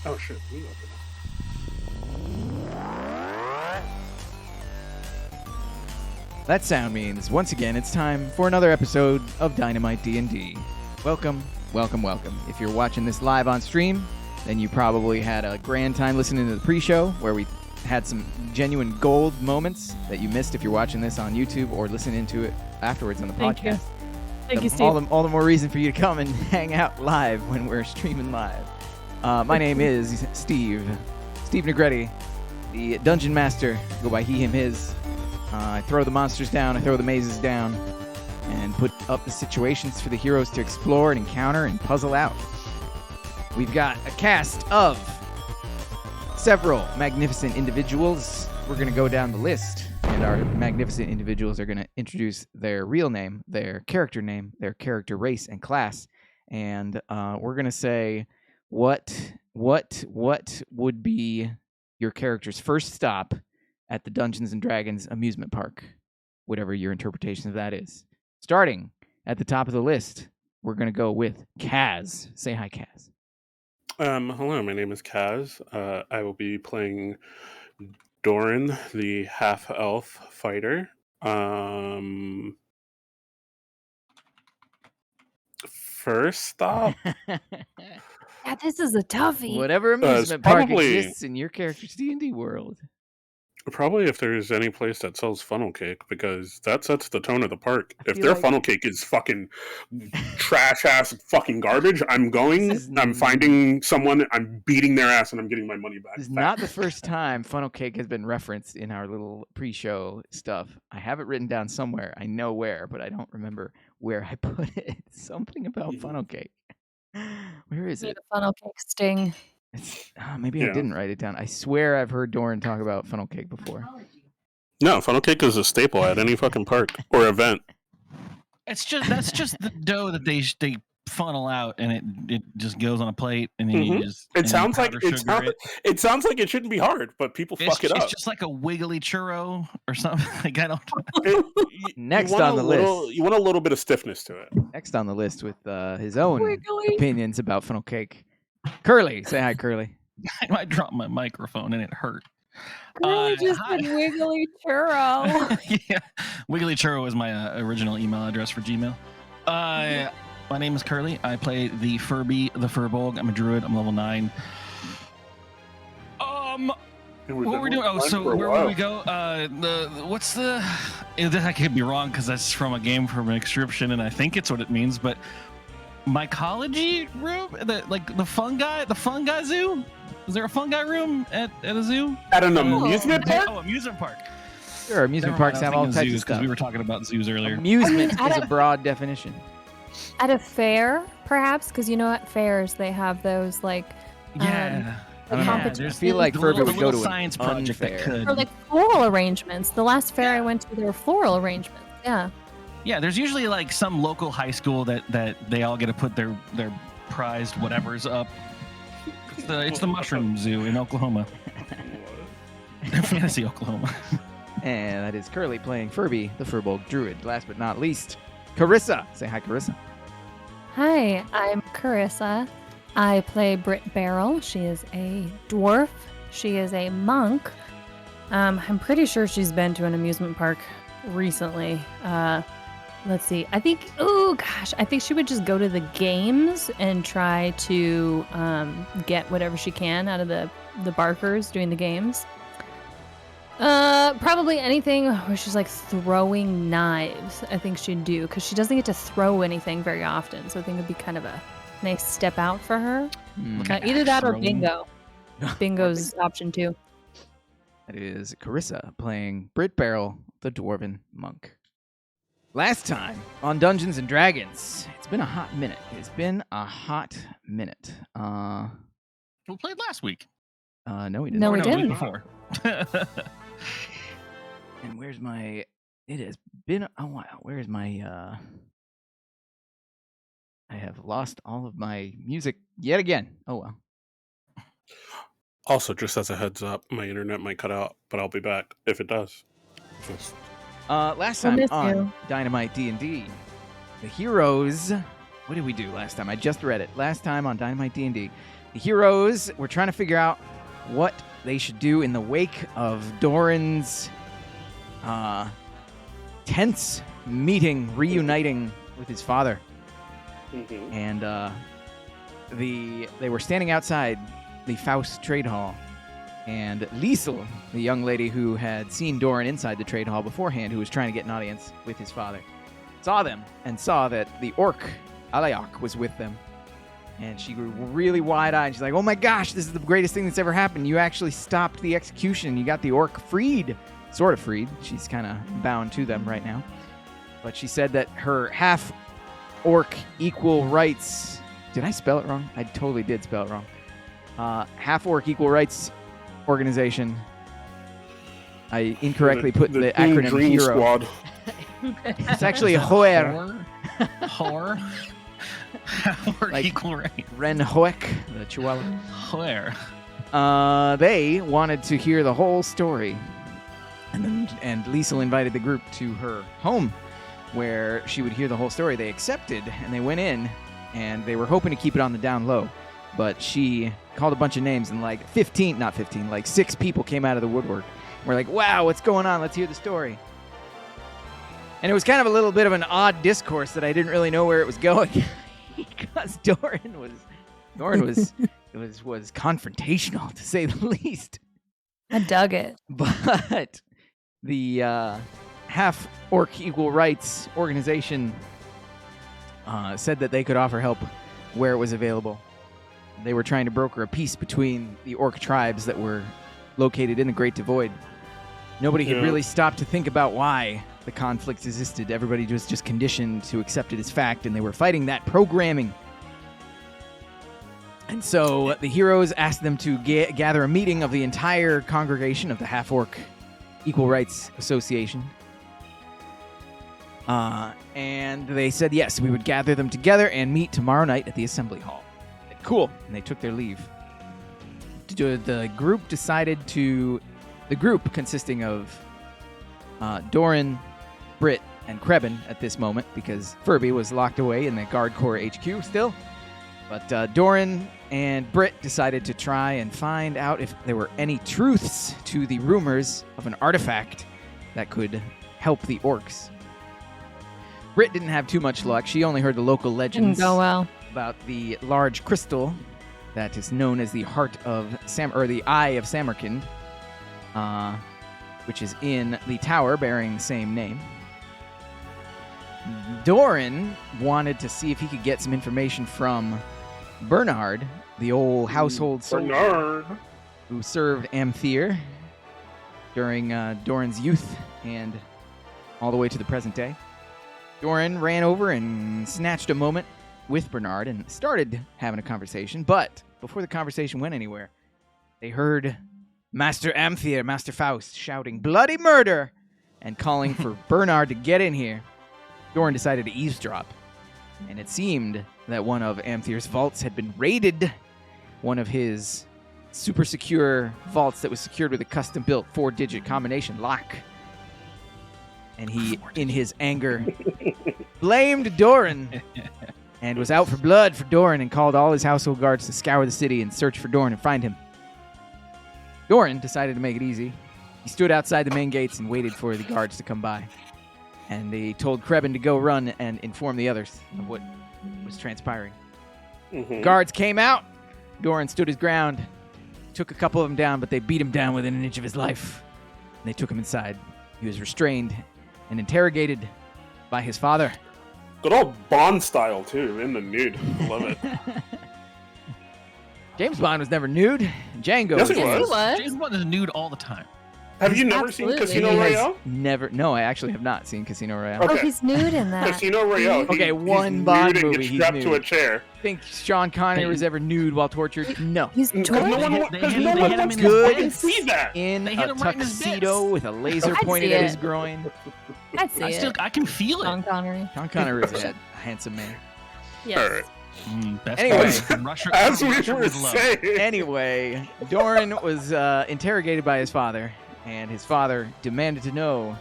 Oh shit, we open it. That sound means, once again, it's time for another episode of Dynamite DnD. Welcome, welcome, welcome. If you're watching this live on stream, then you probably had a grand time listening to the pre-show, where we had some genuine gold moments that you missed if you're watching this on YouTube or listening to it afterwards on the podcast. Thank you, Steve. All the more reason for you to come and hang out live when we're streaming live. My name is Steve Negretti, the Dungeon Master. Go by he, him, his. I throw the monsters down, I throw the mazes down, and put up the situations for the heroes to explore and encounter and puzzle out. We've got a cast of several magnificent individuals. We're going to go down the list, and our magnificent individuals are going to introduce their real name, their character race, and class. And we're going to say what would be your character's first stop at the Dungeons & Dragons amusement park, whatever your interpretation of that is. Starting at the top of the list, we're going to go with Kaz. Say hi, Kaz. Hello, my name is Kaz. I will be playing Doran, the half-elf fighter. First stop? Yeah, this is a toughie. Whatever amusement park exists in your character's D&D world. Probably if there's any place that sells funnel cake, because that sets the tone of the park. If their funnel cake is fucking trash-ass fucking garbage, I'm finding someone, I'm beating their ass, and I'm getting my money back. This is not the first time funnel cake has been referenced in our little pre-show stuff. I have it written down somewhere. I know where, but I don't remember where I put it. Something about funnel cake. Where is it? A funnel cake sting. Maybe I didn't write it down. I swear I've heard Doran talk about funnel cake before. No, funnel cake is a staple at any fucking park or event. That's just the dough that they funnel out, and it just goes on a plate, and then you just. It sounds like it shouldn't be hard, but people fuck it up. It's just like a wiggly churro or something. Like I don't. Next on the list, you want a little bit of stiffness to it. Next on the list with his own opinions about funnel cake. Curly, say hi, Curly. I dropped my microphone and it hurt. Curly just said wiggly churro. Yeah, wiggly churro is my original email address for Gmail. My name is Curly. I play the Furby, the Furbolg. I'm a druid. I'm level 9. What we're doing? Oh, so where would we go? I could be wrong because that's from a game from an inscription, and I think it's what it means, but. Mycology room? The fungi zoo? Is there a fungi room at a zoo? At an amusement park? Oh, amusement park. Sure, amusement parks have all types of stuff. We were talking about zoos earlier. Amusement is a broad definition. At a fair, perhaps? Because at fairs they have those I feel like Furby would go to science project that could. Or floral arrangements. The last fair I went to, there were floral arrangements. Yeah. Yeah, there's usually some local high school that they all get to put their prized whatever's up. It's the Mushroom Zoo in Oklahoma. Fantasy Oklahoma. And that is Curly playing Furby, the Furbolg Druid. Last but not least, Carissa. Say hi, Carissa. Hi, I'm Carissa. I play Britt Barrel. She is a dwarf. She is a monk. I'm pretty sure she's been to an amusement park recently. Let's see. I think she would just go to the games and try to get whatever she can out of the barkers doing the games. Probably anything where she's throwing knives. I think she'd do because she doesn't get to throw anything very often. So I think it'd be kind of a nice step out for her. Either that or bingo. Bingo's option 2. That is Carissa playing Britt Barrel, the Dwarven Monk. Last time on Dungeons & Dragons, it's been a hot minute. We played last week. No, we didn't. No, we didn't. The week before. And where's my... It has been a while. Where's my... I have lost all of my music yet again. Oh, well. Also, just as a heads up, my internet might cut out, but I'll be back if it does. Last time on Dynamite D&D, the heroes what did we do last time? I just read it. Last time on Dynamite D&D, the heroes were trying to figure out what they should do in the wake of Doran's tense meeting, reuniting with his father. Mm-hmm. And they were standing outside the Faust Trade Hall, and Liesel, the young lady who had seen Doran inside the trade hall beforehand, who was trying to get an audience with his father, saw them and saw that the orc, Alayok, was with them. And she grew really wide-eyed. She's like, oh my gosh, this is the greatest thing that's ever happened. You actually stopped the execution. You got the orc freed. Sort of freed. She's kind of bound to them right now. But she said that her half-orc equal rights... Did I spell it wrong? I totally did spell it wrong. Half-orc equal rights organization. I incorrectly put the acronym Dream HERO. Squad. It's actually HOER. Whore. Like Equal right. Ren Hoek, the Chihuahua. Where? They wanted to hear the whole story. And Liesel invited the group to her home where she would hear the whole story. They accepted, and they went in, and they were hoping to keep it on the down low. But she called a bunch of names, and like 6 people came out of the woodwork. We're like, wow, what's going on? Let's hear the story. And it was kind of a little bit of an odd discourse that I didn't really know where it was going. Because Doran was confrontational, to say the least. I dug it. But the half-orc equal rights organization said that they could offer help where it was available. They were trying to broker a peace between the orc tribes that were located in the Great Dervoid. Nobody had really stopped to think about why the conflict existed. Everybody was just conditioned to accept it as fact, and they were fighting that programming. And so the heroes asked them to gather a meeting of the entire congregation of the Half-Orc Equal Rights Association. And they said, yes, we would gather them together and meet tomorrow night at the Assembly Hall. Cool. And they took their leave. The group decided to... The group consisting of Doran, Britt, and Krebin at this moment, because Furby was locked away in the Guard Corps HQ still. But Doran and Britt decided to try and find out if there were any truths to the rumors of an artifact that could help the orcs. Britt didn't have too much luck. She only heard the local legends Didn't go well. about the large crystal that is known as the Heart of the Eye of Samarkand, which is in the tower bearing the same name. Doran wanted to see if he could get some information from Bernard, the old household soldier who served Amthyr during Doran's youth and all the way to the present day. Doran ran over and snatched a moment with Bernard and started having a conversation, but before the conversation went anywhere, they heard Master Amthyr, Master Faust, shouting bloody murder and calling for Bernard to get in here. Doran decided to eavesdrop, and it seemed that one of Amthyr's vaults had been raided, one of his super secure vaults that was secured with a custom-built 4-digit combination lock. And he, in his anger, blamed Doran and was out for blood for Doran and called all his household guards to scour the city and search for Doran and find him. Doran decided to make it easy. He stood outside the main gates and waited for the guards to come by. And they told Krebin to go run and inform the others of what was transpiring. Mm-hmm. Guards came out. Doran stood his ground, took a couple of them down, but they beat him down within an inch of his life. And they took him inside. He was restrained and interrogated by his father. Good old Bond style, too, in the nude. Love it. James Bond was never nude. Django Yes, he Yes, was. he was. James Bond is nude all the time. Have you never seen Absolutely. Casino He has Royale? never. No, I actually have not seen Casino Royale. Okay. Oh, he's nude in that. Casino Royale. Okay, he's one Bond nude and movie, gets he's strapped nude. to a chair. Think Sean Connery was ever nude while tortured? No. He's Because tortured. no one They wants hit him to in good his fucking see that. In They hit a him right in his tuxedo bits. with a laser I'd pointed see at it. his groin. I'd see it. I can feel it. Sean Connery. Sean Connery is a handsome man. Yes. All right. Best Anyway. friend. Russia, As we Russia were with love. saying. Anyway, Doran was interrogated by his father, and his father demanded to know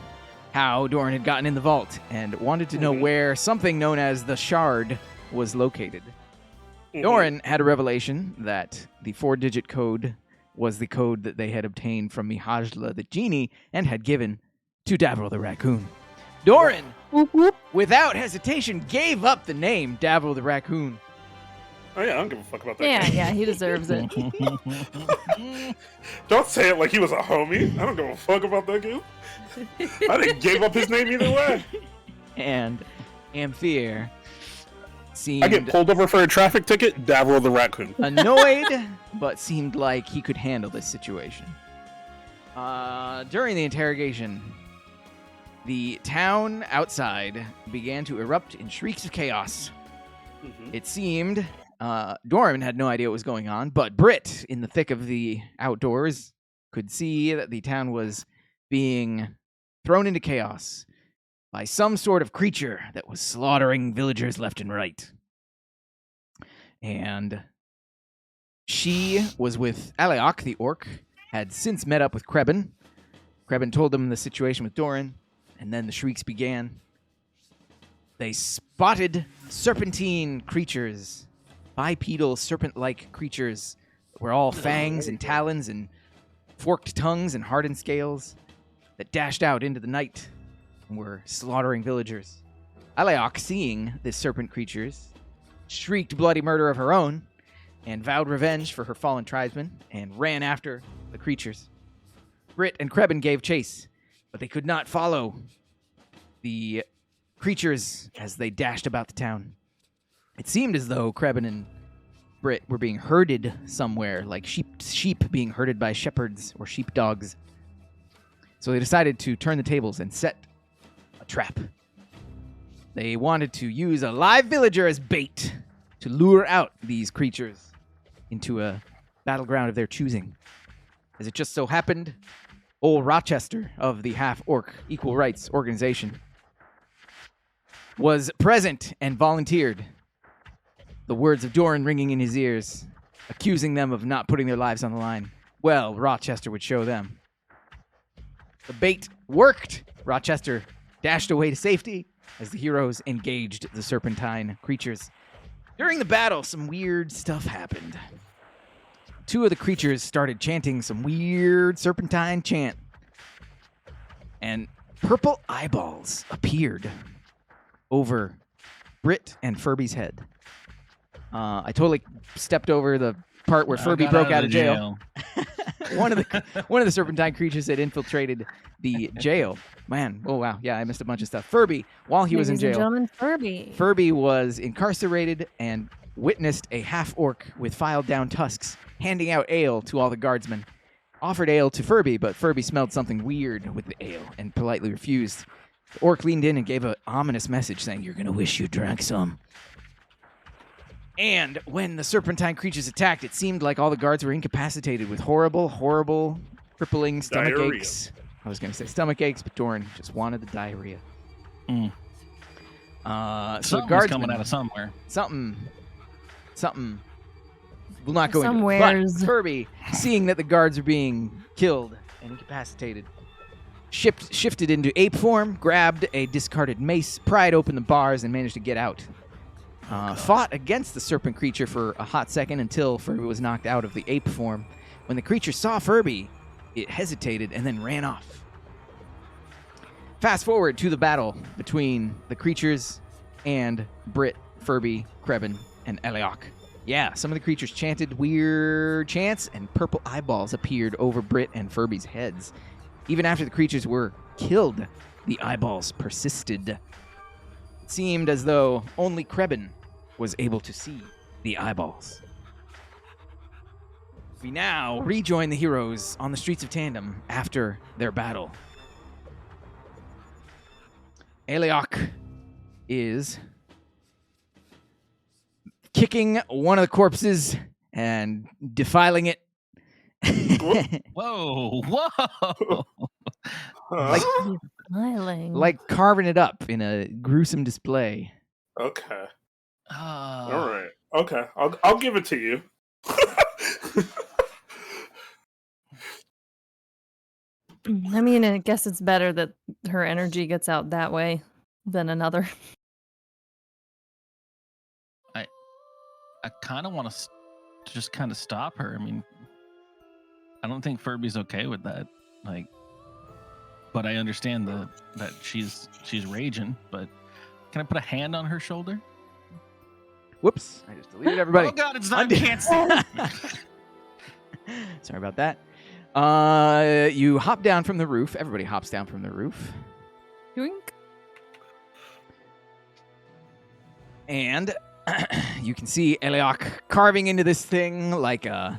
how Doran had gotten in the vault and wanted to know where something known as the Shard was located. Doran had a revelation that the 4-digit code was the code that they had obtained from Mihajla the genie and had given to Davril the raccoon. Doran, without hesitation, gave up the name Davril the raccoon. Oh yeah, I don't give a fuck about that. Yeah, he deserves it. Don't say it like he was a homie. I don't give a fuck about that kid. I didn't give up his name either way. And Amphier seemed I get pulled over for a traffic ticket, Davril the raccoon. annoyed, but seemed like he could handle this situation. During the interrogation, the town outside began to erupt in shrieks of chaos. It seemed Doran had no idea what was going on, but Britt, in the thick of the outdoors, could see that the town was being thrown into chaos by some sort of creature that was slaughtering villagers left and right. And she was with Aleok, the orc, had since met up with Krebin. Krebin told them the situation with Doran, and then the shrieks began. They spotted serpentine creatures, bipedal serpent-like creatures that were all fangs and talons and forked tongues and hardened scales that dashed out into the night and were slaughtering villagers. Aleok, seeing the serpent creatures, shrieked bloody murder of her own and vowed revenge for her fallen tribesmen and ran after the creatures. Britt and Krebin gave chase, but they could not follow the creatures as they dashed about the town. It seemed as though Krebin and Britt were being herded somewhere, like sheep being herded by shepherds or sheepdogs. So they decided to turn the tables and set a trap. They wanted to use a live villager as bait to lure out these creatures into a battleground of their choosing. As it just so happened, old Rochester of the Half-Orc Equal Rights Organization was present and volunteered, the words of Doran ringing in his ears, accusing them of not putting their lives on the line. Well, Rochester would show them. The bait worked. Rochester dashed away to safety as the heroes engaged the serpentine creatures. During the battle, some weird stuff happened. Two of the creatures started chanting some weird serpentine chant, and purple eyeballs appeared over Britt and Furby's head. I totally stepped over the part where Furby broke out of jail. One of the serpentine creatures had infiltrated the jail. Man, oh wow, yeah, I missed a bunch of stuff. Furby, while he was in jail, Ladies and gentlemen, Furby was incarcerated and witnessed a half-orc with filed-down tusks handing out ale to all the guardsmen. Offered ale to Furby, but Furby smelled something weird with the ale and politely refused. The orc leaned in and gave an ominous message saying, "You're going to wish you drank some." And when the serpentine creatures attacked, it seemed like all the guards were incapacitated with horrible, horrible, crippling stomach Diarrhea. aches. I was going to say stomach aches, but Doran just wanted the diarrhea. So Something the guardsmen coming out of somewhere. Something. We'll not go into it. Somewheres. But Furby, seeing that the guards are being killed and incapacitated, shifted into ape form, grabbed a discarded mace, pried open the bars, and managed to get out. Fought against the serpent creature for a hot second until Furby was knocked out of the ape form. When the creature saw Furby, it hesitated and then ran off. Fast forward to the battle between the creatures and Britt, Furby, Krebin, and Aleok. Yeah, some of the creatures chanted weird chants, and purple eyeballs appeared over Britt and Furby's heads. Even after the creatures were killed, the eyeballs persisted. It seemed as though only Krebin was able to see the eyeballs. We now rejoin the heroes on the streets of Tandem after their battle. Aleok is kicking one of the corpses and defiling it. Whoa! like, Smiling. like carving it up in a gruesome display. Okay. Ah. All right. Okay. I'll give it to you. I mean, I guess it's better that her energy gets out that way than another. I kind of want to just kind of stop her. I mean, I don't think Furby's okay with that. Like, but I understand that she's raging. But can I put a hand on her shoulder? Whoops! I just deleted everybody. Oh God, it's not. I can't see. Sorry about that. You hop down from the roof. Everybody hops down from the roof. Yoink. And you can see Eliok carving into this thing like an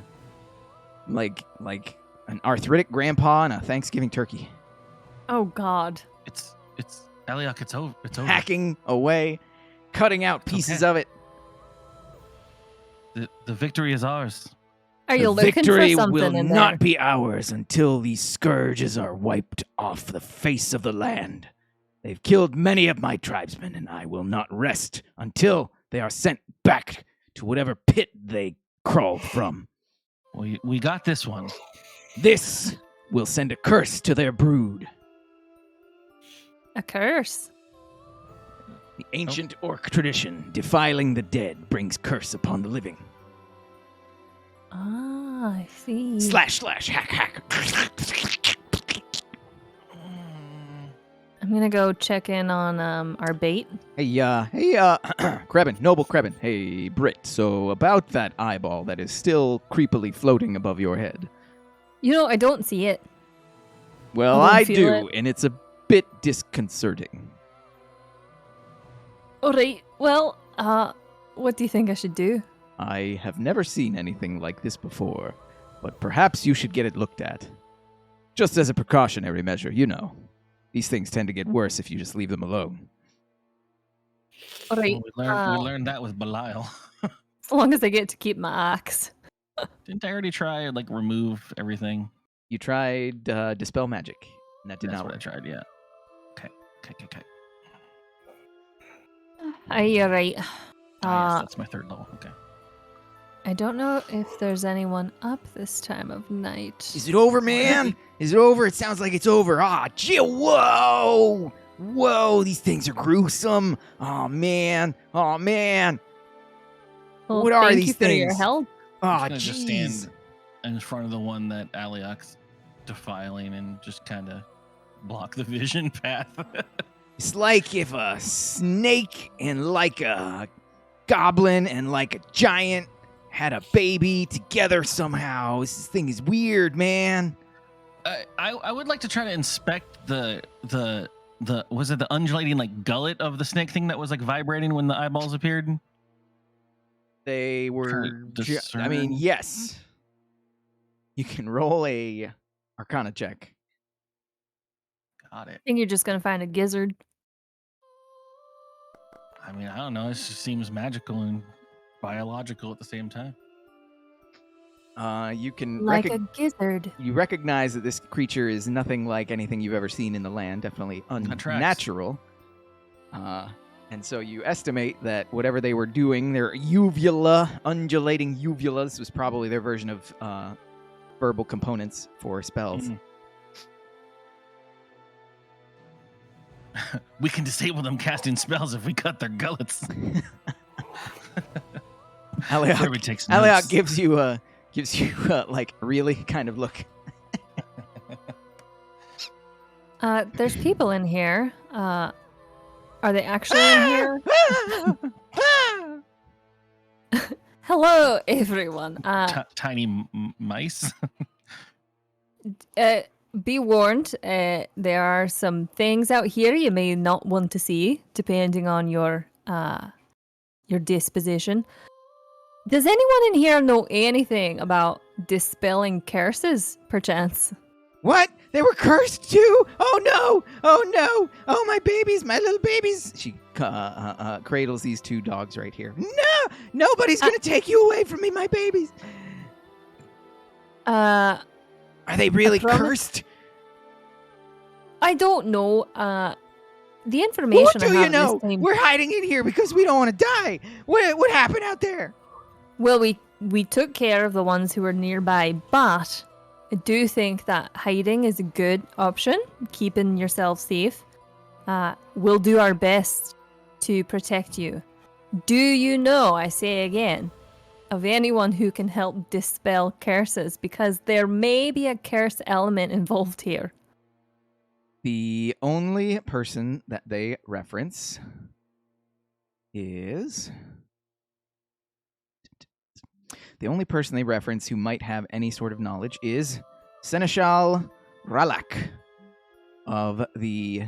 arthritic grandpa on a Thanksgiving turkey. Oh God. It's Eliok. It's over. It's over. Hacking away, cutting out pieces of it. The victory is ours. Are you The looking victory for something will in not there? be ours until these scourges are wiped off the face of the land. They've killed many of my tribesmen, and I will not rest until they are sent back to whatever pit they crawled from. We got this one. This will send a curse to their brood. A curse. The ancient orc tradition, defiling the dead, brings curse upon the living. Ah, I see. / hack. I'm gonna go check in on our bait. Hey, Krebin, noble Krebin. Hey, Brit. So about that eyeball that is still creepily floating above your head. You know, I don't see it. Well, I don't I feel do, it. and it's a bit disconcerting. All right. Well, what do you think I should do? I have never seen anything like this before, but perhaps you should get it looked at. Just as a precautionary measure, you know. These things tend to get worse if you just leave them alone. All right. Well, we learned that with Belial. As long as I get to keep my axe. Didn't I already try like remove everything? You tried Dispel Magic, and that did That's not what work. I tried. Yeah. Okay. You're right. Yes, that's my third level. Okay. I don't know if there's anyone up this time of night. Is it over, man? Is it over? It sounds like it's over. Ah, Jill, whoa! Whoa, these things are gruesome. Oh, man. Well, What are thank these you for your things? help. Oh, I'm gonna just jeez. stand in front of the one that Aliok's defiling and just kind of block the vision path. It's like if a snake and like a goblin and like a giant had a baby together somehow. This thing is weird, man. I would like to try to inspect the was it the undulating like gullet of the snake thing that was like vibrating when the eyeballs appeared? They were. Discern? Yes. You can roll a Arcana check. Got it. I think you're just gonna find a gizzard. I mean, I don't know. It just seems magical and biological at the same time. You can Like a gizzard. You recognize that this creature is nothing like anything you've ever seen in the land. Definitely That tracks. unnatural. And so you estimate that whatever they were doing, their uvula, undulating uvulas, was probably their version of verbal components for spells. We can disable them casting spells if we cut their gullets. Furby takes notes. Aliok gives you like really kind of look. There's people in here. Are they actually in here? Hello, everyone. Tiny mice. Be warned, there are some things out here you may not want to see, depending on your disposition. Does anyone in here know anything about dispelling curses, perchance? What? They were cursed too? Oh no! Oh no! Oh my babies, my little babies! She cradles these two dogs right here. No! Nobody's gonna take you away from me, my babies! Are they really cursed? I don't know. The information What do I you have know? this time. We're hiding in here because we don't want to die. What happened out there? Well, we took care of the ones who were nearby, but I do think that hiding is a good option, keeping yourself safe. We'll do our best to protect you. Do you know, I say again, of anyone who can help dispel curses, because there may be a curse element involved here. The only person that they reference is... The only person they reference who might have any sort of knowledge is Seneschal Ralak of the...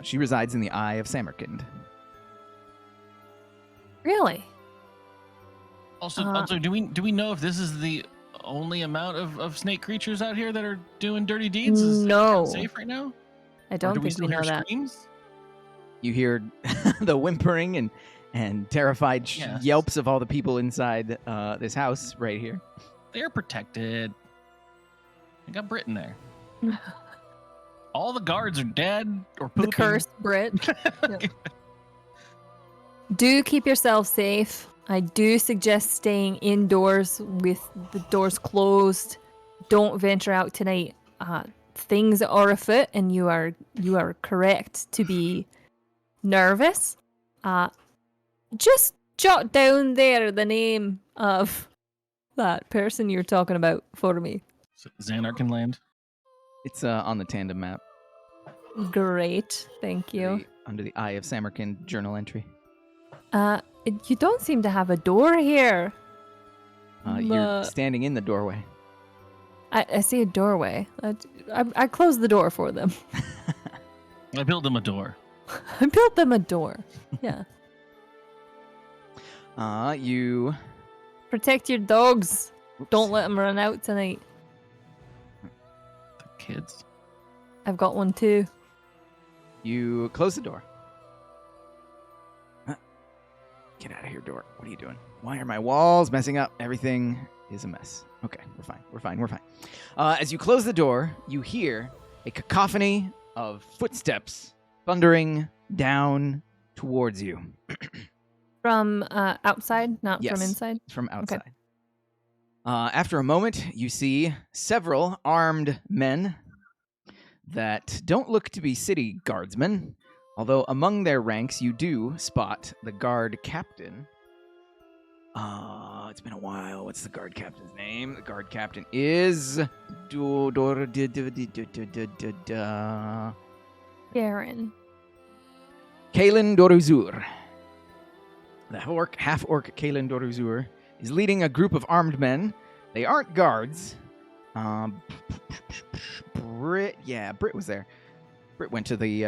she resides in the Eye of Samarkand. Really? Also, do we know if this is the only amount of snake creatures out here that are doing dirty deeds? Is No. it safe right now? I don't do we think still we know hear that. screams? You hear the whimpering and terrified Yes. yelps of all the people inside this house right here. They're protected. I got Brit in there. All the guards are dead or pooping. The cursed Brit. Yep. Do keep yourself safe. I do suggest staying indoors with the doors closed. Don't venture out tonight. Things are afoot, and you are correct to be nervous. Just jot down there the name of that person you're talking about for me. Xanarkin land. It's on the Tandem map. Great, thank you. Under the Eye of Samarkand journal entry. You don't seem to have a door here. You're standing in the doorway. I see a doorway. I closed the door for them. I built them a door. I built them a door. Yeah. You... Protect your dogs. Oops. Don't let them run out tonight. The kids. I've got one too. You close the door. Get out of here, door. What are you doing? Why are my walls messing up? Everything is a mess. Okay, we're fine. As you close the door, you hear a cacophony of footsteps thundering down towards you. From outside, not Yes, from inside? from outside. Okay. After a moment, you see several armed men that don't look to be city guardsmen, although among their ranks you do spot the guard captain. It's been a while. What's the guard captain's name? The guard captain is... Garen. Kalen Doruzur. The half-orc Kalen Doruzur is leading a group of armed men. They aren't guards. Brit was there. Brit went to the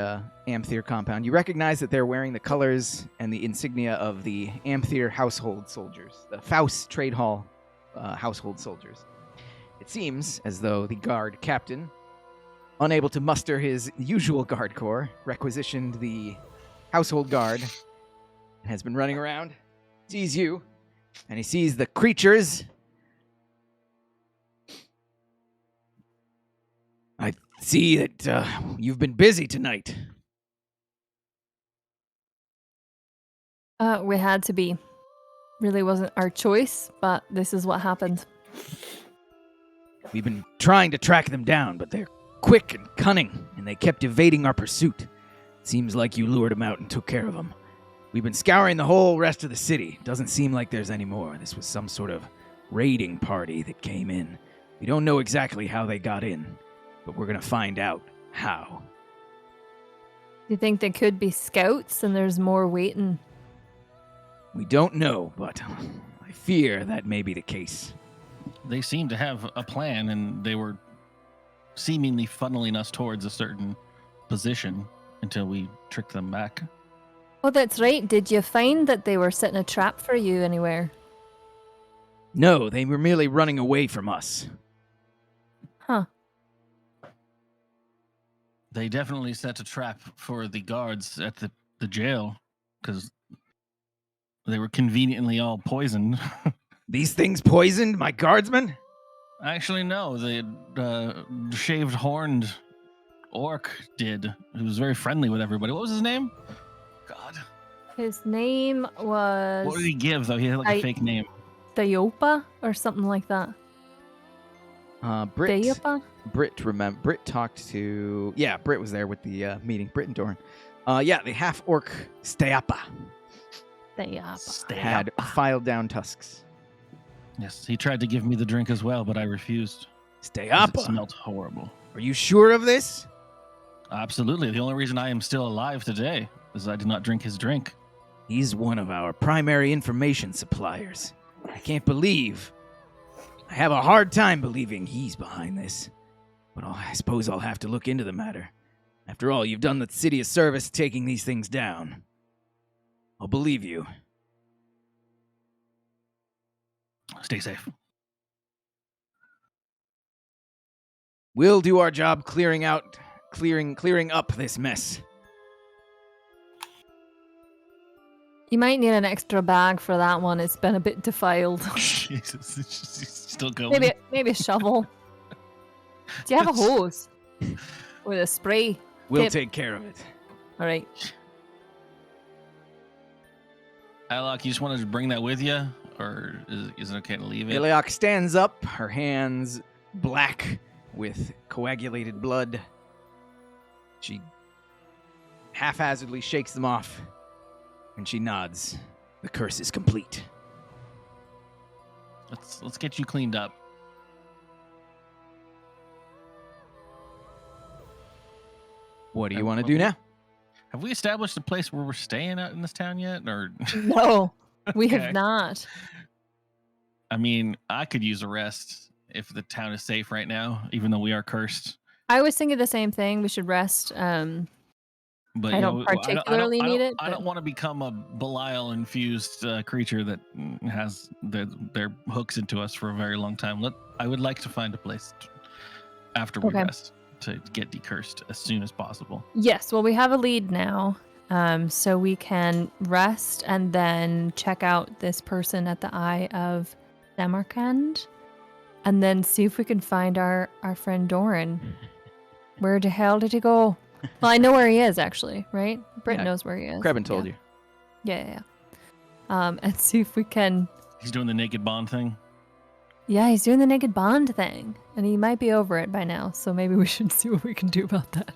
Amthyr compound. You recognize that they're wearing the colors and the insignia of the Amthyr household soldiers, the Faust Trade Hall household soldiers. It seems as though the guard captain, unable to muster his usual guard corps, requisitioned the household guard and has been running around, sees you, and he sees the creatures. I see that you've been busy tonight. We had to be. Really wasn't our choice, but this is what happened. We've been trying to track them down, but they're quick and cunning, and they kept evading our pursuit. Seems like you lured them out and took care of them. We've been scouring the whole rest of the city. Doesn't seem like there's any more. This was some sort of raiding party that came in. We don't know exactly how they got in, but we're going to find out how. Do you think they could be scouts and there's more waiting? We don't know, but I fear that may be the case. They seem to have a plan, and they were seemingly funneling us towards a certain position until we tricked them back. Oh, that's right. Did you find that they were setting a trap for you anywhere? No, they were merely running away from us. Huh. They definitely set a trap for the guards at the jail, because they were conveniently all poisoned. These things poisoned my guardsmen? Actually, no. The shaved horned orc did. He was very friendly with everybody. What was his name? God. His name was... What did he give, though? He had like a fake name. Diopa or something like that. Brit. Diopa? Brit talked to... Yeah, Brit was there with the meeting. Brit and Doran. The half-orc Steapa. Stay up. had filed down tusks. Yes, he tried to give me the drink as well, but I refused. Stay 'cause up. It smelled horrible. Are you sure of this? Absolutely. The only reason I am still alive today is I did not drink his drink. He's one of our primary information suppliers. I can't believe. I have a hard time believing he's behind this. But I suppose I'll have to look into the matter. After all, you've done the city a service taking these things down. I'll believe you. Stay safe. We'll do our job clearing up this mess. You might need an extra bag for that one. It's been a bit defiled. Jesus, it's still going. Maybe a shovel. Do you have a hose? With a spray? We'll take care of it. All right. Alok, you just wanted to bring that with you? Or is it okay to leave it? Iliok stands up, her hands black with coagulated blood. She haphazardly shakes them off, and she nods. The curse is complete. Let's get you cleaned up. What do you want to do now? Have we established a place where we're staying out in this town yet? Or No, we Okay. have not. I mean, I could use a rest if the town is safe right now, even though we are cursed. I was thinking the same thing. We should rest. But I you don't know, particularly need it, I but- don't want to become a Belial infused creature that has their hooks into us for a very long time. I would like to find a place after we Okay. rest to get decursed as soon as possible. Yes, well, we have a lead now. So we can rest and then check out this person at the Eye of Samarkand and then see if we can find our friend Doran. Where the hell did he go? Well, I know where he is, actually, right? Britt Yeah, knows where he is. Krebin told you. Yeah. And see if we can... He's doing the naked bond thing. Yeah, he's doing the naked bond thing. And he might be over it by now, so maybe we should see what we can do about that.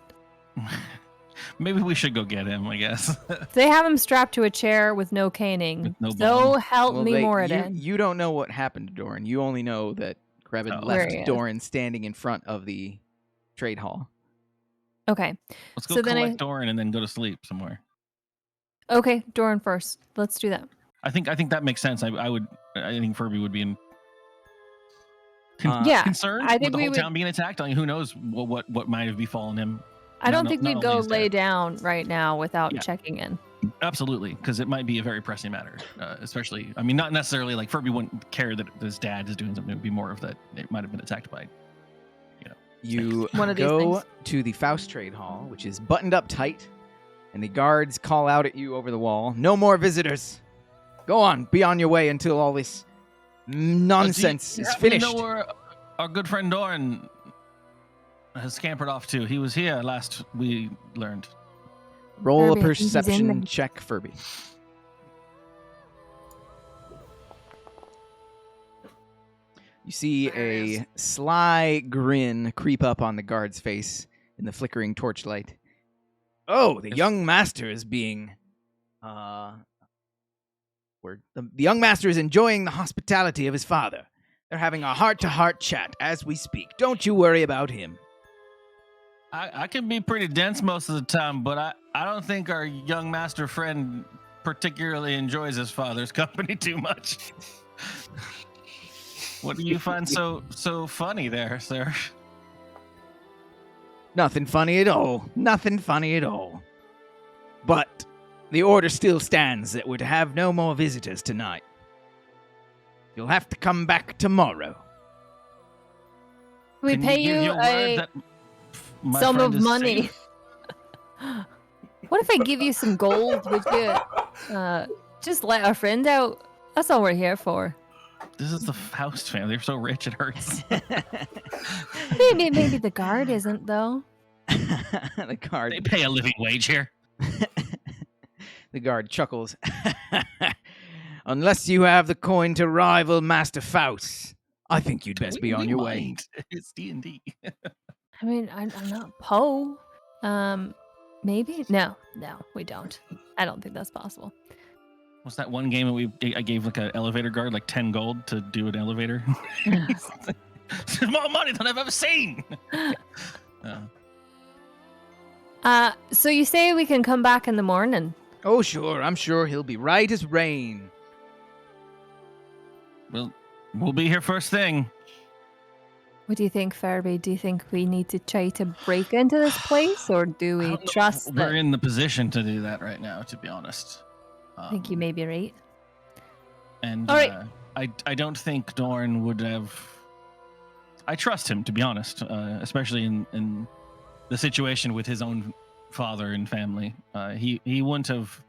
Maybe we should go get him, I guess. They have him strapped to a chair with no caning. With no so bond. help me, Moradin. You don't know what happened to Doran. You only know that Krebin Oh. Where left he is. Doran standing in front of the trade hall. Okay. Let's go So then collect Doran and then go to sleep somewhere. Okay, Doran first. Let's do that. I think that makes sense. I think Furby would be in Yeah, concerned I with think the we whole would- town being attacked. I mean, who knows what might have befallen him. I don't No, think not we'd only go is lay there- down right now without Yeah. checking in. Absolutely, because it might be a very pressing matter. Especially, I mean, not necessarily like Furby wouldn't care that his dad is doing something. It would be more of that it might have been attacked by. You One of these go things. to the Faust Trade Hall, which is buttoned up tight, and the guards call out at you over the wall. No more visitors. Go on, be on your way until all this nonsense is finished. You know where our good friend Doran has scampered off to? He was here last we learned. Roll a Furby, I think he's in perception there. check, Furby. You see a sly grin creep up on the guard's face in the flickering torchlight. Oh, the young master is being... the young master is enjoying the hospitality of his father. They're having a heart-to-heart chat as we speak. Don't you worry about him. I can be pretty dense most of the time, but I don't think our young master friend particularly enjoys his father's company too much. What do you find so funny there, sir? Nothing funny at all. Nothing funny at all. But the order still stands that we're to have no more visitors tonight. You'll have to come back tomorrow. We Can pay give you your word a that my sum friend of is money. safe? What if I give you some gold? Would you just let our friend out? That's all we're here for. This is the Faust family. They're so rich it hurts. Maybe the guard isn't though. The guard. They pay a living wage here. The guard chuckles. Unless you have the coin to rival Master Faust, I think you'd best be on your way. mind. It's D&D. I mean, I'm not Poe. Maybe? No, we don't. I don't think that's possible. What's that one game that I gave like an elevator guard like 10 gold to do an elevator? More money than I've ever seen. So you say we can come back in the morning? Oh, sure. I'm sure he'll be right as rain. We'll be here first thing. What do you think, Furby? Do you think we need to try to break into this place, or do we trust that... We're in the position to do that right now, to be honest. I think you may be right. And all right. I don't think Dorn would have... I trust him, to be honest, especially in the situation with his own father and family. He wouldn't have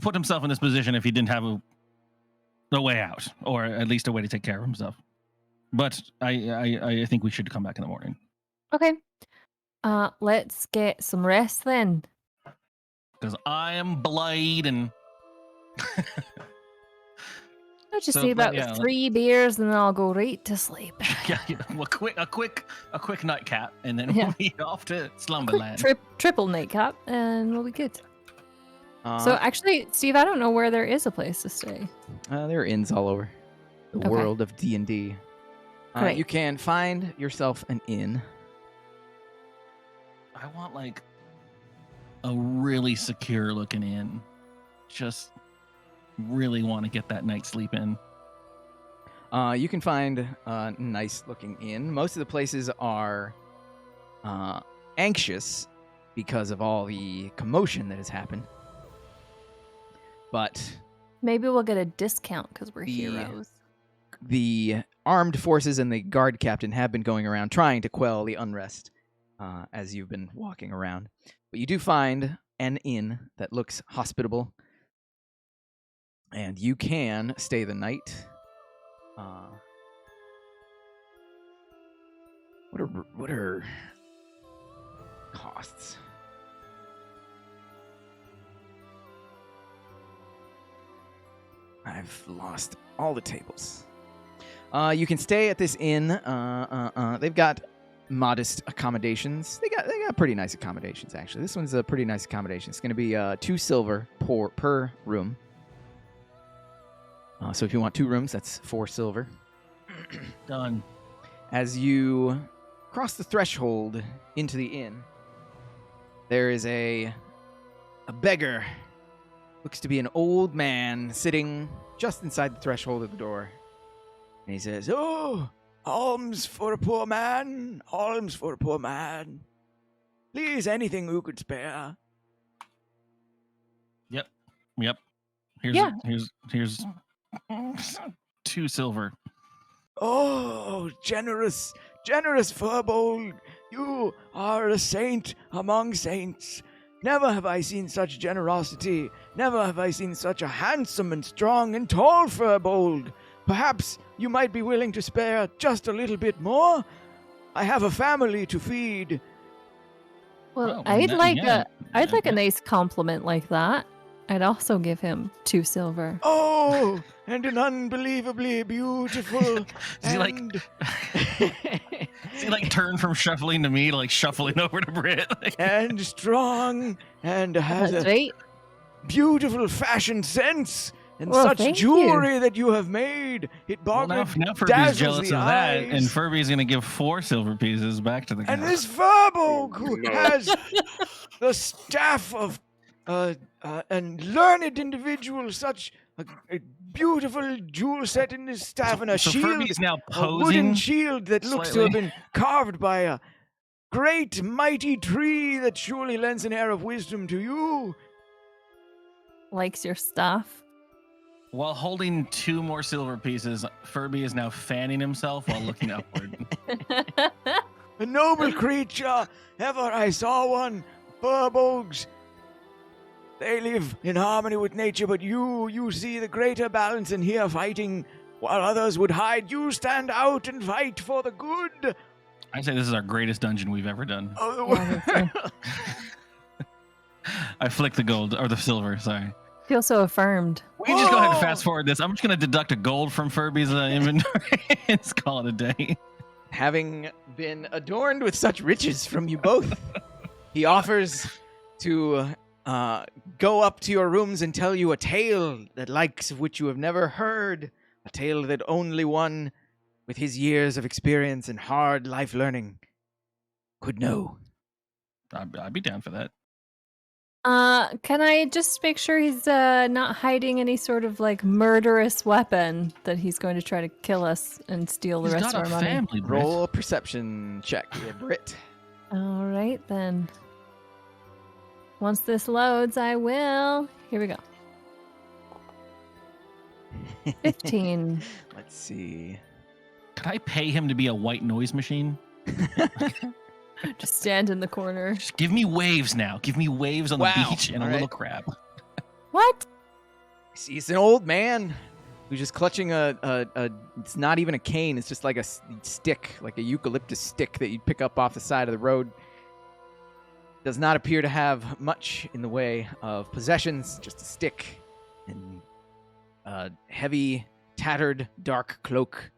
put himself in this position if he didn't have a way out, or at least a way to take care of himself. But I think we should come back in the morning. Okay. Let's get some rest then. Because I am bleeding. I'll just say about 3 beers and then I'll go right to sleep. Yeah. Well, a quick nightcap, and then we'll be off to Slumberland. Triple nightcap, and we'll be good. So actually, Steve, I don't know where there is a place to stay. There are inns all over the world of D&D. You can find yourself an inn. I want like a really secure looking inn. Just really want to get that night's sleep in. You can find a nice looking inn. Most of the places are anxious because of all the commotion that has happened. But maybe we'll get a discount because we're heroes. The armed forces and the guard captain have been going around trying to quell the unrest as you've been walking around. But you do find an inn that looks hospitable, and you can stay the night. What are costs? I've lost all the tables. You can stay at this inn. They've got modest accommodations. They got pretty nice accommodations, actually. This one's a pretty nice accommodation. It's going to be 2 silver per room. So if you want 2 rooms, that's 4 silver. Done. As you cross the threshold into the inn, there is a beggar. Looks to be an old man sitting just inside the threshold of the door. And he says, "Oh, alms for a poor man, alms for a poor man. Please, anything you could spare." Yep. Here's 2 silver. "Oh, generous Furbold, you are a saint among saints. Never have I seen such generosity. Never have I seen such a handsome and strong and tall Furbold. Perhaps you might be willing to spare just a little bit more? I have a family to feed." Well, I'd like a nice compliment like that. I'd also give him 2 silver. "Oh, and an unbelievably beautiful Does he like turn from shuffling to me to like shuffling over to Britt? and strong, and has That's a right. beautiful fashion sense, and such jewelry that you have made. It boggles now Furby's jealous of that, and Furby's going to give 4 silver pieces back to the guy. And this Furbolg, who has the staff of and learned individual, such a beautiful jewel set in his staff, and a shield, Furby's now a wooden shield that looks to have been carved by a great mighty tree that surely lends an air of wisdom to you. Likes your stuff. While holding 2 more silver pieces, Furby is now fanning himself while looking upward. "A noble creature, ever I saw one. Furbolgs, they live in harmony with nature, but you see the greater balance in here, fighting while others would hide. You stand out and fight for the good." I say this is our greatest dungeon we've ever done. I flick the gold, or the silver, sorry. Feel so affirmed. We can just go ahead and fast forward this. I'm just going to deduct a gold from Furby's inventory and just call it a day. Having been adorned with such riches from you both, he offers to go up to your rooms and tell you a tale the likes of which you have never heard, a tale that only one with his years of experience and hard life learning could know. I'd be down for that. Can I just make sure he's not hiding any sort of like murderous weapon that he's going to try to kill us and steal the rest of our money? Family, Brit. Roll a perception check, Brit. All right then. Once this loads, I will. Here we go. 15. Let's see. Could I pay him to be a white noise machine? Just stand in the corner. Just give me waves now. Give me waves on the beach and a little crab. What? See, it's an old man who's just clutching it's not even a cane. It's just like a stick, like a eucalyptus stick that you'd pick up off the side of the road. Does not appear to have much in the way of possessions, just a stick and a heavy, tattered, dark cloak.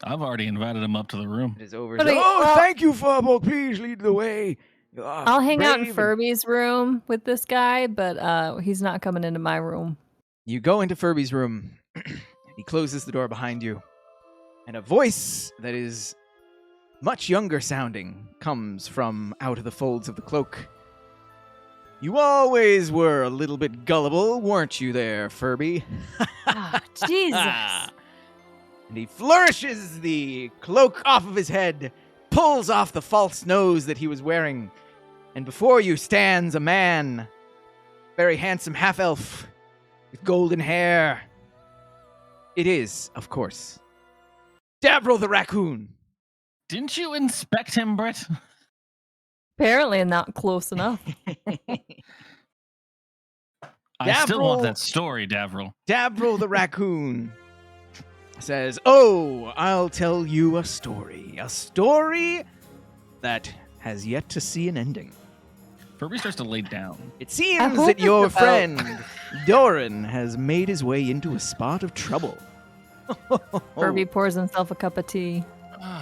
I've already invited him up to the room. It is over. But Thank you, Furbo. Please lead the way. I'll hang out in Furby's room with this guy, but he's not coming into my room. You go into Furby's room. He closes the door behind you. And a voice that is much younger sounding comes from out of the folds of the cloak. You always were a little bit gullible, weren't you there, Furby? Oh, Jesus. And he flourishes the cloak off of his head, pulls off the false nose that he was wearing, and before you stands a man, very handsome half-elf, with golden hair. It is, of course, Davril the raccoon. Didn't you inspect him, Brett? Apparently not close enough. I still want that story, Davril. Davril the raccoon says, "Oh, I'll tell you a story that has yet to see an ending." Furby starts to lay down. It seems that your friend Doran has made his way into a spot of trouble. Furby pours himself a cup of tea.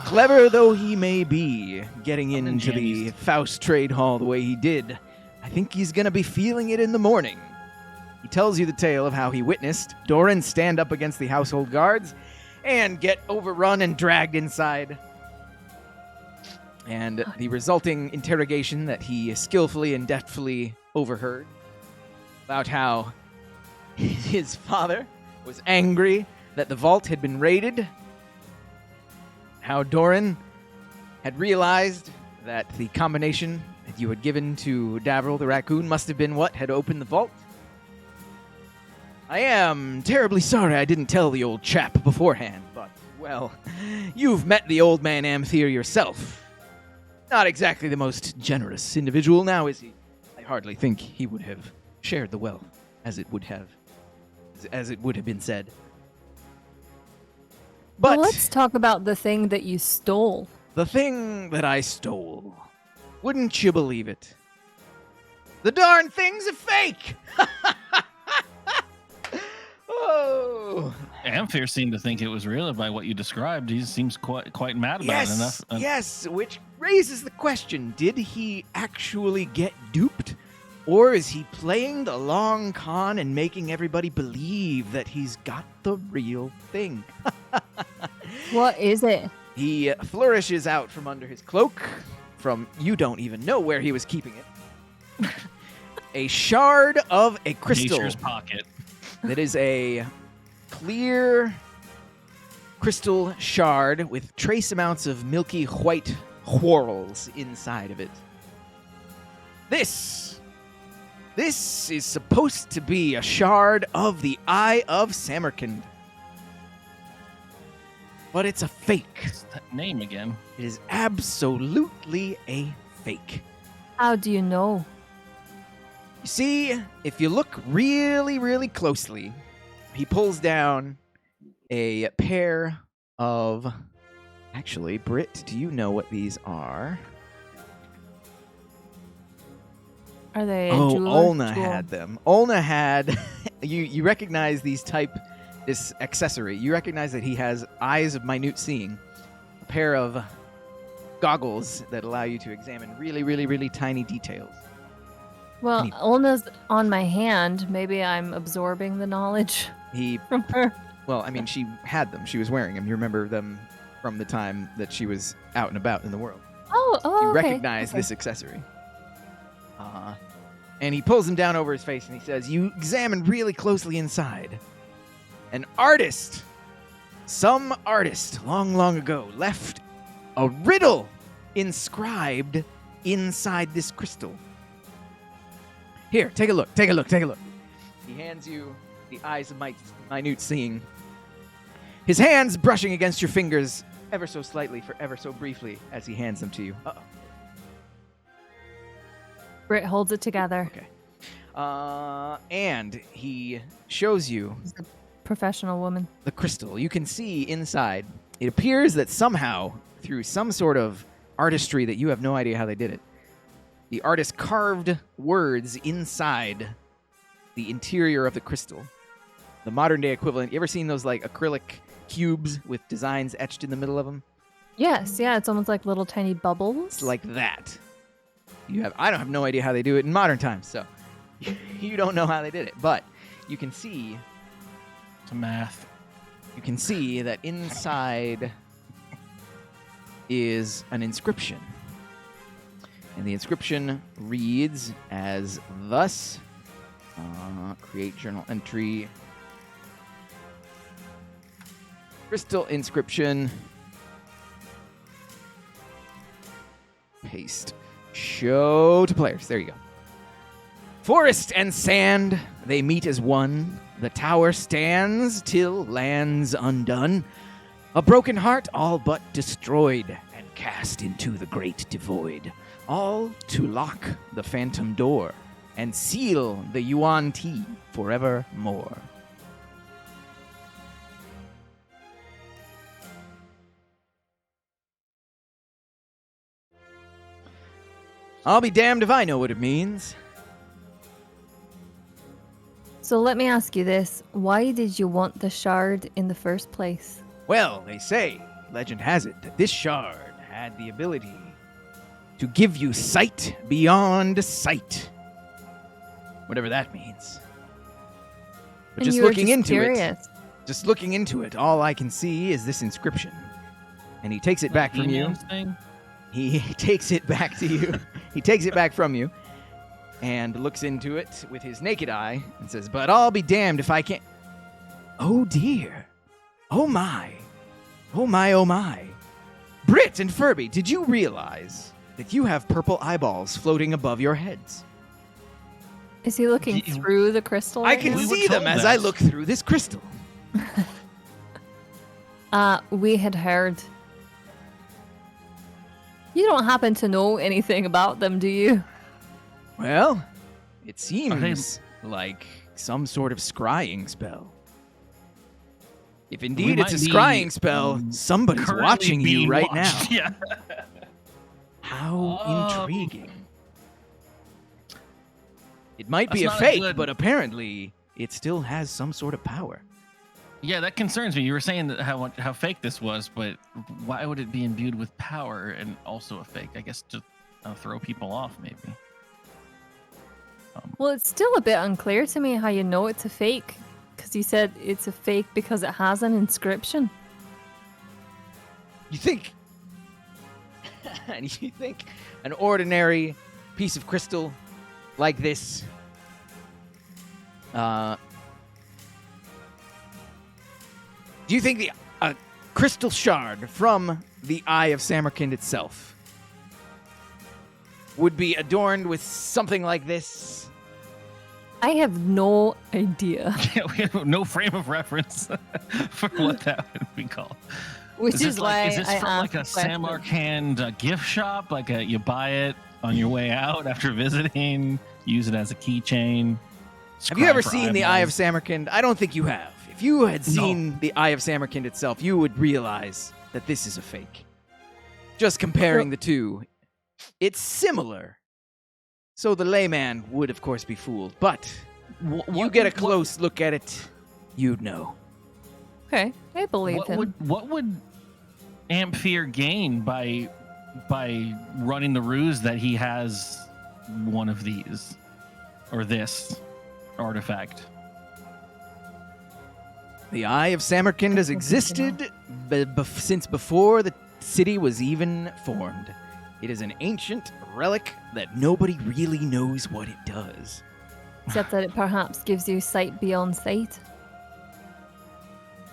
Clever though he may be, getting into the Faust trade hall the way he did, I think he's gonna be feeling it in the morning. He tells you the tale of how he witnessed Doran stand up against the household guards and get overrun and dragged inside. And the resulting interrogation that he skillfully and deftly overheard about how his father was angry that the vault had been raided, how Doran had realized that the combination that you had given to Davril the raccoon must have been what had opened the vault. I am terribly sorry I didn't tell the old chap beforehand, but, well, you've met the old man Amthier yourself. Not exactly the most generous individual now, is he? I hardly think he would have shared the wealth, as it would have been said. But well, let's talk about the thing that you stole. The thing that I stole. Wouldn't you believe it? The darn thing's a fake! Oh. Amthier seemed to think it was real by what you described. He seems quite mad about it enough. Yes, which raises the question, did he actually get duped? Or is he playing the long con and making everybody believe that he's got the real thing? What is it? He flourishes out from under his cloak, from you don't even know where he was keeping it. A shard of a crystal. Nature's pocket. That is a clear crystal shard with trace amounts of milky white whorls inside of it. This is supposed to be a shard of the Eye of Samarkand. But it's a fake. What's that name again? It is absolutely a fake. How do you know? You see, if you look really, really closely, he pulls down a pair of... Actually, Britt, do you know what these are? Are they Olna had them. Olna had... you recognize this accessory. You recognize that he has eyes of minute seeing. A pair of goggles that allow you to examine really, really, really tiny details. Well, Any- Olna's on my hand. Maybe I'm absorbing the knowledge He, from her. well, I mean, she had them. She was wearing them. You remember them from the time that she was out and about in the world. Oh, You okay. recognize this accessory. And he pulls them down over his face and he says, you examine really closely inside. An artist, some artist long, long ago left a riddle inscribed inside this crystal. Here, take a look, take a look, take a look. He hands you the eyes of minute seeing. His hands brushing against your fingers ever so slightly for ever so briefly as he hands them to you. Uh-oh. Britt holds it together. Okay. And he shows you She's a professional woman. the crystal. You can see inside. It appears that somehow, through some sort of artistry that you have no idea how they did it, the artist carved words inside the interior of the crystal. The modern day equivalent. You ever seen those like acrylic cubes with designs etched in the middle of them? Yes, yeah, it's almost like little tiny bubbles. It's like that. I don't have no idea how they do it in modern times, so you don't know how they did it. But you can see It's math. You can see that inside is an inscription. And the inscription reads as thus. Create journal entry. Crystal inscription. Paste. Show to players. There you go. Forest and sand, they meet as one. The tower stands till lands undone. A broken heart all but destroyed and cast into the Great Dervoid. All to lock the phantom door and seal the Yuan Ti forevermore. I'll be damned if I know what it means. So let me ask you this. Why did you want the shard in the first place? Well, they say, legend has it, that this shard had the ability to give you sight beyond sight. Whatever that means. But And just you were looking into curious. just looking into it, all I can see is this inscription. And he takes it back from you. He-Man's thing? He takes it back to you. He takes it back from you and looks into it with his naked eye and says, but I'll be damned if I can't. Oh dear. Oh my. Oh my, oh my. Britt and Furby, did you realize that you have purple eyeballs floating above your heads? Is he looking through the crystal? I right can now? We were see them told as that. I look through this crystal. We had heard. You don't happen to know anything about them, do you? Well, it seems like some sort of scrying spell. If indeed it's a might be, scrying spell, somebody's Currently watching you being right watched. now. Yeah. How intriguing. It might be a That's not fake, good. but apparently it still has some sort of power. Yeah, that concerns me. You were saying that how fake this was, but why would it be imbued with power and also a fake? I guess to throw people off, maybe. Well, it's still a bit unclear to me how you know it's a fake. Because you said it's a fake because it has an inscription. You think and you think an ordinary piece of crystal like this do you think a crystal shard from the Eye of Samarkand itself would be adorned with something like this? I have no idea. Yeah, we have no frame of reference for what that would be called. Which Is is this why like, is this I from like a asked the question. Samarkand gift shop? Like you buy it on your way out after visiting, use it as a keychain. Have you ever scry for seen the Eye of eyeballs. Samarkand? I don't think you have. If you had seen the Eye of Samarkand itself, you would realize that this is a fake. Just comparing the two, it's similar. So the layman would, of course, be fooled. But you get a close look at it, you'd know. Okay, I believe him. What would Amphere gain by running the ruse that he has one of these? or this artifact? The Eye of Samarkand has existed since before the city was even formed. It is an ancient relic that nobody really knows what it does. Except that it perhaps gives you sight beyond sight.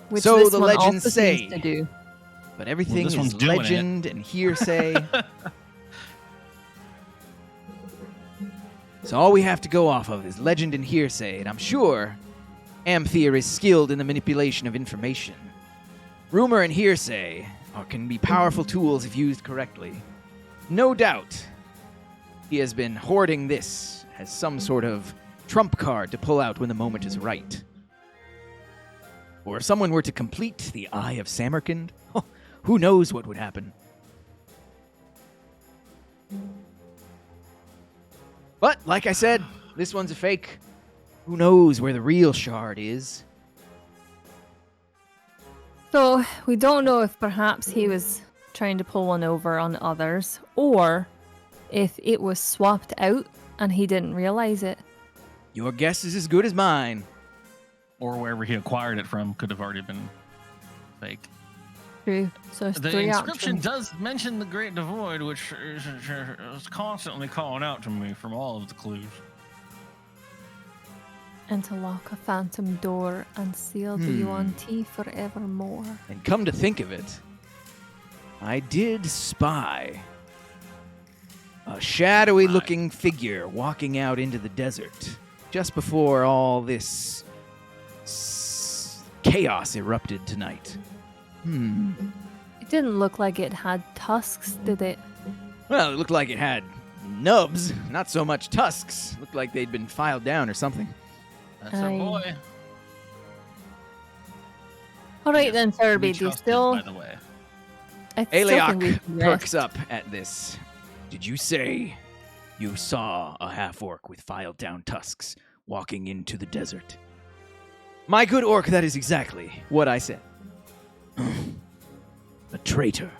Which So this the one legends also say. seems to do. But everything this one's is doing legend and hearsay. So all we have to go off of is legend and hearsay, and I'm sure Amthir is skilled in the manipulation of information. Rumor and hearsay can be powerful tools if used correctly. No doubt, he has been hoarding this as some sort of trump card to pull out when the moment is right. Or if someone were to complete the Eye of Samarkand, who knows what would happen. But, like I said, this one's a fake. Who knows where the real shard is? So, we don't know if perhaps he was trying to pull one over on others, or if it was swapped out and he didn't realize it. Your guess is as good as mine. Or wherever he acquired it from could have already been fake. True. So it's The 3 inscription options. does mention the Great Dervoid, which is constantly calling out to me from all of the clues. And to lock a phantom door and seal the Yuan-Ti forevermore. And come to think of it, I did spy a shadowy-looking figure walking out into the desert just before all this chaos erupted tonight. It didn't look like it had tusks, did it? Well, it looked like it had nubs, not so much tusks. Looked like they'd been filed down or something. That's our boy. All right then, We Thurby, do you trusted, still... by the way. I still think we Aeleok should perks rest. up at this. Did you say you saw a half-orc with filed down tusks walking into the desert? My good orc, that is exactly what I said. The traitor,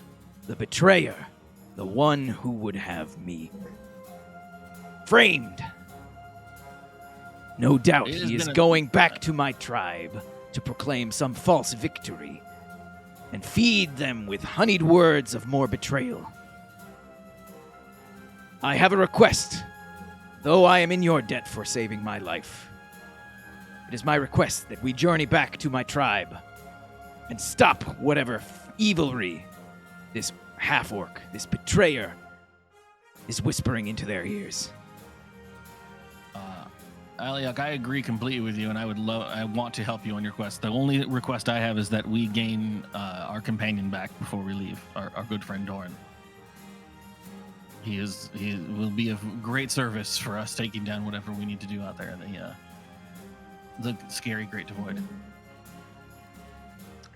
the betrayer, the one who would have me framed. No doubt It has he is been a- going back to my tribe to proclaim some false victory and feed them with honeyed words of more betrayal. I have a request, though I am in your debt for saving my life. It is my request that we journey back to my tribe and stop whatever evilry this half-orc, this betrayer, is whispering into their ears. Aeleok, I agree completely with you, and I want to help you on your quest. The only request I have is that we gain our companion back before we leave, our good friend Doran. He will be of great service for us taking down whatever we need to do out there in the scary Great Dervoid.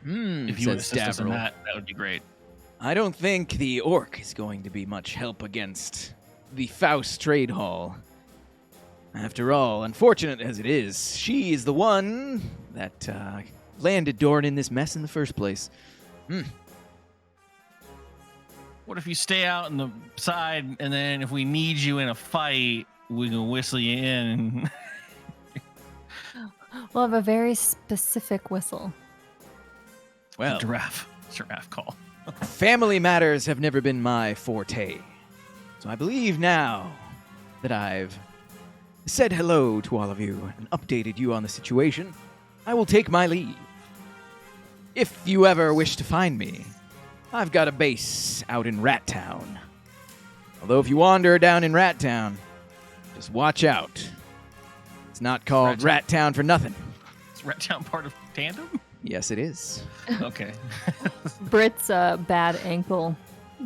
If you would Says assist us in Davril. that would be great. I don't think the orc is going to be much help against the Faust Trade Hall. After all, unfortunate as it is, she is the one that landed Doran in this mess in the first place. What if you stay out on the side, and then if we need you in a fight, we can whistle you in? We'll have a very specific whistle. Well, Giraffe call. family matters have never been my forte. So I believe now that I've said hello to all of you and updated you on the situation, I will take my leave. If you ever wish to find me, I've got a base out in Rat Town. Although if you wander down in Rat Town, just watch out. It's not called Rat Town for nothing. Is Rat Town part of Tandem? Yes, it is. Okay. Brit's bad ankle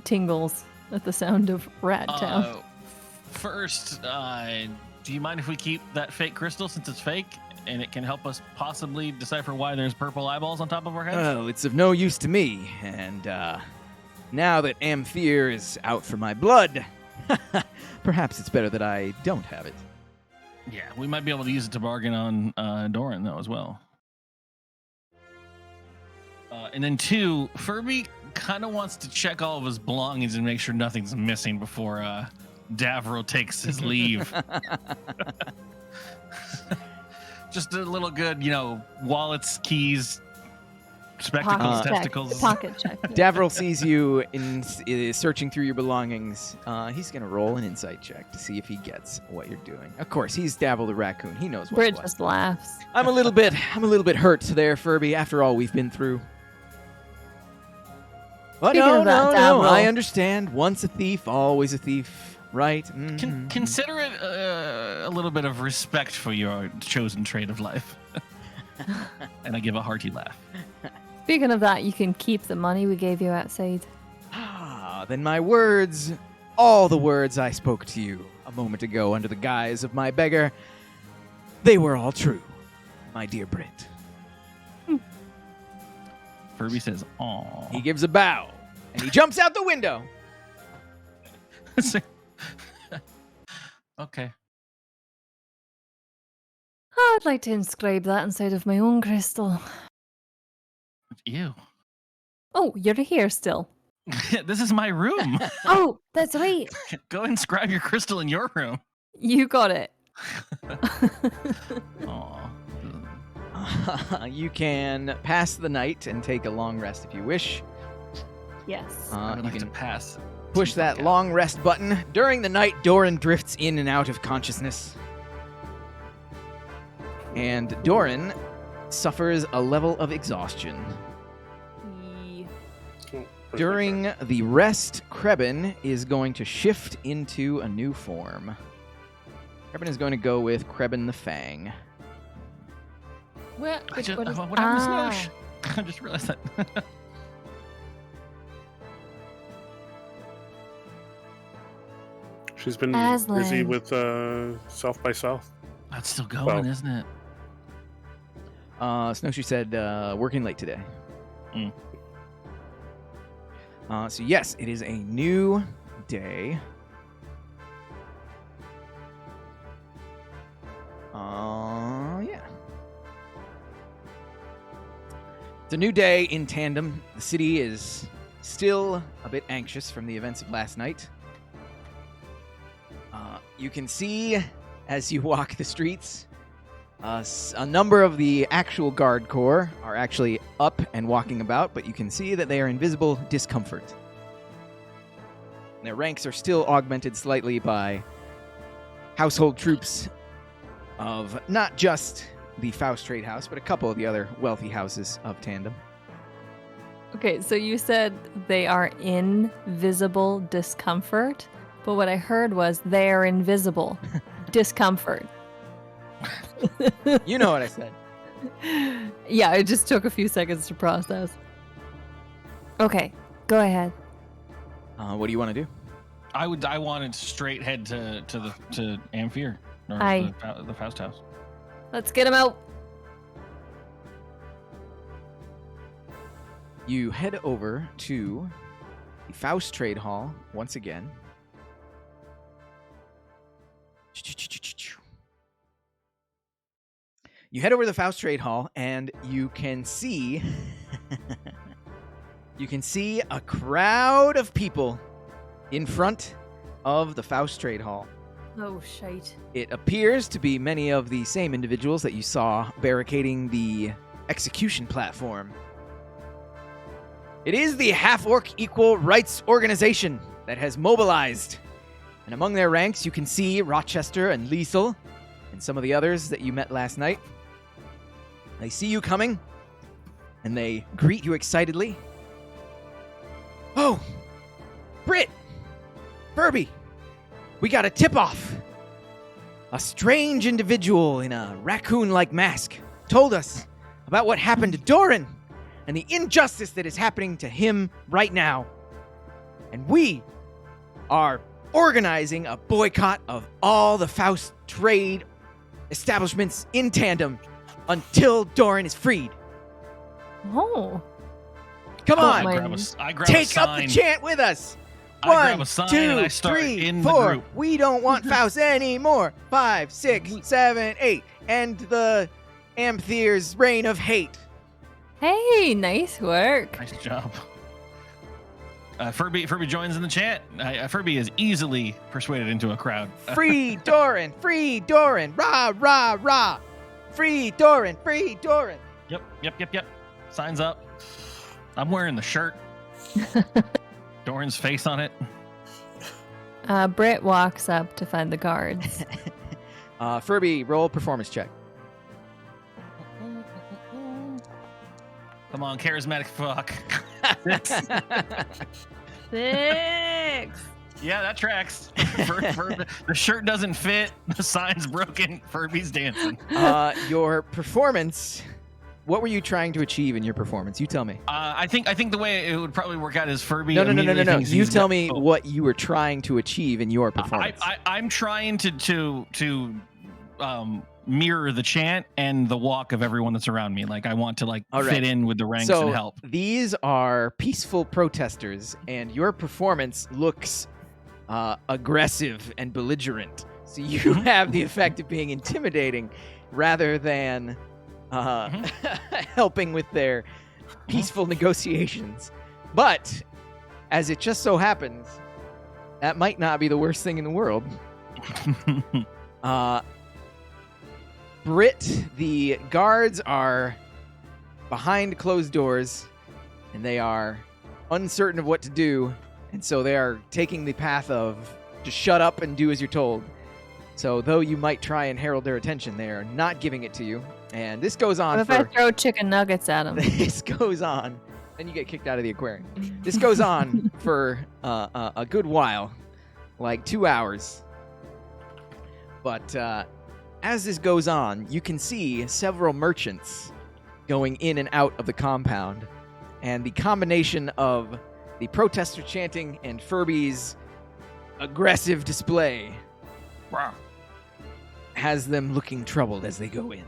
tingles at the sound of Rat Town. First, do you mind if we keep that fake crystal since it's fake and it can help us possibly decipher why there's purple eyeballs on top of our heads? Well, it's of no use to me, and now that Amthir is out for my blood, perhaps it's better that I don't have it. Yeah, we might be able to use it to bargain on Doran, though, as well. And then 2, Furby kind of wants to check all of his belongings and make sure nothing's missing before Davril takes his leave. Just a little good, wallets, keys, spectacles, testicles. Pocket check. Davril sees you searching through your belongings. He's going to roll an insight check to see if he gets what you're doing. Of course, he's Davril the raccoon. He knows what's Brit what. just laughs. I'm a little bit hurt there, Furby, after all we've been through. But no, I understand. Once a thief, always a thief, right? Mm-hmm. Consider it a little bit of respect for your chosen trade of life. And I give a hearty laugh. Speaking of that, you can keep the money we gave you outside. Then my words, all the words I spoke to you a moment ago under the guise of my beggar, they were all true, my dear Brit. Furby says, "Aw." He gives a bow, and he jumps out the window. Okay. I'd like to inscribe that inside of my own crystal. Ew. Oh, you're here still. This is my room. Oh, that's right. Go inscribe your crystal in your room. You got it. Aw. You can pass the night and take a long rest if you wish. Yes. I would You like to can pass. push that long rest button. During the night, Doran drifts in and out of consciousness. And Doran suffers a level of exhaustion. During the rest, Krebin is going to shift into a new form. Krebin is going to go with Krebin the Fang. What What happened to Ah. Snoosh? I just realized that. She's been Aslan. busy with South by South. That's still going, Well. isn't it? Snowshoe said working late today. Mm. So yes, it is a new day. Yeah. It's a new day in Tandem. The city is still a bit anxious from the events of last night. You can see as you walk the streets, a number of the actual guard corps are actually up and walking about, but you can see that they are in visible discomfort. Their ranks are still augmented slightly by household troops of not just the Faust Trade House, but a couple of the other wealthy houses of Tandem. Okay, so you said they are in visible discomfort, but what I heard was they are invisible discomfort. You know what I said. Yeah, it just took a few seconds to process. Okay, go ahead. What do you want to do? I wanted straight head to Amphere or the Faust House. Let's get him out. You head over to the Faust Trade Hall once again. You head over to the Faust Trade Hall, and you can see a crowd of people in front of the Faust Trade Hall. Oh, shite. It appears to be many of the same individuals that you saw barricading the execution platform. It is the Half-Orc Equal Rights Organization that has mobilized. And among their ranks, you can see Rochester and Liesel and some of the others that you met last night. They see you coming, and they greet you excitedly. Oh, Britt, Furby, we got a tip-off. A strange individual in a raccoon-like mask told us about what happened to Doran and the injustice that is happening to him right now. And we are organizing a boycott of all the Faust trade establishments in Tandem until Doran is freed. Oh. Come on, my- I grab take a up the sign. chant with us. I grab 1, a sign and I 2, start 3, in the 4. group. We don't want Faust anymore. 5, 6, 7, 8. End the Amphere's reign of hate. Hey, nice work. Nice job. Furby joins in the chat. Furby is easily persuaded into a crowd. Free Doran! Free Doran! Rah, rah, rah! Free Doran! Free Doran! Yep. Signs up. I'm wearing the shirt. Doran's face on it. Britt walks up to find the guards. Furby, roll performance check. Come on, charismatic fuck. 6. Yeah, that tracks. The shirt doesn't fit. The sign's broken. Furby's dancing. Your performance. What were you trying to achieve in your performance? You tell me. I think the way it would probably work out is Furby. No. immediately thinks You he's tell got- me what you were trying to achieve in your performance. I'm trying to mirror the chant and the walk of everyone that's around me. Like I want to All right. fit in with the ranks So and help. these are peaceful protesters, and your performance looks aggressive and belligerent. So you have the effect of being intimidating rather than helping with their peaceful negotiations. But as it just so happens, that might not be the worst thing in the world. Brit, the guards are behind closed doors, and they are uncertain of what to do, and so they are taking the path of just shut up and do as you're told. So though you might try and herald their attention, they are not giving it to you. And this goes on What if for... I throw chicken nuggets at him? This goes on. Then you get kicked out of the aquarium. This goes on for a good while, like 2 hours. But as this goes on, you can see several merchants going in and out of the compound. And the combination of the protester chanting and Furby's aggressive display Wow. has them looking troubled as they go in.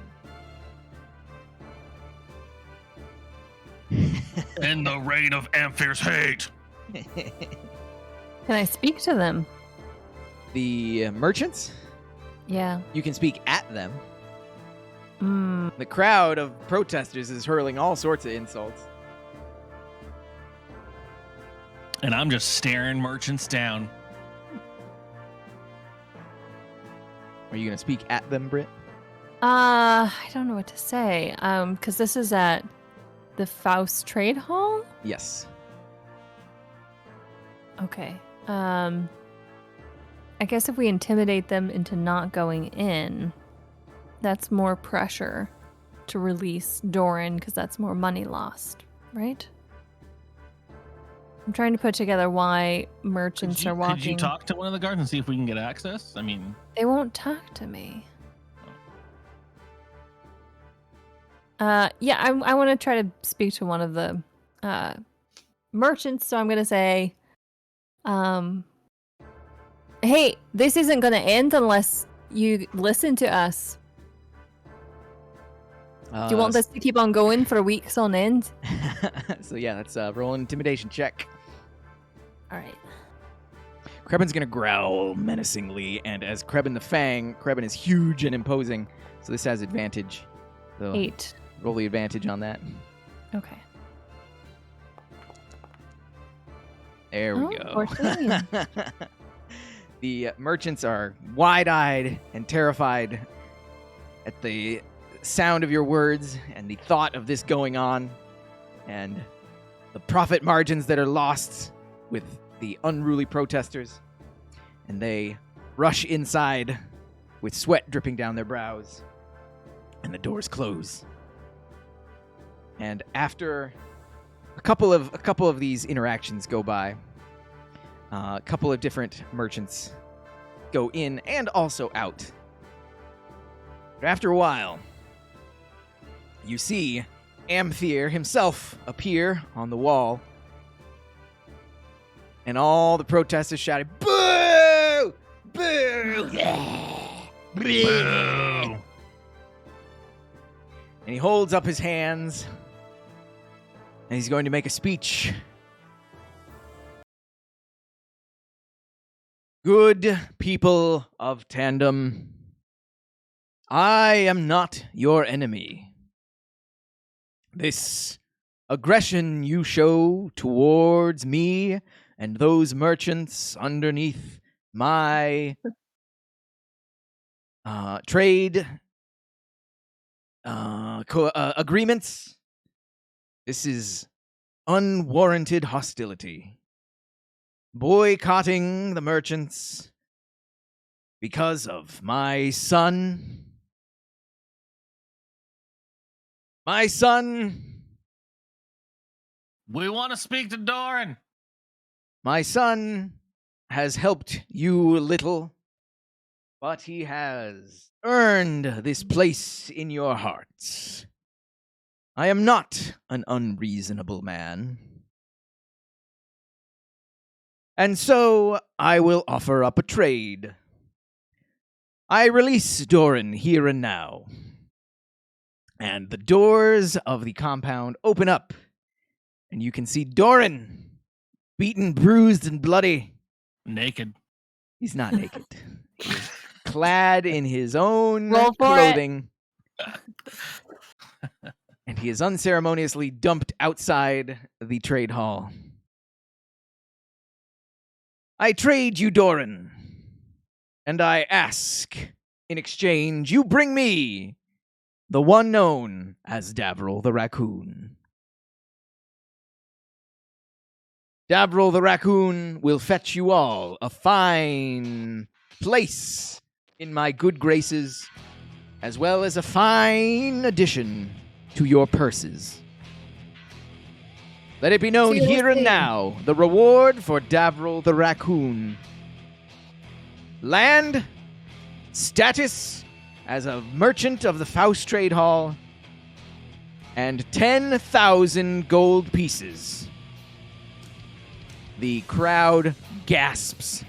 In the reign of Amphir's hate. Can I speak to them? The merchants, Yeah. you can speak at them. Mm. The crowd of protesters is hurling all sorts of insults. And I'm just staring merchants down. Are you going to speak at them, Britt? I don't know what to say. Because this is at the Faust Trade Hall? Yes. Okay. I guess if we intimidate them into not going in, that's more pressure to release Doran because that's more money lost, right? I'm trying to put together why merchants are walking. Could you talk to one of the guards and see if we can get access? I mean, They won't talk to me. Yeah, I want to try to speak to one of the merchants, so I'm going to say, hey, this isn't going to end unless you listen to us. Do you want this to keep on going for weeks on end? So yeah, let's roll an intimidation check. All right. Krebin's gonna growl menacingly, and as Krebin the Fang, Krebin is huge and imposing, so this has advantage. So 8. roll the advantage on that. Okay. There we Oh, go. 14. The merchants are wide-eyed and terrified at the sound of your words and the thought of this going on, and the profit margins that are lost with the unruly protesters, and they rush inside with sweat dripping down their brows, and the doors close. And after a couple of these interactions go by, a couple of different merchants go in and also out. But after a while, you see Amphir himself appear on the wall, and all the protesters shouted, "Boo! Boo! boo. And he holds up his hands, and he's going to make a speech. Good people of Tandem, I am not your enemy. This aggression you show towards me and those merchants underneath my trade agreements. This is unwarranted hostility. Boycotting the merchants because of my son. My son. We want to speak to Doran. My son has helped you a little, but he has earned this place in your hearts. I am not an unreasonable man. And so I will offer up a trade. I release Doran here and now. And the doors of the compound open up, and you can see Doran, beaten, bruised, and bloody. Naked. He's not naked. He's clad in his own Roll for clothing. And he is unceremoniously dumped outside the trade hall. I trade you, Doran, and I ask, in exchange, you bring me the one known as Davril the Raccoon. Davril the Raccoon will fetch you all a fine place in my good graces, as well as a fine addition to your purses. Let it be known here and now, the reward for Davril the Raccoon. Land, status as a merchant of the Faust Trade Hall, and 10,000 gold pieces. The crowd gasps,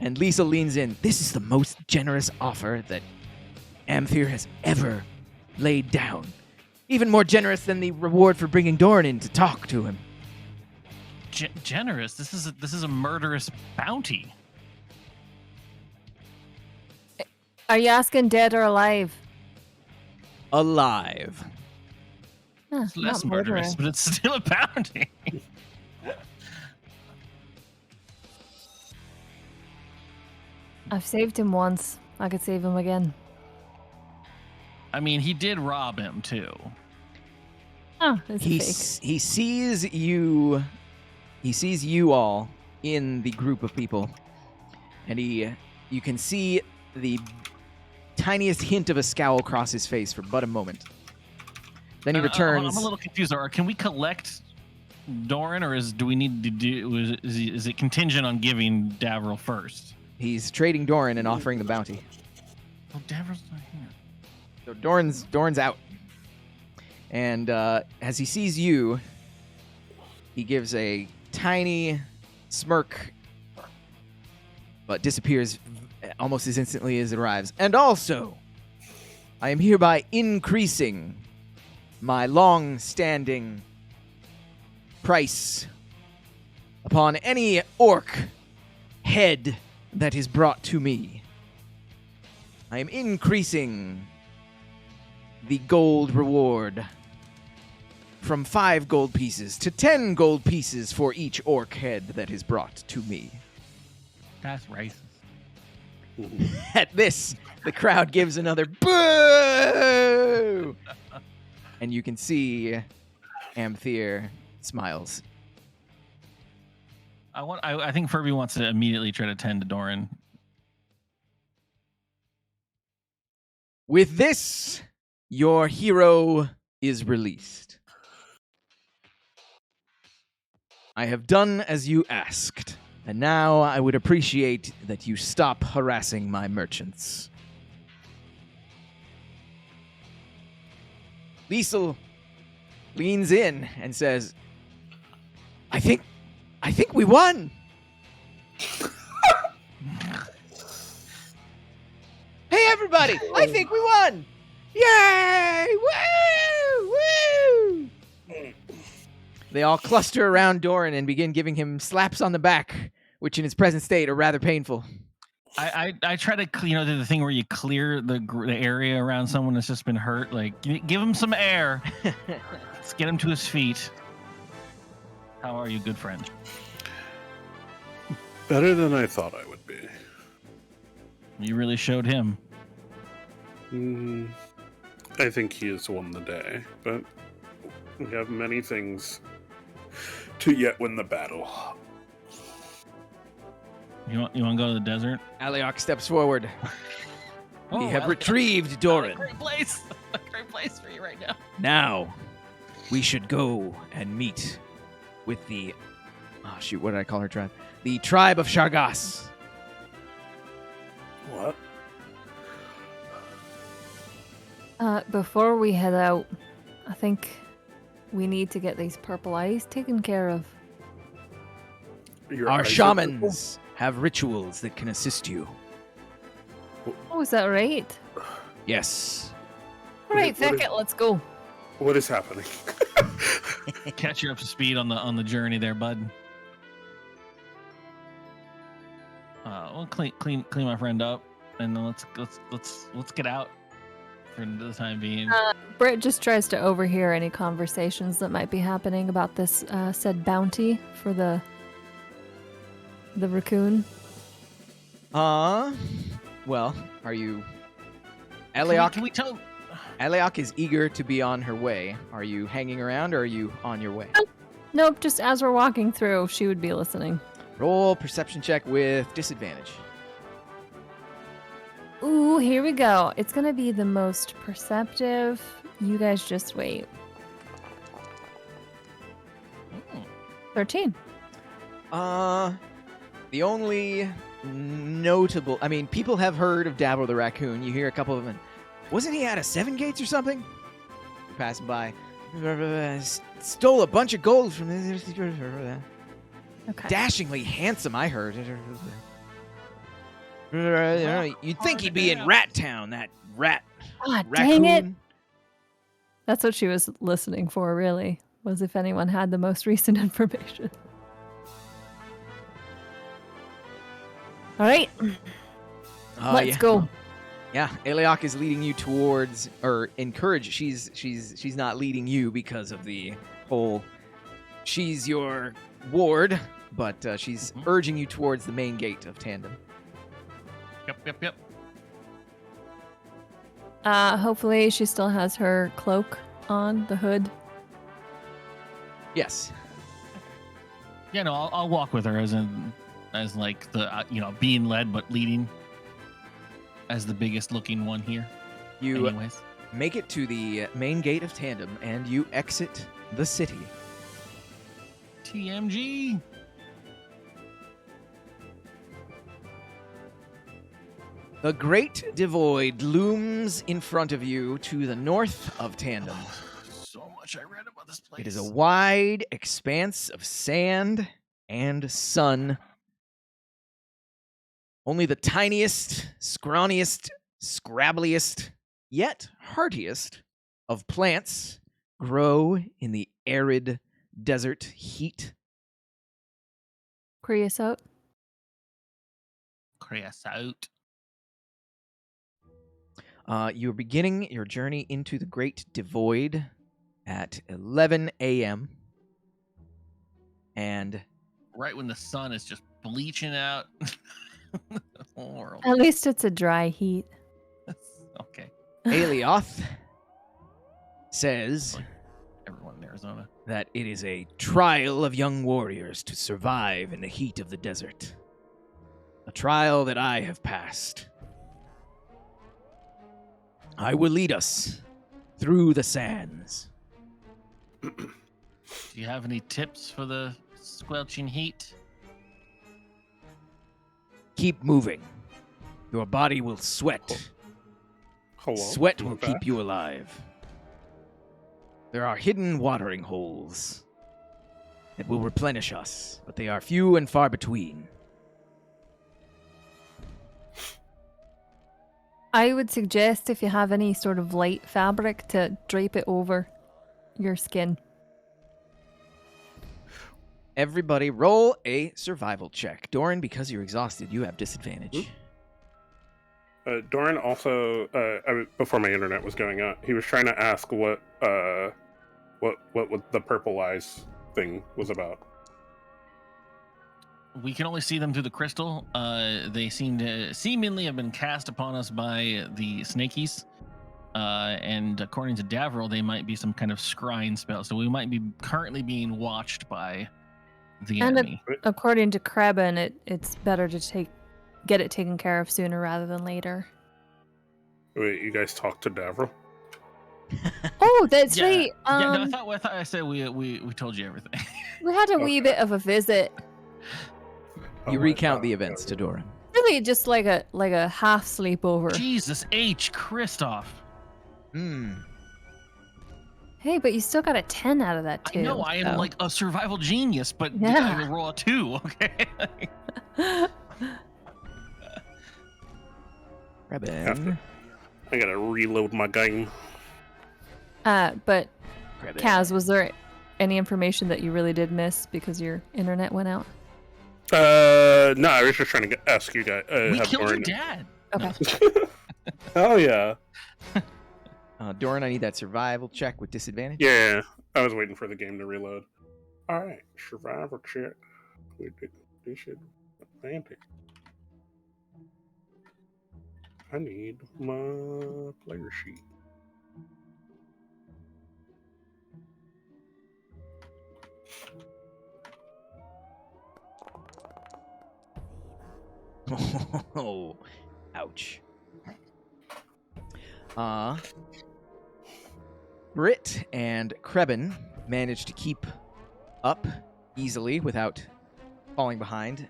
and Lisa leans in. This is the most generous offer that Amthir has ever laid down. Even more generous than the reward for bringing Doran in to talk to him. Generous? This is a murderous bounty. Are you asking dead or alive? Alive. It's less murderous, but it's still a bounty. I've saved him once. I could save him again. I mean, he did rob him too. Oh, it's fake. He sees you. He sees you all in the group of people, and you can see the tiniest hint of a scowl cross his face for but a moment. Then he returns. I'm a little confused. Can we collect Doran, or do we need to do? Is it contingent on giving Davril first? He's trading Doran and offering the bounty. Oh, Davril's not here. So Doran's out, and as he sees you, he gives a tiny smirk, but disappears almost as instantly as it arrives. And also, I am hereby increasing my long-standing price upon any orc head that is brought to me. I am increasing the gold reward from 5 gold pieces to 10 gold pieces for each orc head that is brought to me. That's racist. At this, the crowd gives another boo! And you can see Amthir smiles. I think Furby wants to immediately try to tend to Doran. With this, your hero is released. I have done as you asked, and now I would appreciate that you stop harassing my merchants. Liesel leans in and says, I think we won. Hey, everybody! I think we won! Yay! Woo! Woo! They all cluster around Doran and begin giving him slaps on the back, which in his present state are rather painful. I try to do the thing where you clear the area around someone that's just been hurt. Like, give him some air. Let's get him to his feet. How are you, good friend? Better than I thought I would be. You really showed him. I think he has won the day, but we have many things to yet win the battle. You want to go to the desert? Aliok steps forward. Oh, We have Aliok. retrieved Doran. Great place. A great place for you right now. Now, we should go and meet with the... Oh, shoot, what did I call her tribe? The tribe of Shargas. What? Before we head out, I think we need to get these purple eyes taken care of. Your Our eyes are shamans have rituals that can assist you. Oh, is that right? Yes. All right, What is- fuck it, let's go. purple? What is happening? Catch you up to speed on the journey there, bud. We'll clean my friend up, and then let's get out for the time being. Britt just tries to overhear any conversations that might be happening about this said bounty for the raccoon. Well, are you... Can we tell? Aliok is eager to be on her way. Are you hanging around or are you on your way? Nope, just as we're walking through, she would be listening. Roll perception check with disadvantage. Ooh, here we go. It's gonna be the most perceptive. You guys just wait. 13. The only notable... I mean, people have heard of Dabble the Raccoon. You hear a couple of them. Wasn't he out of 7 gates or something? You're passing by. Stole a bunch of gold from this. Okay. Dashingly handsome, I heard. You'd think he'd be in Rat Town, that rat. God Raccoon. dang it. That's what she was listening for, really, was if anyone had the most recent information. All right, let's go. Yeah, Aliok is leading you towards, or encourage. She's not leading you because of the whole. She's your ward, but she's urging you towards the main gate of Tandem. Yep. Hopefully she still has her cloak on, the hood. Yes. Yeah, no, I'll walk with her as like the being led but leading as the biggest looking one here. You Anyways, make it to the main gate of Tandem, and you exit the city. TMG. The Great Dervoid looms in front of you to the north of Tandem. So much I read about this place. It is a wide expanse of sand and sun. Only the tiniest, scrawniest, scrabbliest, yet heartiest of plants grow in the arid desert heat. Creosote. You're beginning your journey into the Great Dervoid at 11 a.m. And right when the sun is just bleaching out the whole world. At least it's a dry heat. Okay. Alioth says Everyone in Arizona. that it is a trial of young warriors to survive in the heat of the desert. A trial that I have passed. I will lead us through the sands. Do you have any tips for the squelching heat? Keep moving. Your body will sweat. Hello? Sweat will I'm keep back. you alive. There are hidden watering holes that will replenish us, but they are few and far between. I would suggest if you have any sort of light fabric to drape it over your skin. Everybody roll a survival check. Doran, because you're exhausted, you have disadvantage. Doran also, before my internet was going out, he was trying to ask what the purple eyes thing was about. We can only see them through the crystal. They seem to seemingly have been cast upon us by the snakies. And according to Davril, they might be some kind of scrying spell. So we might be currently being watched by the enemy. According to Krebin, it's better to get it taken care of sooner rather than later. Wait, you guys talked to Davril? Oh, that's right. No, I thought I said we told you everything. We had a wee bit of a visit. You recount the events to Doran. Really, just like a half sleepover. Jesus H. Christoph. Hey, but you still got a 10 out of that too. I know I am like a survival genius, but yeah. I roll a 2. Okay. Krebin. I gotta reload my game. But Krebin. Kaz, was there any information that you really did miss because your internet went out? No, I was just trying to ask you guys. We killed your dad. Okay. Oh yeah. Doran, I need that survival check with disadvantage. Yeah, I was waiting for the game to reload. All right, survival check with disadvantage. I need my player sheet. Oh, ouch. Britt and Krebin managed to keep up easily without falling behind.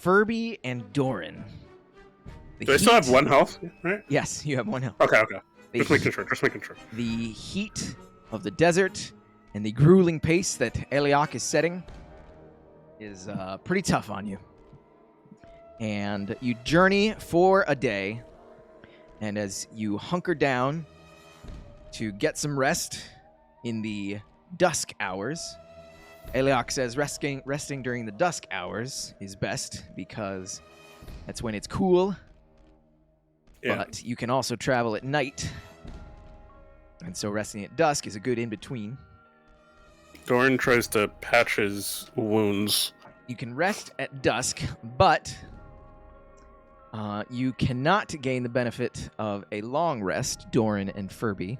Furby and Doran. Do I still have 1 health? Right? Yes, you have 1 health. Okay. Just making sure. The heat of the desert and the grueling pace that Eliak is setting is pretty tough on you. And you journey for a day, and as you hunker down to get some rest in the dusk hours, Eliak says resting during the dusk hours is best because that's when it's cool. Yeah. But you can also travel at night, and so resting at dusk is a good in-between. Doran tries to patch his wounds. You can rest at dusk, but you cannot gain the benefit of a long rest, Doran and Furby.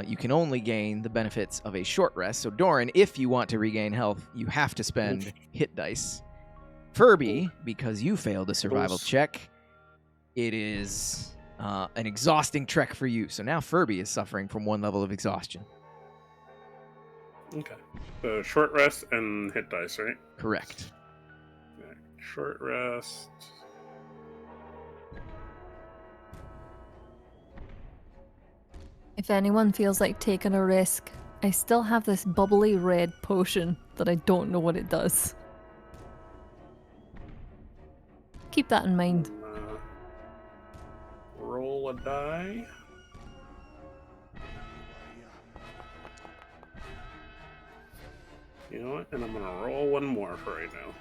You can only gain the benefits of a short rest. So Doran, if you want to regain health, you have to spend hit dice. Furby, because you failed a survival check, it is an exhausting trek for you. So now Furby is suffering from 1 level of exhaustion. Okay. So short rest and hit dice, right? Correct. Okay. Short rest. If anyone feels like taking a risk, I still have this bubbly red potion that I don't know what it does. Keep that in mind. Roll a die. You know what? And I'm gonna roll 1 more for right now.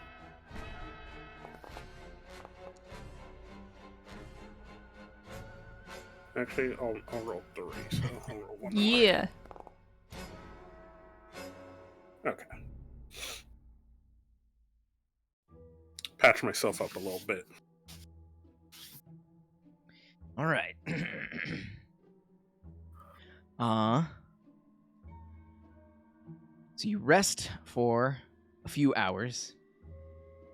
Actually, I'll roll 3, so I'll roll 1 more. Yeah. Okay. Patch myself up a little bit. All right. So you rest for a few hours.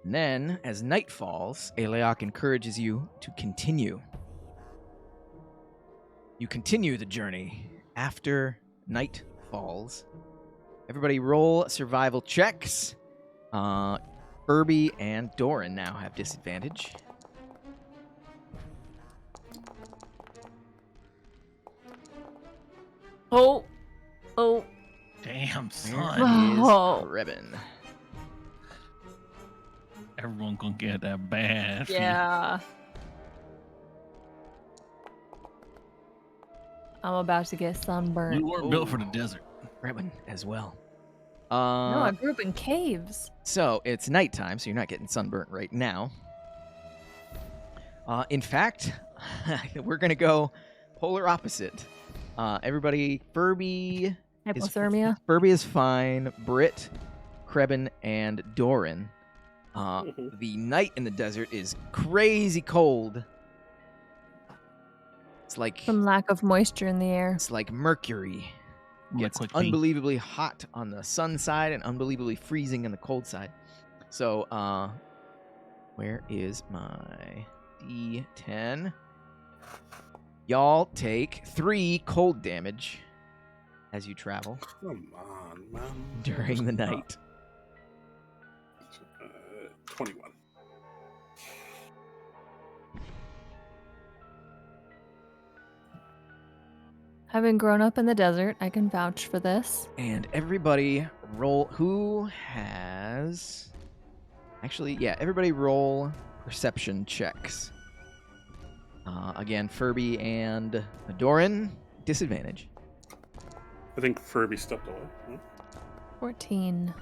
And then, as night falls, Eliak encourages you to continue. You continue the journey after night falls. Everybody roll survival checks. Furby and Doran now have disadvantage. Oh. Damn, son. That is Krebin. Everyone gonna get that bad. Yeah. I'm about to get sunburned. We weren't built for the desert. Krebin as well. No, I grew up in caves. So it's nighttime, so you're not getting sunburnt right now. In fact, we're gonna go polar opposite. Everybody, Furby Hypothermia. Furby is fine. Britt, Krebin, and Doran. The night in the desert is crazy cold. It's like From lack of moisture in the air. it's like mercury. Gets Liquid pee. unbelievably hot on the sun side and unbelievably freezing on the cold side. So, where is my D10? Y'all take 3 cold damage as you travel Come on, man. during the night. 21. Having grown up in the desert, I can vouch for this. And everybody roll. Who has. Actually, yeah, everybody roll perception checks. Again, Furby and Doran, disadvantage. I think Furby stepped away. Hmm? 14.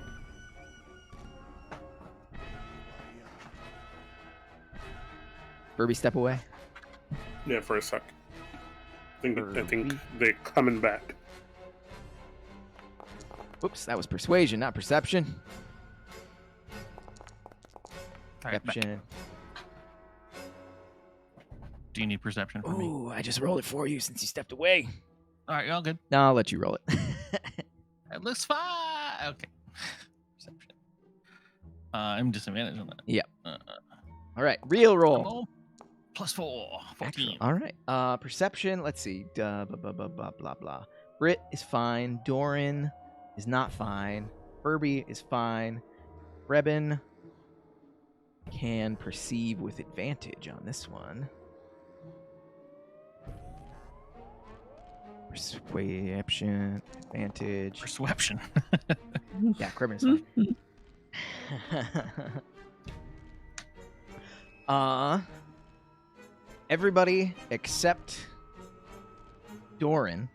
Furby, step away. Yeah, for a sec. I think they're coming back. Oops, that was persuasion, not perception. All right, back. Perception. Do you need perception from me? Ooh, I just rolled it for you since you stepped away. All right, all good. No, I'll let you roll it. It looks fine. Okay. Perception. I'm disadvantaged on that. Yep. All right, real roll. Roll. +4. 14. Excellent. All right. Perception. Let's see. Blah blah blah blah blah blah. Britt is fine. Doran is not fine. Furby is fine. Rebin can perceive with advantage on this one. Perception advantage. Perception. Yeah, Krebin is fine. Everybody except Doran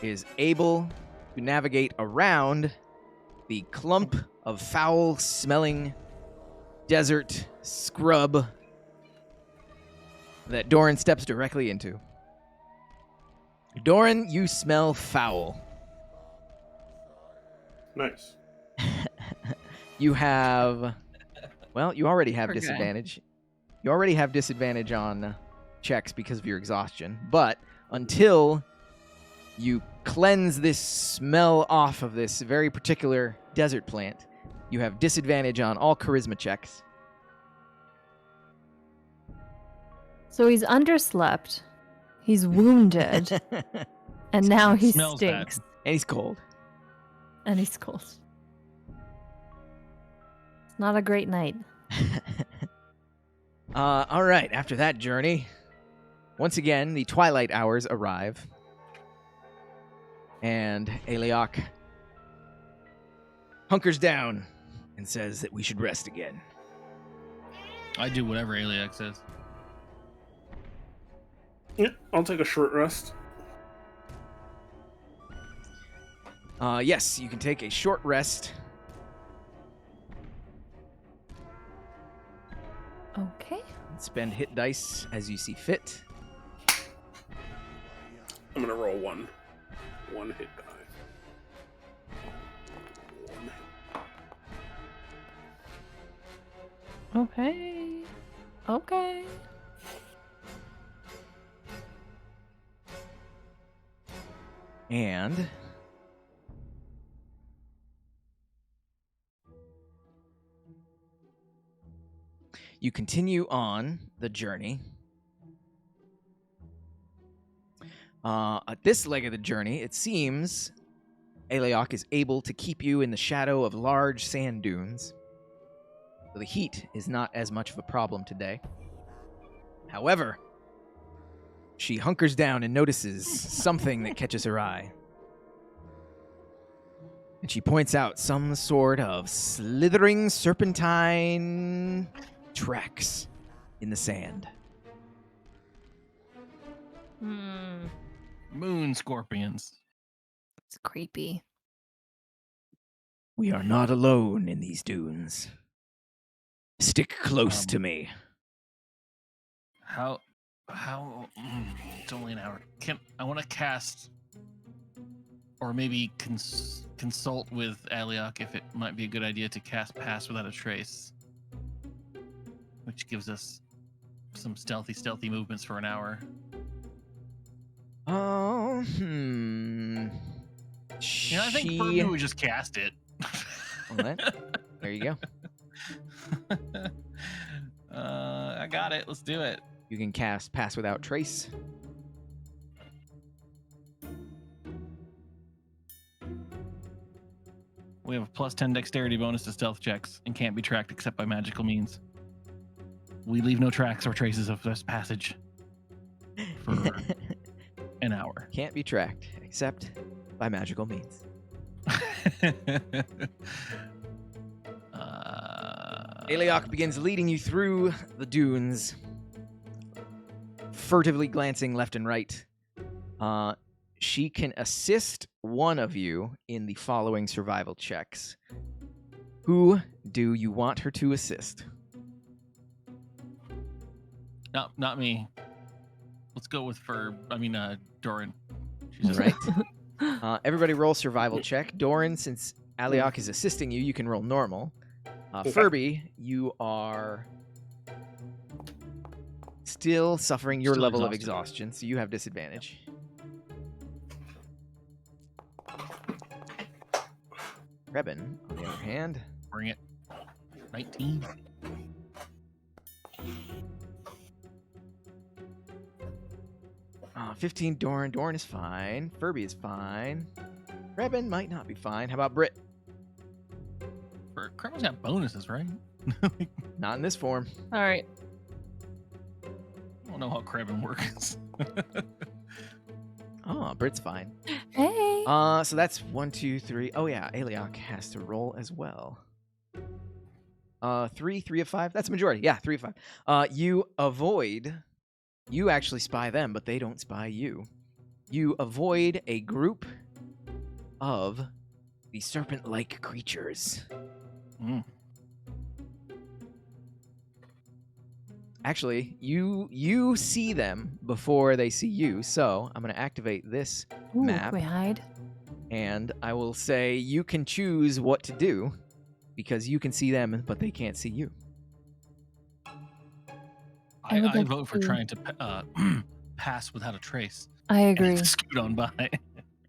is able to navigate around the clump of foul-smelling desert scrub that Doran steps directly into. Doran, you smell foul. Nice. You have... Well, you already have Poor guy. disadvantage. You already have disadvantage on checks because of your exhaustion. But until you cleanse this smell off of this very particular desert plant, you have disadvantage on all charisma checks. So he's underslept. He's wounded. And now he Smells bad. stinks. And he's cold. And he's cold. It's not a great night. All right, after that journey, once again, the twilight hours arrive. And Eliok hunkers down and says that we should rest again. I do whatever Aliac says. Yeah, I'll take a short rest. Yes, you can take a short rest. Okay. Spend hit dice as you see fit. I'm gonna roll one hit die. One hit. Okay. Okay. And you continue on the journey. At this leg of the journey, it seems Eliok is able to keep you in the shadow of large sand dunes. So the heat is not as much of a problem today. However, she hunkers down and notices something that catches her eye. And she points out some sort of slithering serpentine tracks in the sand. Hmm. Moon scorpions. It's creepy. We are not alone in these dunes. Stick close to me. How? It's only an hour. I want to cast, or maybe consult with Aliok if it might be a good idea to cast Pass Without a Trace, which gives us some stealthy movements for an hour. Oh, I think Furby would just cast it. Well, there you go. I got it. Let's do it. You can cast Pass Without Trace. We have a +10 dexterity bonus to stealth checks and can't be tracked except by magical means. We leave no tracks or traces of this passage for an hour. Can't be tracked except by magical means. Aliok begins leading you through the dunes, furtively glancing left and right. She can assist one of you in the following survival checks. Who do you want her to assist? No, not me. Let's go with Doran. She's Right. Everybody roll survival check. Doran, since Aliok is assisting you, you can roll normal. Furby, you are still suffering your Still level of exhausted. exhaustion, so you have disadvantage. Rebin, on the other hand, Bring it. 19. uh, 15 Doran. Doran is fine. Furby is fine. Rebin might not be fine. How about Brit? Kreben's got bonuses, right? Not in this form. All right. I don't know how Kreben works. Oh, Brit's fine. Hey. So that's 1, 2, 3. Oh yeah, Aliok has to roll as well. 3 of 5. That's a majority. Yeah, 3 of 5. You avoid. You actually spy them, but they don't spy you. You avoid a group of the serpent-like creatures. Mm. Actually, you see them before they see you, so I'm going to activate this Ooh, map. we hide. And I will say you can choose what to do because you can see them, but they can't see you. I would I like vote for to- trying to pass without a trace. I agree. And scoot on by.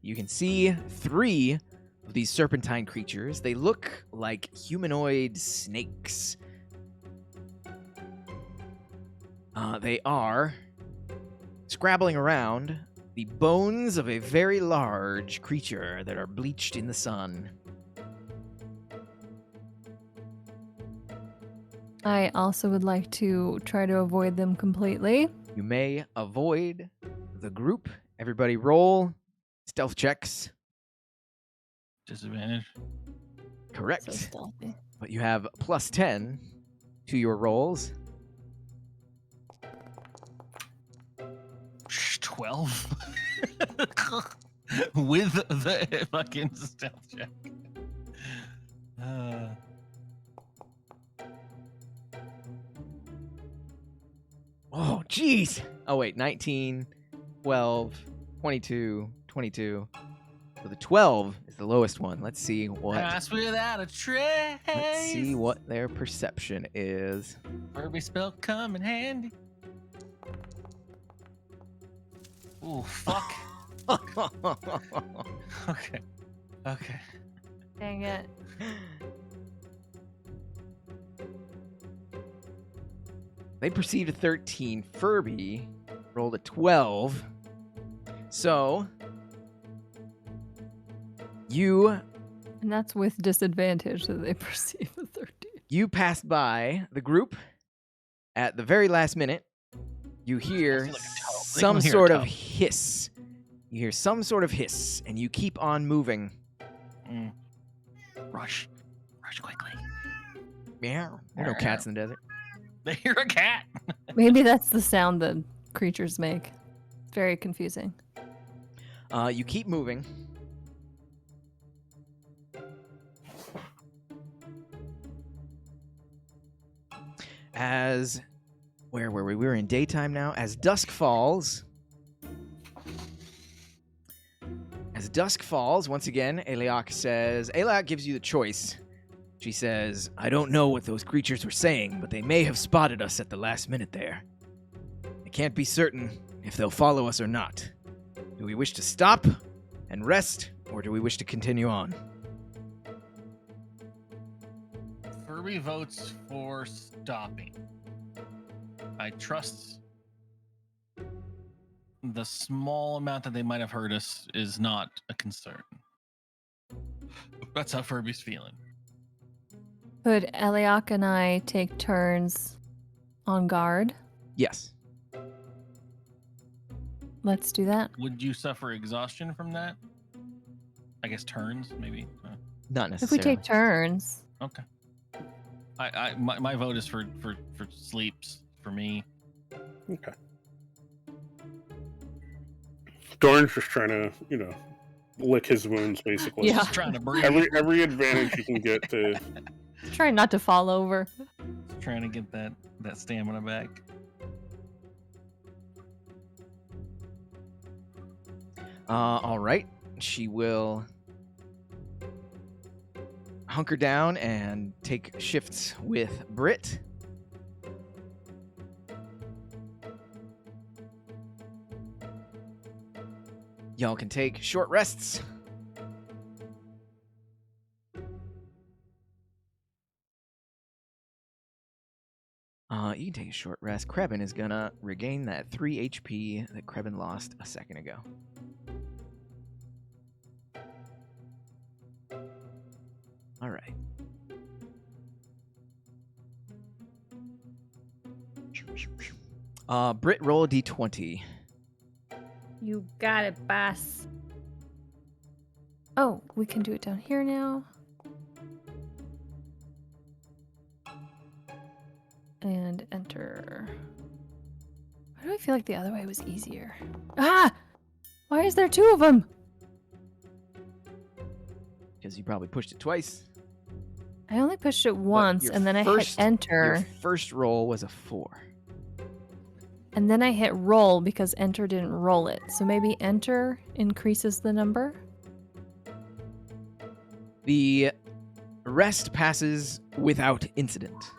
You can see 3 of these serpentine creatures. They look like humanoid snakes. They are scrabbling around the bones of a very large creature that are bleached in the sun. I also would like to try to avoid them completely. You may avoid the group. Everybody roll stealth checks. Disadvantage. Correct. So stealthy. But you have +10 to your rolls. 12. With the fucking stealth check. Oh, jeez. Oh, wait. 19, 12, 22, 22. So the 12 is the lowest one. Let's see what. Pass without a trace. Let's see what their perception is. Furby spell come in handy. Oh, fuck. Okay. Okay. Dang it. They perceived a 13. Furby rolled a 12. So you And that's with disadvantage that they perceive the 13. you passed by the group at the very last minute. You hear Like a toe. They some can hear a sort of toe. hiss. You hear some sort of hiss, and you keep on moving. Mm. Rush. Rush quickly. Meow. There are no cats in the desert. They hear a cat. Maybe that's the sound the creatures make. It's very confusing. You keep moving. as... Where were we? We were in daytime now. As dusk falls... once again, Eliok gives you the choice. She says, I don't know what those creatures were saying, but they may have spotted us at the last minute there. I can't be certain if they'll follow us or not. Do we wish to stop and rest, or do we wish to continue on? Furby votes for stopping. I trust the small amount that they might have hurt us is not a concern. That's how Furby's feeling. Could Eliok and I take turns on guard? Yes. Let's do that. Would you suffer exhaustion from that? I guess turns, maybe. Not If necessarily. we take turns. Okay. My vote is for sleeps for me. Okay. Doran's just trying to, lick his wounds, basically. Yeah. Just trying to breathe. Every advantage you can get to. Trying not to fall over. Trying to get that stamina back. All right. She will hunker down and take shifts with Britt. Y'all can take short rests. You can take a short rest. Krebin is gonna regain that 3 HP that Krebin lost a second ago. All right. Britt, roll a d20. You got it, boss. Oh, we can do it down here now. And enter. Why do I feel like the other way was easier? Ah! Why is there 2 of them? Because you probably pushed it twice. I only pushed it once, your and then I first- hit enter. Your first roll was a 4. And then I hit roll because enter didn't roll it. So maybe enter increases the number? The rest passes without incident.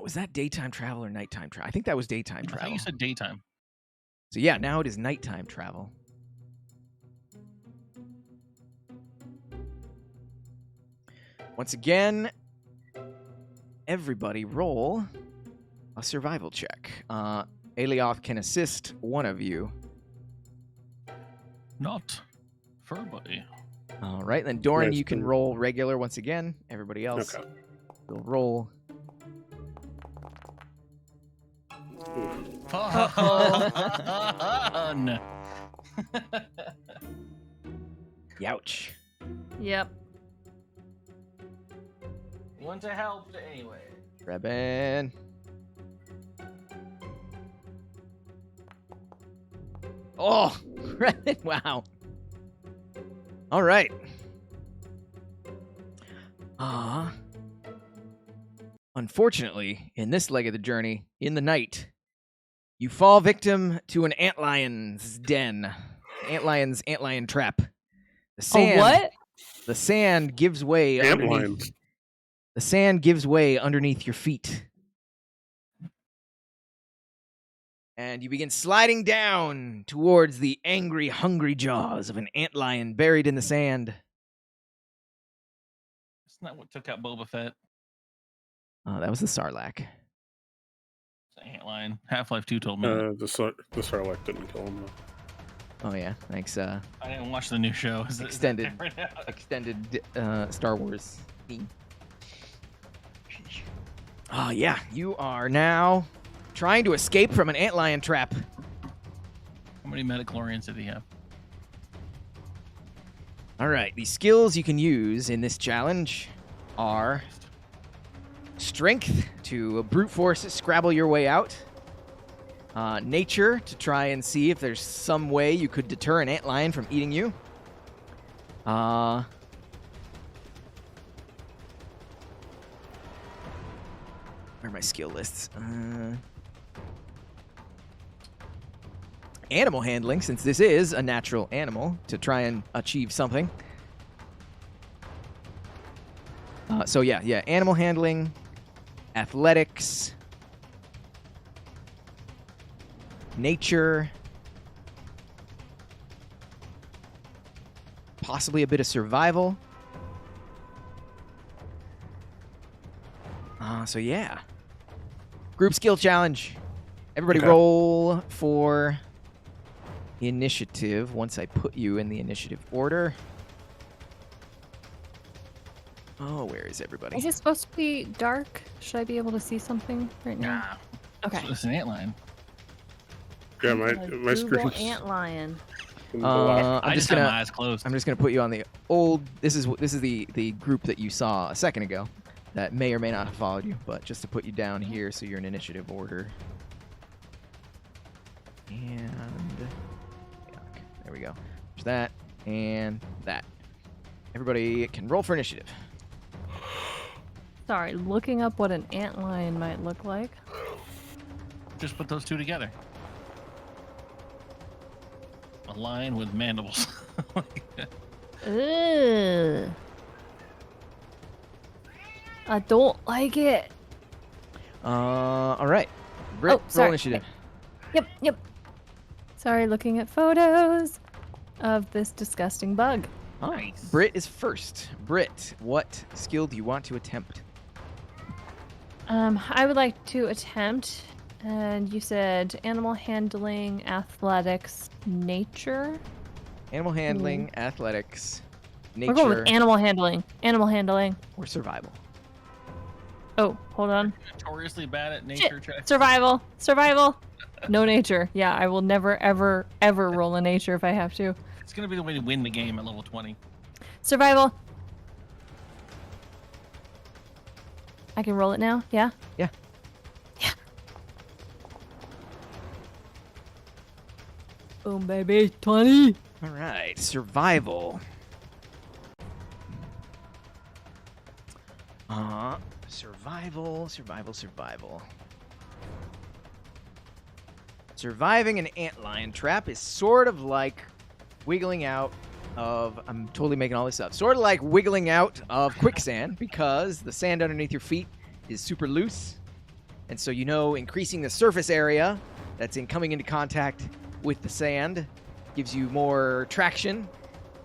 Was that daytime travel or nighttime travel? I think that was daytime I travel. think you said daytime. So yeah, now it is nighttime travel. Once again, everybody roll a survival check. Alioth can assist one of you. Not Furby. All right, then Doran, Nice. you can roll regular once again. Everybody else Okay. will roll. Fun. Youch. Yep. You want to help anyway. Reben. Oh, Reben, wow. All right. Unfortunately, in this leg of the journey, in the night, you fall victim to an antlion's den. Antlion trap. The sand, what? The sand gives way underneath. Antlions. The sand gives way underneath your feet. And you begin sliding down towards the angry, hungry jaws of an antlion buried in the sand. It's not what took out Boba Fett. That was the Sarlacc. It's an antlion. Half-Life 2 told me. The Sarlacc didn't kill him, though. Oh yeah, thanks. I didn't watch the new show. Extended Star Wars theme. Oh yeah, you are now trying to escape from an antlion trap. How many metachlorians did he have? All right, the skills you can use in this challenge are strength to brute force scrabble your way out, nature to try and see if there's some way you could deter an antlion from eating you, Where are my skill lists? Animal handling, since this is a natural animal, to try and achieve something. So yeah, animal handling, athletics, nature, possibly a bit of survival. So yeah. Group skill challenge. Everybody roll for initiative once I put you in the initiative order. Oh, where is everybody? Is it supposed to be dark? Should I be able to see something right now? Nah. Okay. It's an antlion. Yeah, my screen. Antlion. I just got my eyes closed. I'm just gonna put you on the old. This is the group that you saw a second ago. That may or may not have followed you, but just to put you down here so you're in initiative order. And there we go. There's that and that. Everybody can roll for initiative. Sorry, looking up what an antlion might look like. Just put those two together. A lion with mandibles. Ugh. I don't like it. All right. Britt, sorry. roll initiative. Yep. Sorry, looking at photos of this disgusting bug. Nice. Britt is first. Britt, what skill do you want to attempt? I would like to attempt, and you said animal handling, athletics, nature. Animal handling, athletics, We're going nature, with animal handling. Animal handling. or survival. Oh, hold on. Notoriously bad at nature checks. Survival. No nature. Yeah, I will never, ever, ever roll a nature if I have to. It's gonna be the way to win the game at level 20. Survival. I can roll it now? Yeah? Yeah. Boom, baby. 20. All right, survival. Survival. Surviving an antlion trap is sort of like wiggling out of, I'm totally making all this up, sort of like wiggling out of quicksand because the sand underneath your feet is super loose. And so, increasing the surface area that's coming into contact with the sand gives you more traction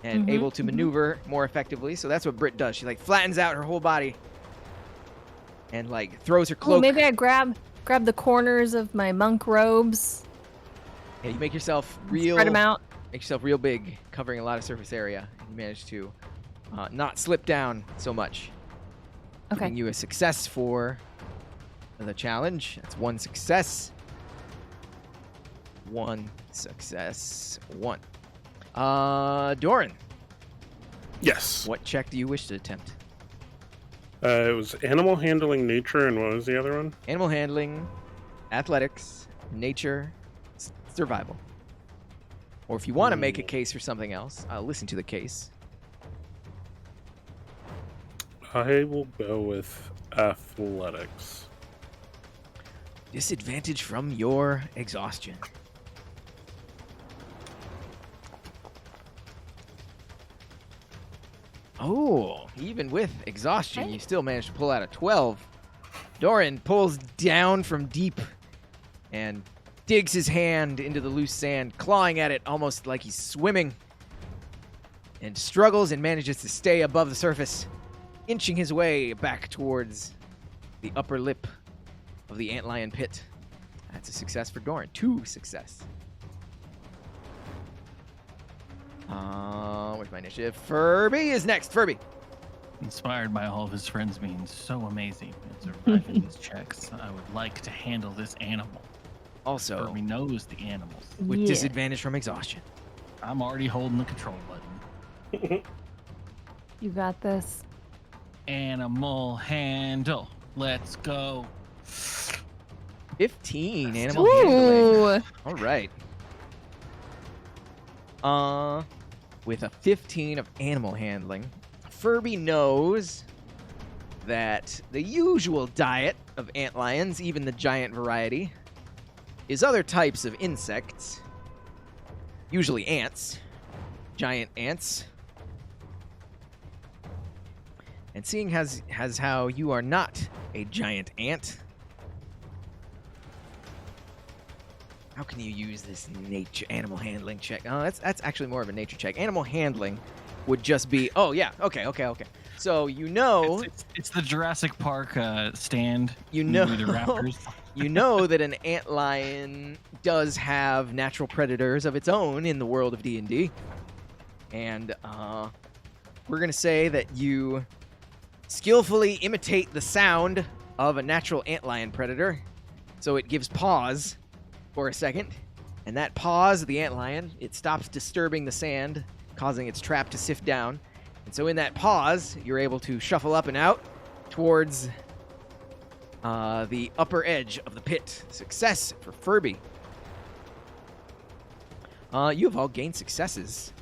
and able to maneuver more effectively. So that's what Britt does. She flattens out her whole body and throws her cloak. Oh, maybe I grab the corners of my monk robes. Yeah, you make yourself real. Spread them out. Make yourself real big, covering a lot of surface area. And you manage to not slip down so much. Okay. Giving you a success for the challenge. That's one success. One. Doran. Yes. What check do you wish to attempt? It was animal handling, nature, and what was the other one? Animal handling, athletics, nature, survival. Or if you want to make a case for something else, I'll listen to the case. I will go with athletics. Disadvantage from your exhaustion. Oh, even with exhaustion, you still managed to pull out a 12. Doran pulls down from deep and digs his hand into the loose sand, clawing at it almost like he's swimming, and struggles and manages to stay above the surface, inching his way back towards the upper lip of the antlion pit. That's a success for Doran. 2 success. Where's my initiative? Furby is next. Furby. Inspired by all of his friends being so amazing and surviving these checks, I would like to handle this animal. Also, Furby knows the animals. with disadvantage from exhaustion. I'm already holding the control button. You got this. Animal handle. Let's go. 15 animal handling. Ooh. All right. With a 15 of animal handling, Furby knows that the usual diet of antlions, even the giant variety, is other types of insects, usually ants, giant ants. And seeing as how you are not a giant ant, how can you use this animal handling check? Oh, that's actually more of a nature check. Animal handling would just be, oh yeah, okay. So it's the Jurassic Park stand. You know, with the raptors. You know that an antlion does have natural predators of its own in the world of D&D, and we're gonna say that you skillfully imitate the sound of a natural antlion predator, so it gives pause for a second, and that pause of the antlion, it stops disturbing the sand, causing its trap to sift down, and so in that pause, you're able to shuffle up and out towards the upper edge of the pit. Success for Furby. You have all gained successes.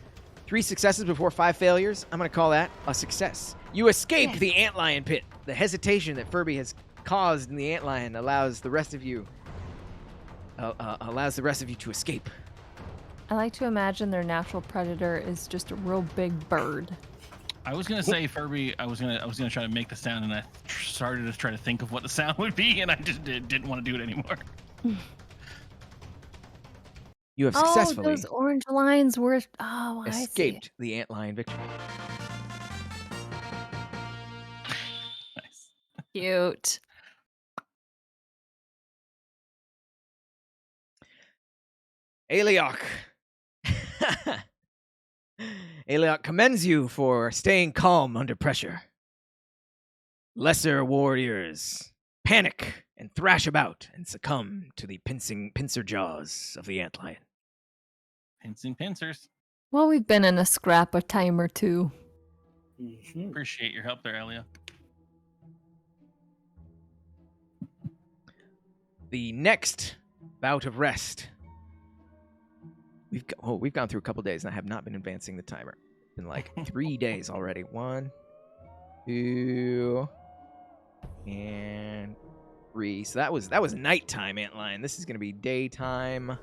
3 successes before 5 failures. I'm going to call that a success. You escaped the antlion pit. The hesitation that Furby has caused in the antlion allows the rest of you to escape. I like to imagine their natural predator is just a real big bird. I was gonna say Furby. I was gonna try to make the sound, and I started to try to think of what the sound would be, and I just didn't want to do it anymore. You have successfully those orange lines were escaped the antlion victory. Nice. Cute. Aeliok. Aeliok commends you for staying calm under pressure. Lesser warriors panic and thrash about and succumb to the pincer jaws of the antlion. Pincing pincers. Well, we've been in a scrap a time or two. Appreciate your help there, Elia. The next bout of rest. We've gone through a couple days and I have not been advancing the timer. It's been like 3 days already. 1, 2, and 3. So that was nighttime antlion. This is going to be daytime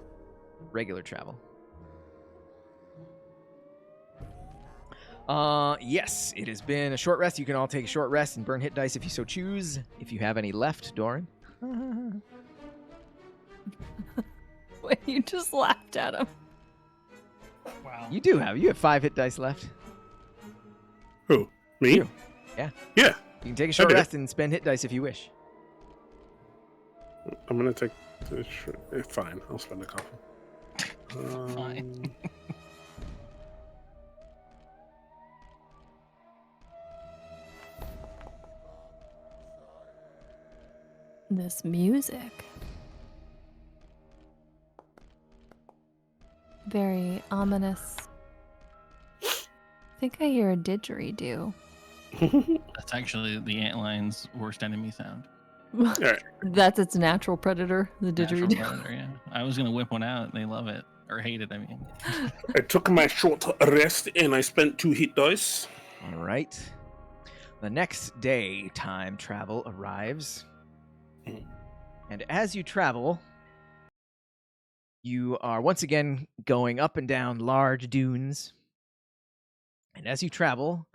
regular travel. Yes, it has been a short rest. You can all take a short rest and burn hit dice if you so choose. If you have any left, Doran. Wait, you just laughed at him. Wow. You have 5 hit dice left. Who? Me? You. Yeah. Yeah. You can take a short rest and spend hit dice if you wish. I'm gonna take the fine. I'll spend a couple. Fine. This music. Very ominous. I think I hear a didgeridoo. That's actually the antlion's worst enemy sound. Right. That's its natural predator, the Natural didgeridoo. predator, yeah. I was gonna whip one out. They love it or hate it. I mean, I took my short rest and I spent 2 hit dice. All right. The next day time travel arrives. And as you travel, you are once again going up and down large dunes. And as you travel,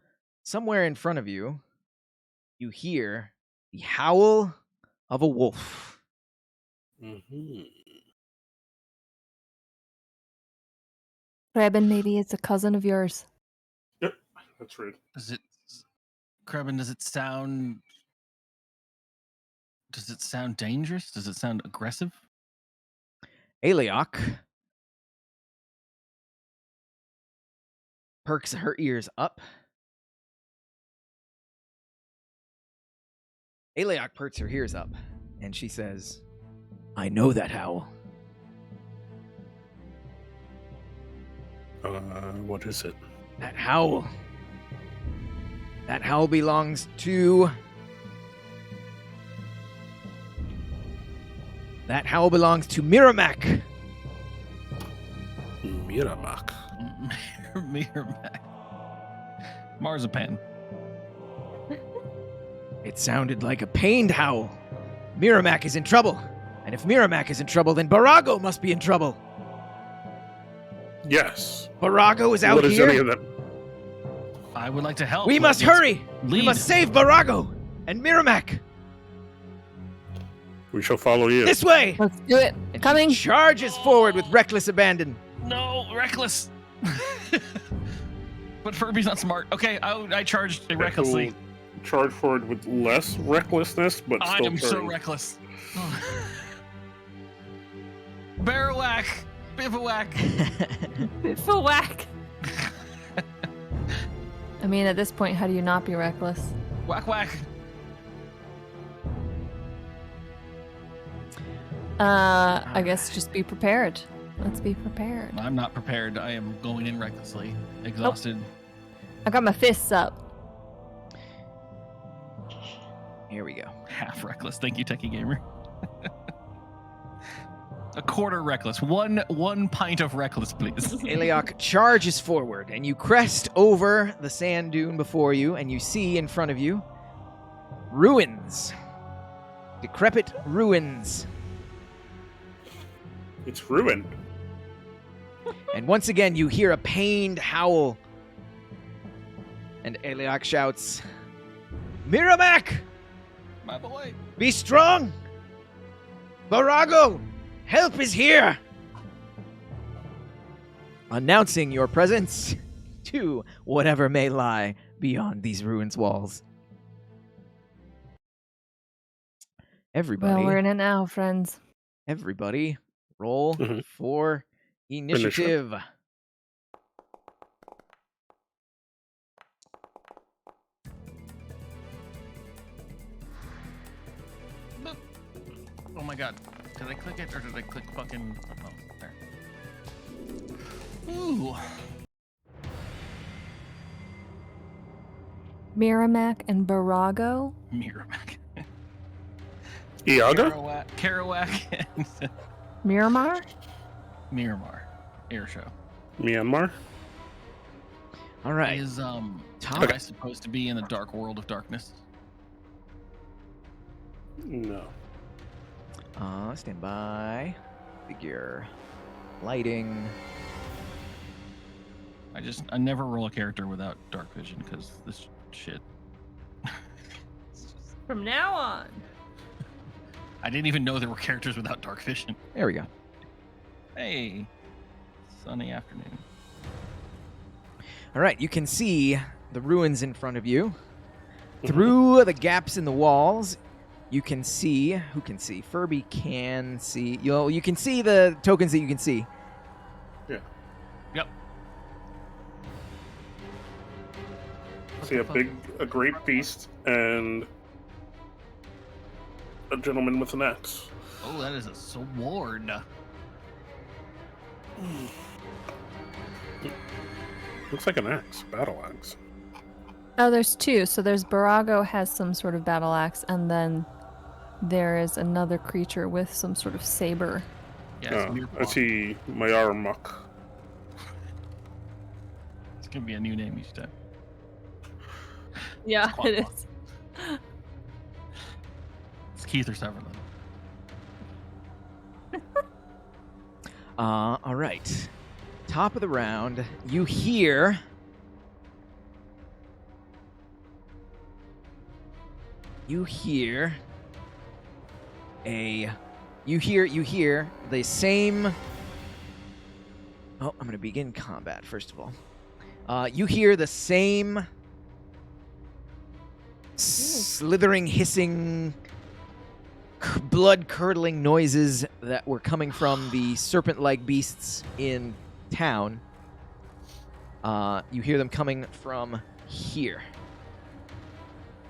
somewhere in front of you, you hear the howl of a wolf. Krebin, maybe it's a cousin of yours. Yep, that's rude. Krebin, does it sound dangerous? Does it sound aggressive? Aeliok perks her ears up. Aeliok perks her ears up, and she says, I know that howl. What is it? That howl. That howl belongs to... That howl belongs to Miramak. Miramak. Miramak. Marzipan. It sounded like a pained howl. Miramak is in trouble. And if Miramak is in trouble, then Barago must be in trouble. Yes. Barago is out What is here. any of that? I would like to help. We but must let's hurry. We lead. must save Barago and Miramak. We shall follow you. This way. Let's do it. And Coming. he charges forward with reckless abandon. No, reckless. But Furby's not smart. Okay, I charged recklessly. Who charge forward with less recklessness, but I still am so turn. reckless. Barrel whack. Bivouac. It's a whack. I mean, at this point, how do you not be reckless? Whack whack. I guess just be prepared. Let's be prepared. I'm not prepared. I am going in recklessly. Exhausted. I got my fists up. Here we go. Half reckless. Thank you, Techie Gamer. A quarter reckless. One pint of reckless, please. Eliok charges forward, and you crest over the sand dune before you, and you see in front of you ruins. Decrepit ruins. It's ruined. And once again, you hear a pained howl. And Eliok shouts, Miramak! My boy. Be strong! Barago! Help is here! Announcing your presence to whatever may lie beyond these ruins' walls. Everybody, Well, we're in it now, friends. everybody, roll Mhm. for initiative. Oh my god. Did I click it or did I click fucking... Oh, there. Ooh. Miramak and Barago. Miramak. Iago? Kerouac and Miramar? Miramar. Air show. Myanmar? All right. Is Top. I supposed to be in the dark world of darkness? No. Stand by. Figure. Lighting. I never roll a character without dark vision because this shit. From now on. I didn't even know there were characters without dark vision. There we go. Hey, sunny afternoon. All right, you can see the ruins in front of you. Through the gaps in the walls, you can see. Who can see? Furby can see. You can see the tokens that you can see. Yeah. Yep. See a great beast and a gentleman with an axe. Oh, that is a sword. Looks like an axe, battle axe. Oh, there's two. So there's Barago has some sort of battle axe, and then there is another creature with some sort of saber. Yeah, I see Mayarmuk. It's gonna be a new name each time. Yeah, It's it Quack is. It's Keith or Severland. All right. Top of the round, you hear you hear the same. Oh, I'm going to begin combat first of all. You hear the same slithering, hissing, blood-curdling noises that were coming from the serpent-like beasts in town. You hear them coming from here.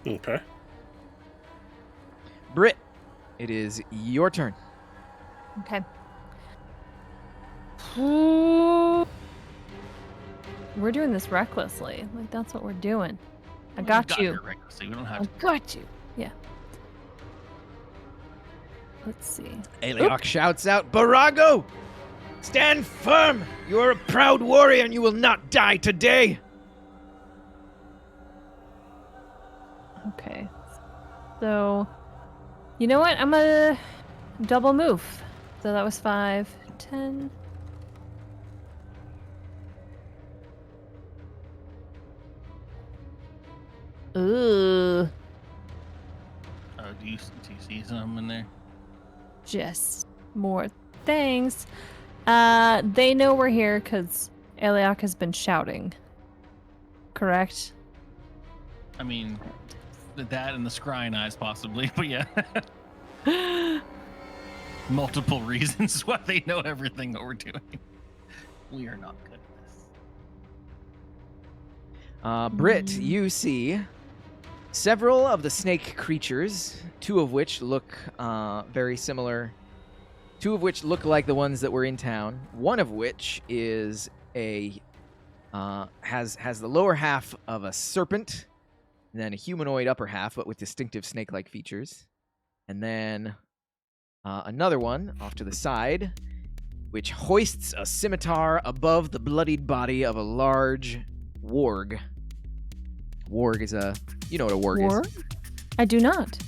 Okay. Britt, it is your turn. Okay. We're doing this recklessly. Like, that's what we're doing. I got you. Here, recklessly. We don't have I to. got you. Yeah. Let's see. Eliok shouts out, Barago! Stand firm! You are a proud warrior and you will not die today! Okay. So, You know what? I'm gonna double move. So that was 5, 10. Ooh. Oh, do you see something in there? Just more things. They know we're here because Eliak has been shouting. Correct? I mean, that and the scrying eyes possibly, but yeah. Multiple reasons why they know everything that we're doing. We are not good at this. Britt, you see several of the snake creatures, two of which look very similar. Two of which look like the ones that were in town. One of which is a has the lower half of a serpent, and then a humanoid upper half, but with distinctive snake-like features. And then another one off to the side, which hoists a scimitar above the bloodied body of a large warg. Warg is a... You know what a warg is. I do not.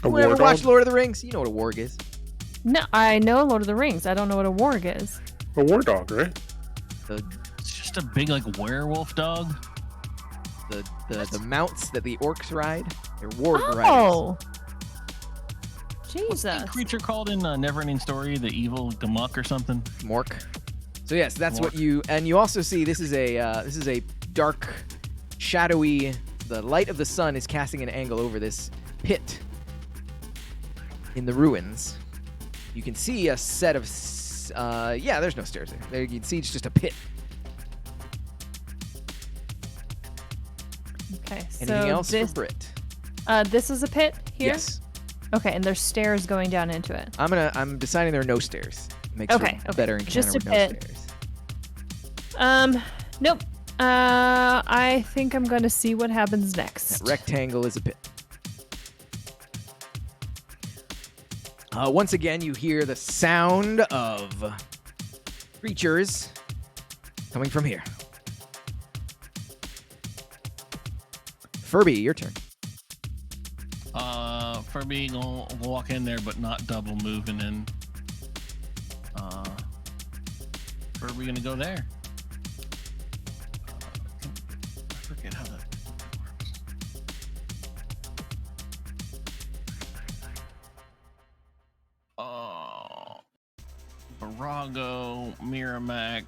You ever watched Lord of the Rings? You know what a warg is. No, I know Lord of the Rings. I don't know what a warg is. A war dog, right? It's just a big, like, werewolf dog. The mounts that the orcs ride. They're warg riders. Oh! What's Jesus. the creature called in Neverending Story? The evil Gamuk or something? Mork. So yes, that's what Mork. you... And you also see this is a dark, shadowy... The light of the sun is casting an angle over this pit in the ruins. You can see a set of... yeah, there's no stairs there. You can see it's just a pit. Okay, so Anything else for Brit? This is a pit here? Yes. Okay, and there's stairs going down into it. I'm deciding there are no stairs. Makes Okay, for a better encounter just a with no pit. stairs. Nope. I think I'm gonna see what happens next. That rectangle is a pit. Once again, you hear the sound of creatures coming from here. Furby, your turn. Furby gonna walk in there, but not double moving in. Furby gonna go there. I forget how that works. Oh, Virago, Miramac,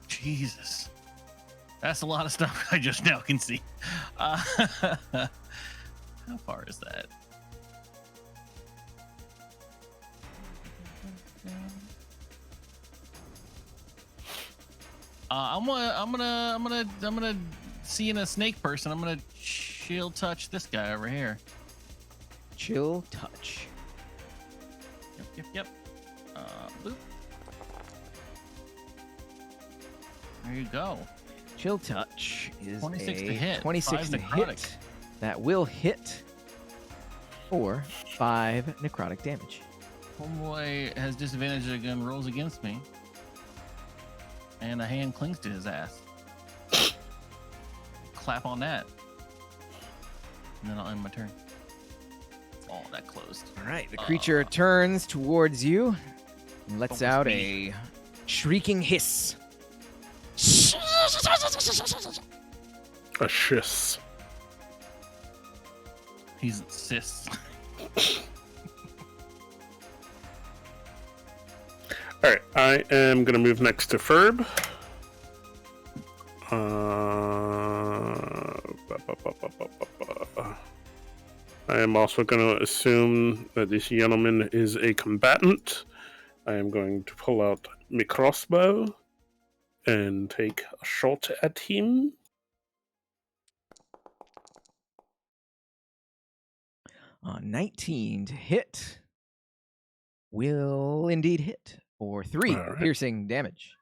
Jesus. That's a lot of stuff I just now can see. How far is that? I'm gonna seeing a snake person. I'm gonna chill touch this guy over here. Chill touch. Yep. Boop. There you go. Chill touch is 26 a to hit. 26 5 to necrotic. hit. That will hit for 5 necrotic damage. Homeboy has disadvantage of gun rolls against me. And a hand clings to his ass. Clap on that. And then I'll end my turn. Oh, that closed. All right, the creature turns towards you and lets out a shrieking hiss. A shiss. He's cis. Alright, I am going to move next to Ferb. I am also going to assume that this gentleman is a combatant. I am going to pull out my crossbow and take a shot at him. 19 to hit will indeed hit for 3 piercing damage.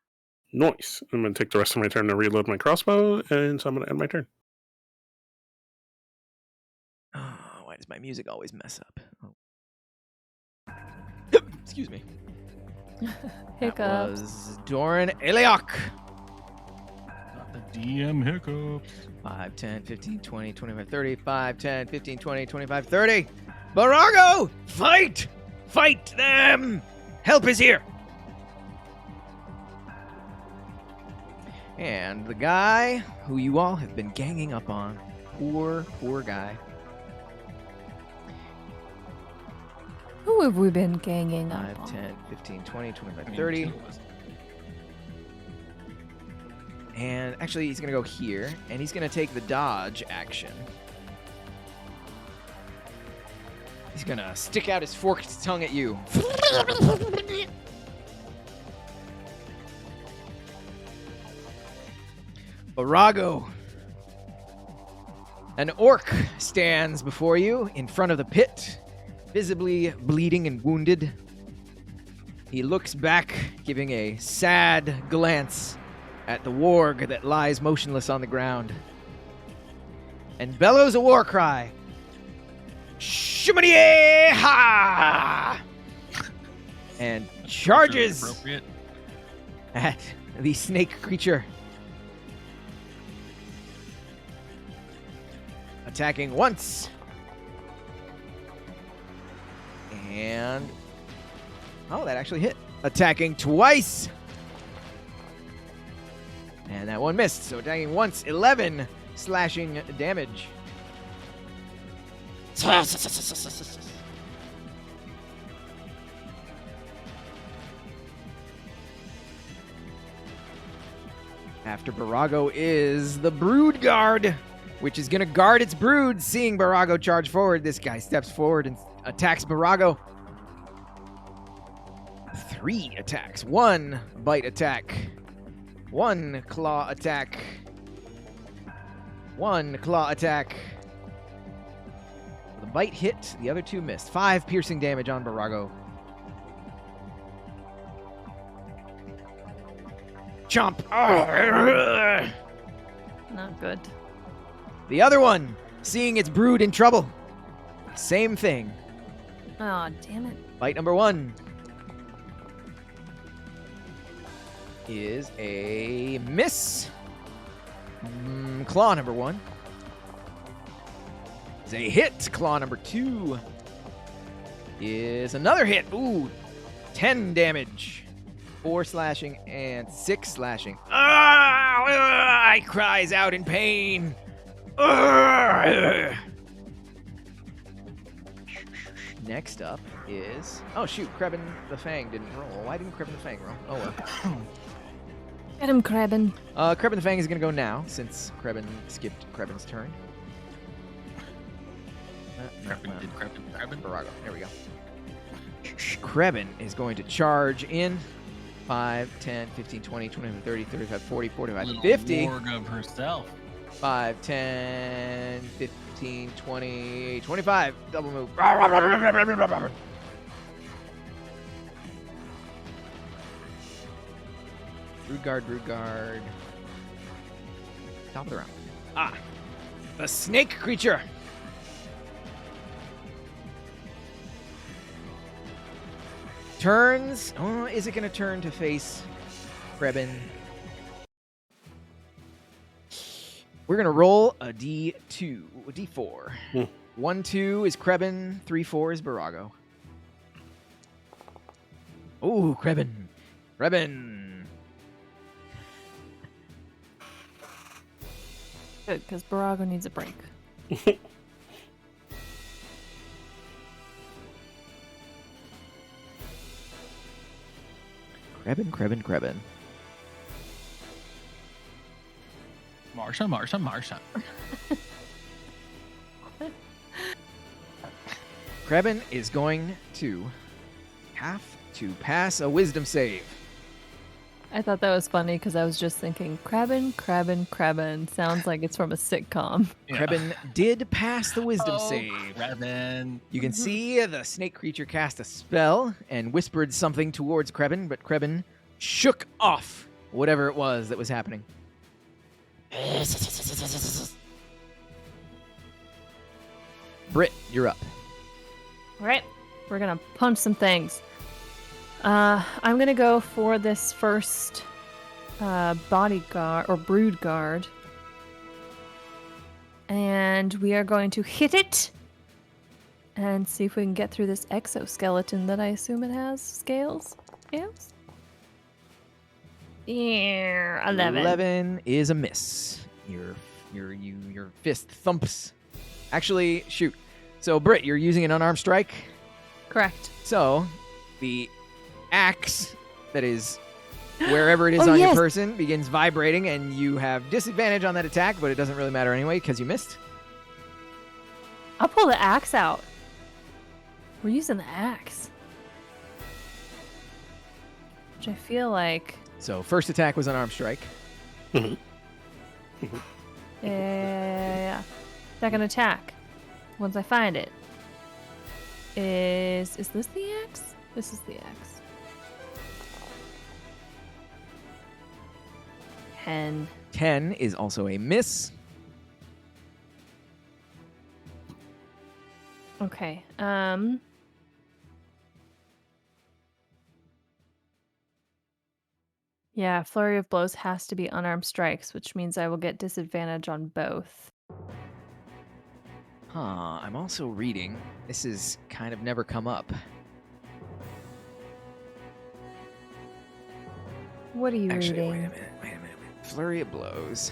Nice. I'm going to take the rest of my turn to reload my crossbow, and so I'm going to end my turn. Oh, why does my music always mess up? Oh. Excuse me. Hiccups. That was Doran Eliok. Got the DM hiccups. 5, 10, 15, 20, 25, 30. 5, 10, 15, 20, 25, 30. Barago, fight! Fight them! Help is here! And the guy who you all have been ganging up on. Poor guy. Who have we been ganging up 5, on? 10, 15, 20, 25, 30. And actually, he's going to go here, and he's going to take the dodge action. He's going to stick out his forked tongue at you. Barago. An orc stands before you in front of the pit, visibly bleeding and wounded. He looks back, giving a sad glance at the warg that lies motionless on the ground, and bellows a war cry. Shumanie-ha! And charges at the snake creature. Attacking once. And... oh, that actually hit. Attacking twice. And that one missed. So attacking once, 11 slashing damage. After Barago is the Brood Guard, which is going to guard its brood. Seeing Barago charge forward, this guy steps forward and attacks Barago. 3 attacks. 1 bite attack. 1 claw attack. 1 claw attack. The bite hit, the other 2 missed. 5 piercing damage on Barago. Chomp. Not good. The other one, seeing its brood in trouble. Same thing. Oh, damn it. Bite number 1 is a miss. Claw number 1 is a hit. Claw number 2 is another hit. Ooh, 10 damage. 4 slashing and 6 slashing. I cries out in pain. Next up is... oh, shoot. Krebin the Fang didn't roll. Why didn't Krebin the Fang roll? Oh, well. Get him, Krebin. Krebin the Fang is going to go now, since Krebin skipped Krebin's turn. Krebin. Barago. There we go. Krebin is going to charge in 5, 10, 15, 20, 21, 30, 35, 40, 45, 50. Warg of herself. 5, 10, 15, 20, 25. Double move. Brood guard. Top of the round. The snake creature. Turns. Oh, is it going to turn to face Krebin? We're going to roll a D2, a D4. 1, 2 is Krebin, 3, 4 is Barago. Ooh, Krebin. Good, because Barago needs a break. Krebin. Marsha. Krebin is going to have to pass a wisdom save. I thought that was funny because I was just thinking, Krebin. Sounds like it's from a sitcom. Yeah. Krebin did pass the wisdom save. Krebin. You can see the snake creature cast a spell and whispered something towards Krebin, but Krebin shook off whatever it was that was happening. Britt, you're up. All right, we're gonna punch some things. I'm gonna go for this first bodyguard or brood guard, and we are going to hit it. and see if we can get through this exoskeleton that I assume it has scales. Scales? Yeah, 11. 11 is a miss. Your fist thumps. Actually, shoot. So, Britt, you're using an unarmed strike? Correct. So, the axe that is wherever it is on your person begins vibrating, and you have disadvantage on that attack, but it doesn't really matter anyway because you missed. I'll pull the axe out. We're using the axe. Which I feel like... So, first attack was unarmed strike. Yeah. Second attack, once I find it, is this the axe? This is the axe. 10. 10 is also a miss. Okay. Yeah, flurry of blows has to be unarmed strikes, which means I will get disadvantage on both. I'm also reading. This is kind of never come up. What are you Actually, reading? Wait a minute. Flurry of blows.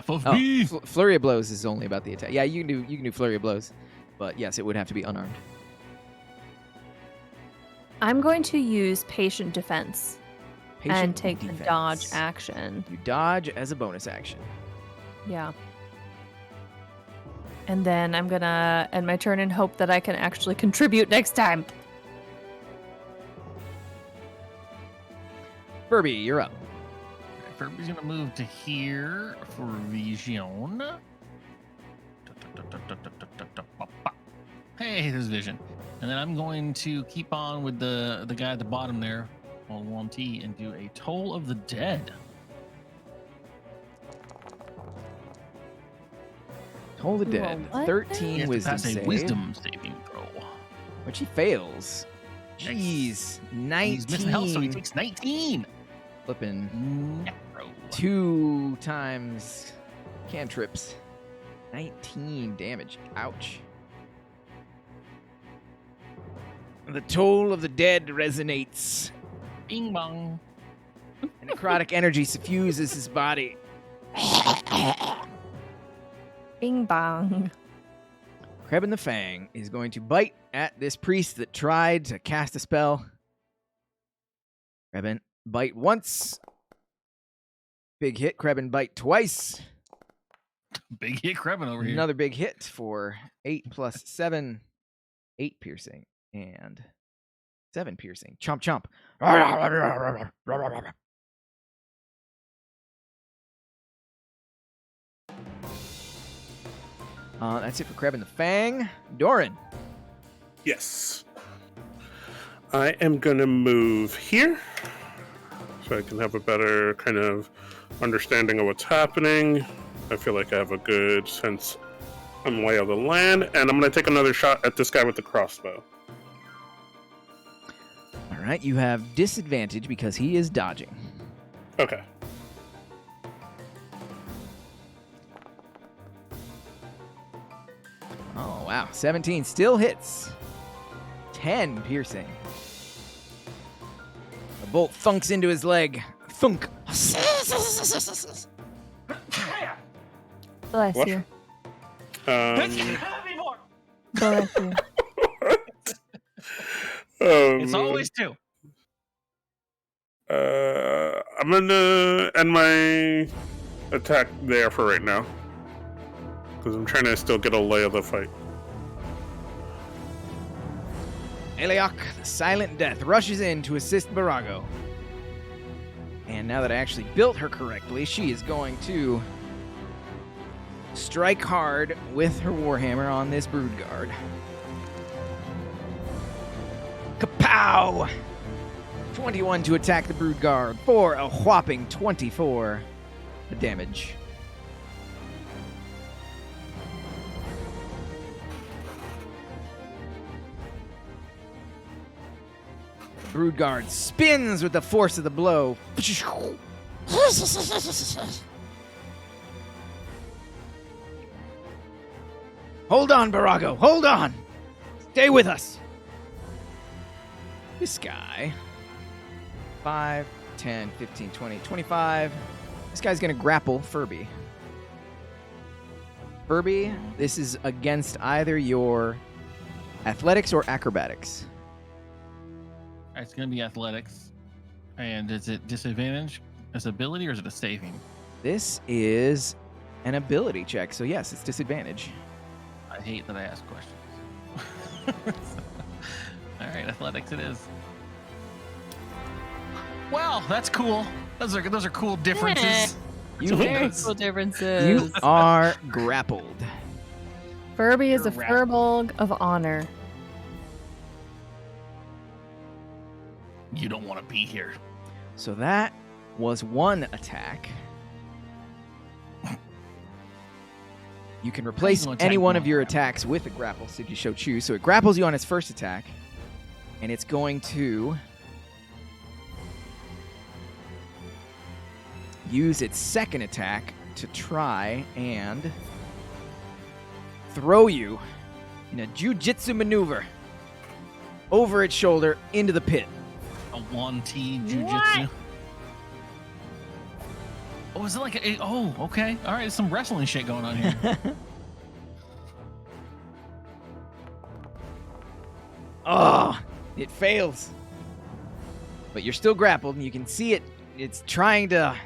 FOB. Flurry of blows is only about the attack. Yeah, you can do flurry of blows, but yes, it would have to be unarmed. I'm going to use patient defense and take the defense. dodge action. You dodge as a bonus action. Yeah. And then I'm gonna end my turn and hope that I can actually contribute next time. Furby, you're up. Furby's gonna move to here for vision. Hey, there's vision. And then I'm going to keep on with the guy at the bottom there on 1T and do a Toll of the Dead. Toll the Dead. What? 13 You wisdom have to pass a save, wisdom saving throw. which he fails. Jeez, 19. He's missing health, so he takes 19. Flipping Necro. 2 times cantrips. 19 damage. Ouch. The toll of the dead resonates. Bing bong. Necrotic energy suffuses his body. Bing bong. Krebin the Fang is going to bite at this priest that tried to cast a spell. Krebin, bite once. Big hit. Krebin, bite twice. Big hit Krebin over here. Another big hit for 8 plus 7. 8 piercing and 7 piercing. Chomp, chomp. That's it for Krebin the Fang. Doran. Yes. I am going to move here so I can have a better kind of understanding of what's happening. I feel like I have a good sense on the lay of the land, and I'm going to take another shot at this guy with the crossbow. All right, you have disadvantage because he is dodging. Okay. Oh, wow. 17 still hits. 10 piercing. The bolt thunks into his leg. Thunk. Bless What? you. Um, Bless you. It's always 2. I'm going to end my attack there for right now, because I'm trying to still get a lay of the fight. Eliok, the Silent Death, rushes in to assist Barago. And now that I actually built her correctly, she is going to strike hard with her Warhammer on this Broodguard. Kapow! 21 to attack the Broodguard for a whopping 24 damage. Broodguard spins with the force of the blow. Hold on, Barago. Hold on. Stay with us. This guy. 5, 10, 15, 20, 25. This guy's going to grapple Furby. Furby, this is against either your athletics or acrobatics. It's going to be athletics. And is it disadvantage as ability or is it a saving? This is an ability check, so yes, it's disadvantage. I hate that I ask questions. All right, athletics it is. Well, that's cool. Those are cool differences. Very cool differences. You are grappled. Furby is a furbolg of honor. You don't want to be here. So that was one attack. You can replace any one of your attacks with a grapple, should you so choose. So it grapples you on its first attack, and it's going to use its second attack to try and throw you in a jujitsu maneuver over its shoulder into the pit. A 1T jujitsu. What? Oh, is it like a? Oh, okay. All right, there's some wrestling shit going on here. Oh, it fails. But you're still grappled, and you can see it. It's trying to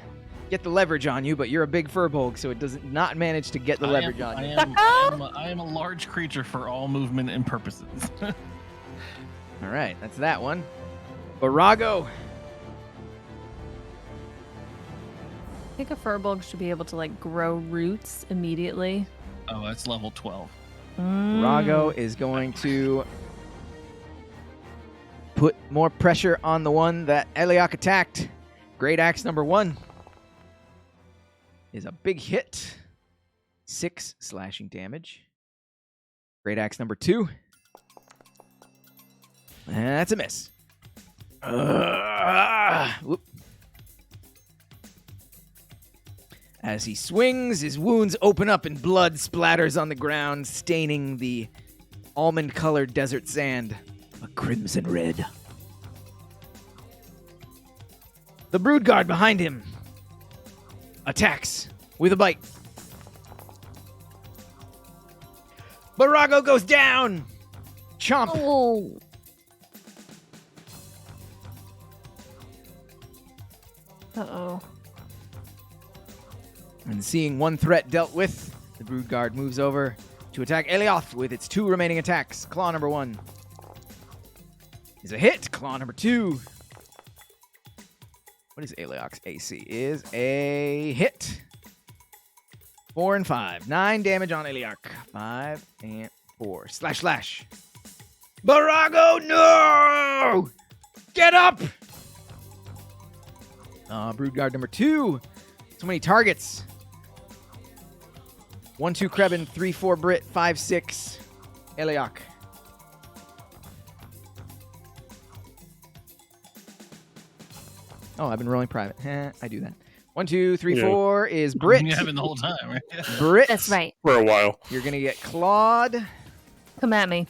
get the leverage on you, but you're a big furbolg, so it does not manage to get the leverage on you. I am a large creature for all movement and purposes. All right, that's that one. Barago. I think a furbolg should be able to like grow roots immediately. Oh, that's level 12. Barago is going to put more pressure on the one that Eliak attacked. Great Axe number 1 is a big hit. 6 slashing damage. Great Axe number 2. That's a miss. Whoop. As he swings, his wounds open up and blood splatters on the ground, staining the almond-colored desert sand a crimson red. The brood guard behind him attacks with a bite. Barago goes down. Chomp. Oh. Uh-oh. And seeing one threat dealt with, the brood guard moves over to attack Elioth with its 2 remaining attacks. Claw number 1 is a hit. Claw number 2. What is Elioth's AC? Is a hit. 4 and 5. 9 damage on Elioth. 5 and 4. Slash, slash. Barago, no! Get up! Brood guard number 2. So many targets. 1, 2 Krebin, 3, 4 Brit, 5, 6 Eliak. Oh, I've been rolling private. I do that. 1, 2, 3, 4 is Brit. You having the whole time, right? Brit. That's right. For a while. You're going to get clawed. Come at me.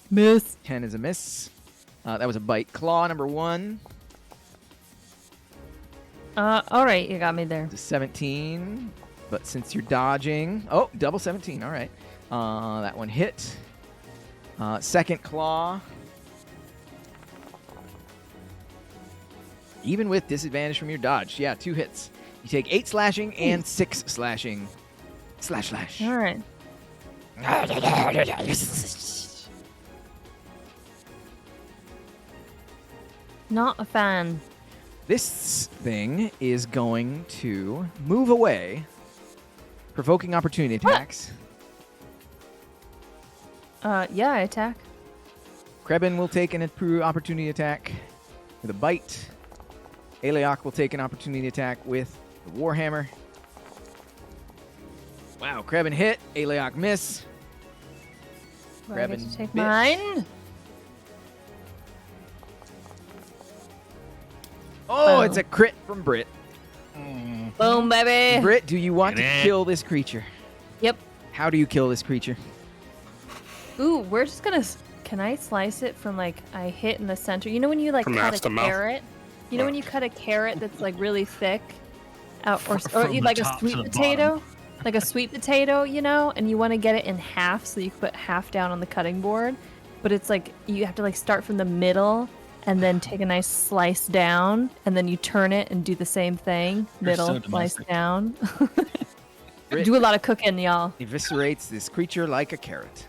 Miss. 10 is a miss. That was a bite. Claw number 1. All right, you got me there. It's a 17. But since you're dodging... Oh, double 17. All right. That one hit. Second claw. Even with disadvantage from your dodge. Yeah, 2 hits. You take 8 slashing and 6 slashing. Slash, slash. All right. Not a fan. This thing is going to move away, provoking opportunity attacks. Yeah, I attack. Krebin will take an opportunity attack with a bite. Eliak will take an opportunity attack with the Warhammer. Wow, Krebin hit. Eliak miss. Do I get Krebin to take miss. mine. Oh, Boom. it's a crit from Brit. Boom, baby. Brit, do you want to Get it. kill this creature? Yep. How do you kill this creature? Ooh, we're just gonna. Can I slice it from like I hit in the center? You know when you like From cut mouth a to mouth? carrot? You know when you cut a carrot that's like really thick, or From the like a top to sweet the potato, like a sweet potato, you know, and you want to get it in half, so you put half down on the cutting board, but it's like you have to like start from the middle and then take a nice slice down, and then you turn it and do the same thing, You're so middle slice domestic. down. Do a lot of cooking, y'all. Eviscerates this creature like a carrot.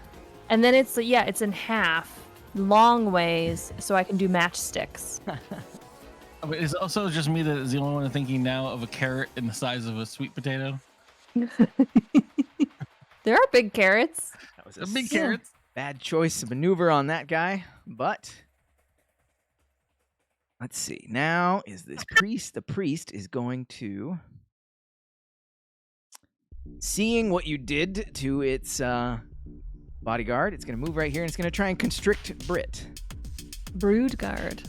And then it's in half, long ways, so I can do matchsticks. But it's also just me that is the only one thinking now of a carrot in the size of a sweet potato. There are big carrots. That was The big carrots. bad choice of maneuver on that guy, but let's see. Now is this priest. The priest is going to, seeing what you did to its bodyguard, it's going to move right here and it's going to try and constrict Brit. Brood guard.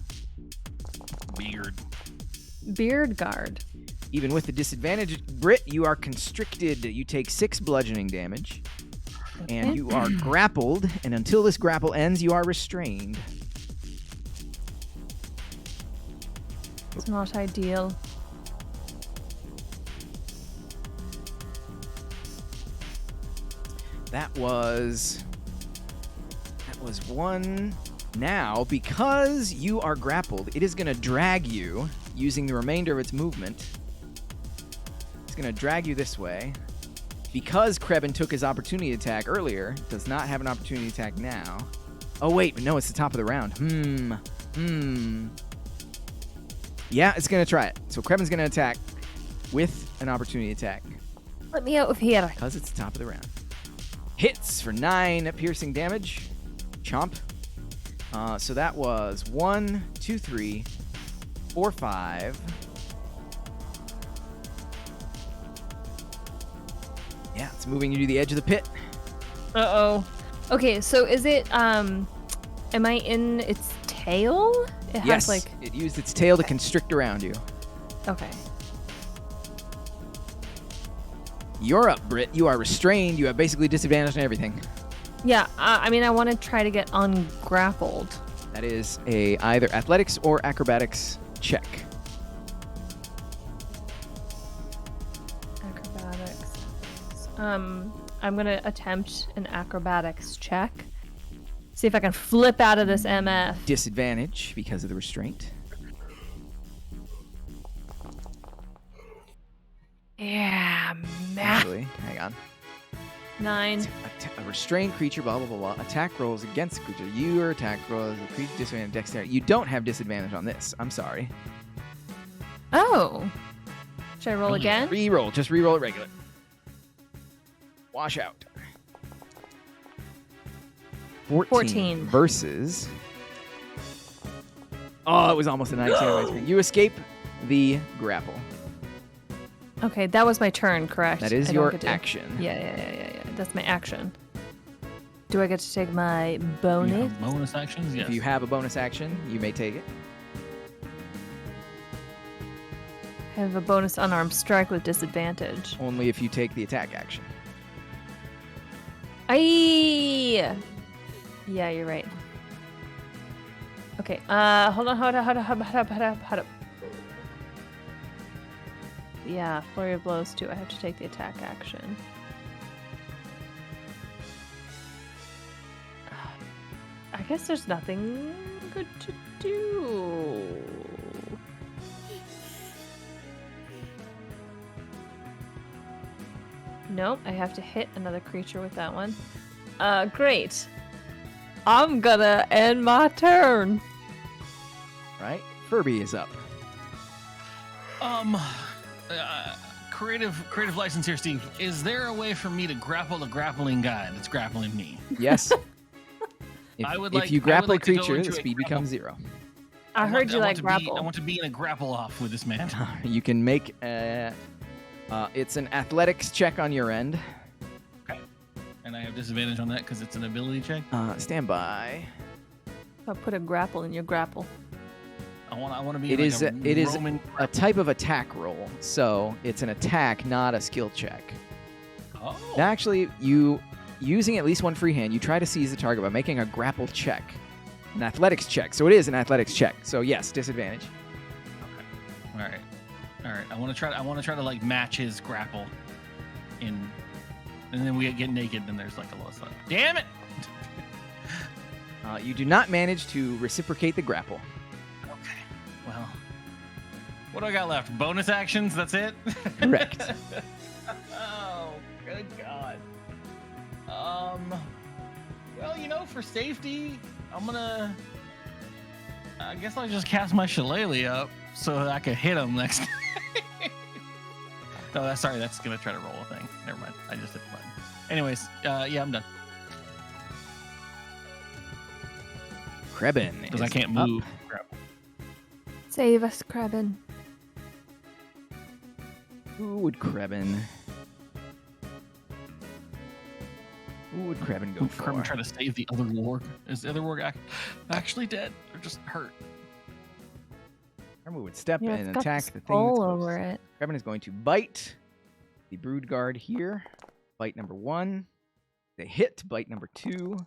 Beard guard. Even with the disadvantage, Brit, you are constricted. You take 6 bludgeoning damage, and you are grappled, and until this grapple ends, you are restrained. It's not ideal. That was 1. Now, because you are grappled, it is going to drag you using the remainder of its movement. It's going to drag you this way. Because Krebin took his opportunity attack earlier, does not have an opportunity attack now. Oh, wait, no, it's the top of the round. Yeah, it's going to try it. So Krebin's going to attack with an opportunity attack. Let me out of here. Because it's the top of the round. Hits for 9 piercing damage. Chomp. So that was 1, 2, 3, 4, 5. Yeah, it's moving you to the edge of the pit. Uh-oh. Okay, so is it, am I in its tail? It has Yes, like... it used its tail to constrict around you. Okay. You're up, Brit. You are restrained. You have basically disadvantage on everything. Yeah, I mean, I want to try to get ungrappled. That is a either athletics or acrobatics check. Acrobatics. I'm going to attempt an acrobatics check. See if I can flip out of this MF. Disadvantage because of the restraint. Yeah, Actually, hang on. 9. A restrained creature, blah, blah, blah, blah. Attack rolls against the creature. Your attack rolls the creature disadvantage dexterity. You don't have disadvantage on this. I'm sorry. Oh. Should I roll again? Reroll. Just reroll it regular. Wash out. 14 versus... Oh, it was almost a 19 on my screen. You escape the grapple. Okay, that was my turn, correct? That is I don't your get to- action. Yeah. That's my action. Do I get to take my You bonus? have bonus actions? Yes. If you have a bonus action, you may take it. I have a bonus unarmed strike with disadvantage. Only if you take the attack action. Aye! Yeah, you're right. Okay, hold up. Yeah, flurry of blows too. I have to take the attack action. I guess there's nothing good to do. Nope, I have to hit another creature with that one. Great. I'm gonna end my turn. Right? Furby is up. Creative license here, Steve. Is there a way for me to grapple the grappling guy that's grappling me? Yes. If you grapple a to go creature, into the a speed becomes 0. I heard you like I grapple. want to be in a grapple off with this man. You can make it's an athletics check on your end. Okay. And I have disadvantage on that because it's an ability check. Stand by. I'll put a grapple in your grapple. I want to be. It like is a Roman. a type of attack roll, so it's an attack, not a skill check. Oh. Actually, you using at least one free hand, you try to seize the target by making a grapple check, an athletics check. So it is an athletics check. So yes, disadvantage. All right. I want to try to like match his grapple, and then we get naked, and there's like a little stuff. Damn it! You do not manage to reciprocate the grapple. Okay. Well, what do I got left? Bonus actions. That's it. Correct. Oh, good God. Well, for safety, I guess I'll just cast my shillelagh up so that I can hit him next time. No, that's gonna try to roll a thing. Never mind. I just hit the button. Anyways, yeah, I'm done. Krebin. Because I can't move. Save us, Krebin. Who would Krebin go for? Krebin try to save the other warg. Is the other warg actually dead or just hurt? Krebin would step in It's and got attack this the thing. all over it. Krebin is going to bite the brood guard here. Bite number 1. They hit. Bite number 2.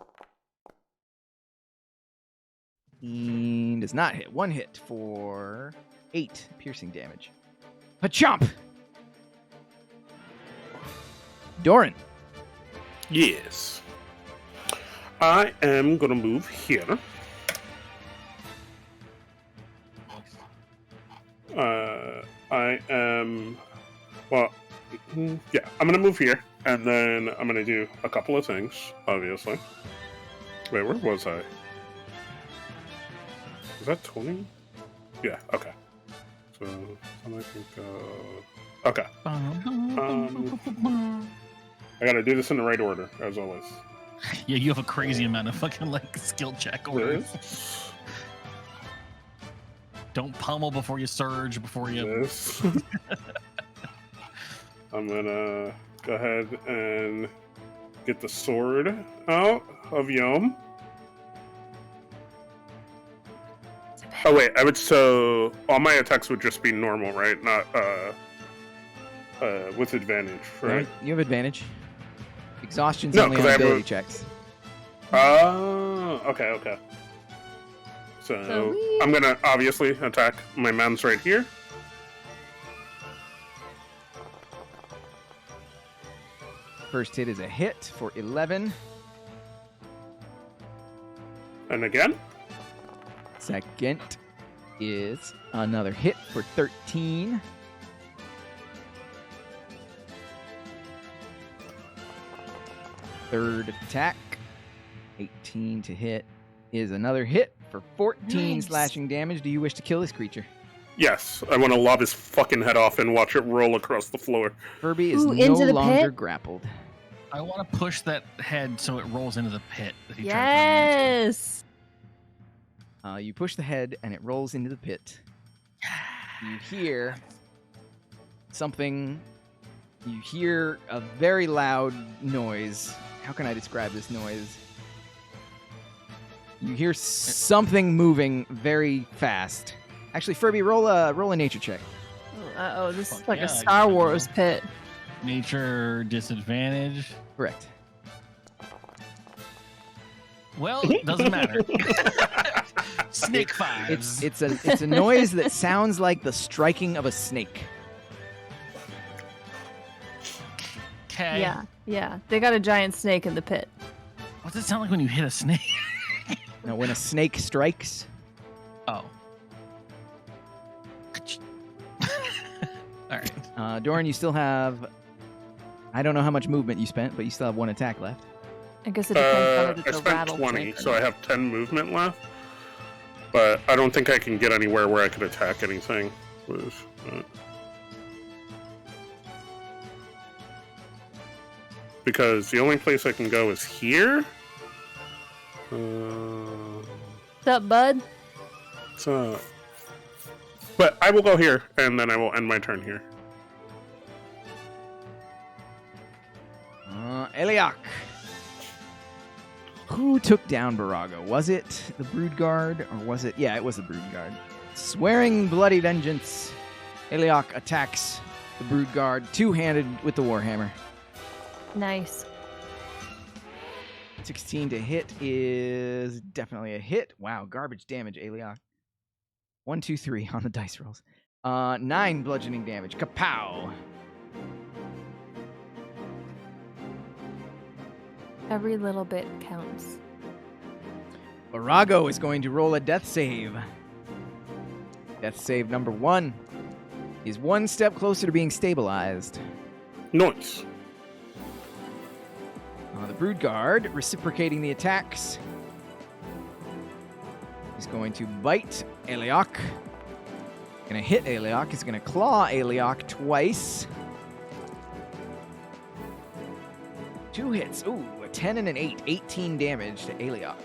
He does not hit. 1 hit for 8 piercing damage. Pachomp! Doran. Yes. I am going to move here. I am... Well, yeah, I'm going to move here, and then I'm going to do a couple of things, obviously. Wait, where was I? Is that 20? Yeah, okay. So, I can go... Okay. I gotta do this in the right order, as always. Yeah, you have a crazy amount of fucking, skill check orders. This. Don't pummel before you surge, before you... This. I'm gonna go ahead and get the sword out of Yom. Oh wait, so all my attacks would just be normal, right? Not with advantage, right? You have advantage. Exhaustion's No, only 'cause on I have ability a- checks. Oh, okay. So I'm gonna obviously attack my man's right here. First hit is a hit for 11. And again. Second is another hit for 13. Third attack, 18 to hit, is another hit for 14 Nice. slashing damage. Do you wish to kill this creature? Yes, I want to lob his fucking head off and watch it roll across the floor. Furby is Ooh, no into the longer pit? grappled. I want to push that head so it rolls into the pit that he tried to run into. Yes. You push the head and it rolls into the pit. You hear something. You hear a very loud noise. How can I describe this noise? You hear something moving very fast. Actually, Furby, roll a nature check. Uh-oh, this is Fuck like yeah, a I Star guess I Wars will. pit. Nature disadvantage. Correct. Well, doesn't matter. Snake fives. It's a noise that sounds like the striking of a snake. Okay. Yeah. They got a giant snake in the pit. What's it sound like when you hit a snake? Now, when a snake strikes, Oh. All right. Doran, you still have. I don't know how much movement you spent, but you still have 1 attack left. I guess it depends on I if it's a spent rattle 20, snake or so I not. have 10 movement left. But I don't think I can get anywhere where I could attack anything. Because the only place I can go is here. What's up, bud? So, but I will go here, and then I will end my turn here. Eliak. Who took down Barago? Was it the Brood Guard, or was it... Yeah, it was the Brood Guard. Swearing bloody vengeance, Eliak attacks the Brood Guard two-handed with the Warhammer. Nice. 16 to hit is definitely a hit. Wow, garbage damage, Aliok. 1, 2, 3 on the dice rolls. 9 bludgeoning damage. Kapow! Every little bit counts. Virago is going to roll a death save. Death save number 1 is 1 step closer to being stabilized. Nice. The Brood Guard, reciprocating the attacks, is going to bite Aliok. Gonna hit Aliok. He's gonna claw Aliok twice. 2 hits. Ooh, a 10 and an 8. 18 damage to Aliok.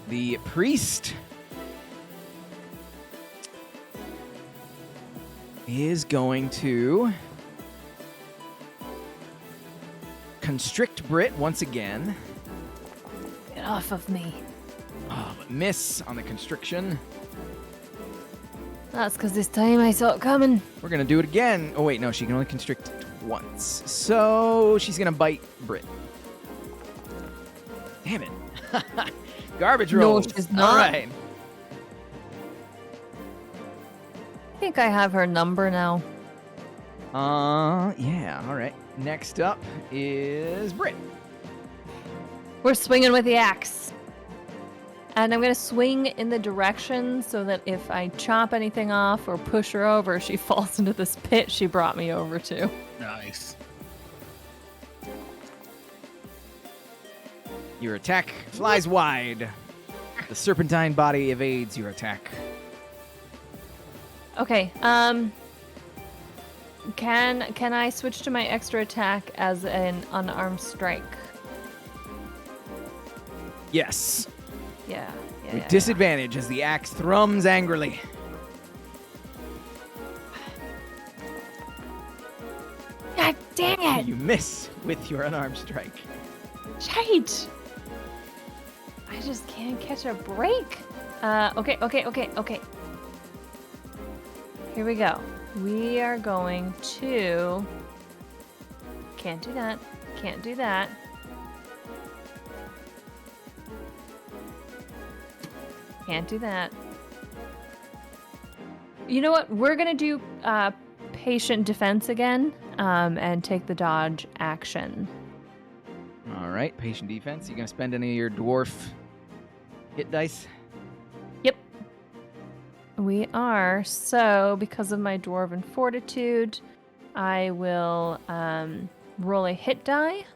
The Priest is going to constrict Brit once again. Get off of me. Oh, but miss on the constriction. That's because this time I saw it coming. We're going to do it again. Oh, wait, no, she can only constrict once. So she's going to bite Brit. Damn it. Garbage rolls. No, she's not. All right. I think I have her number now. Yeah, all right. Next up is Brit. We're swinging with the axe. And I'm going to swing in the direction so that if I chop anything off or push her over, she falls into this pit she brought me over to. Nice. Your attack flies wide. The serpentine body evades your attack. Okay, can I switch to my extra attack as an unarmed strike? Yes. Yeah. With disadvantage as the axe thrums angrily. God dang it! You miss with your unarmed strike. Shite! I just can't catch a break. Okay. Here we go. We are going to... Can't do that. Can't do that. Can't do that. You know what? We're going to do patient defense again and take the dodge action. All right, patient defense. You gonna spend any of your dwarf hit dice? Yep. We are. So, because of my dwarven fortitude, I will roll a hit die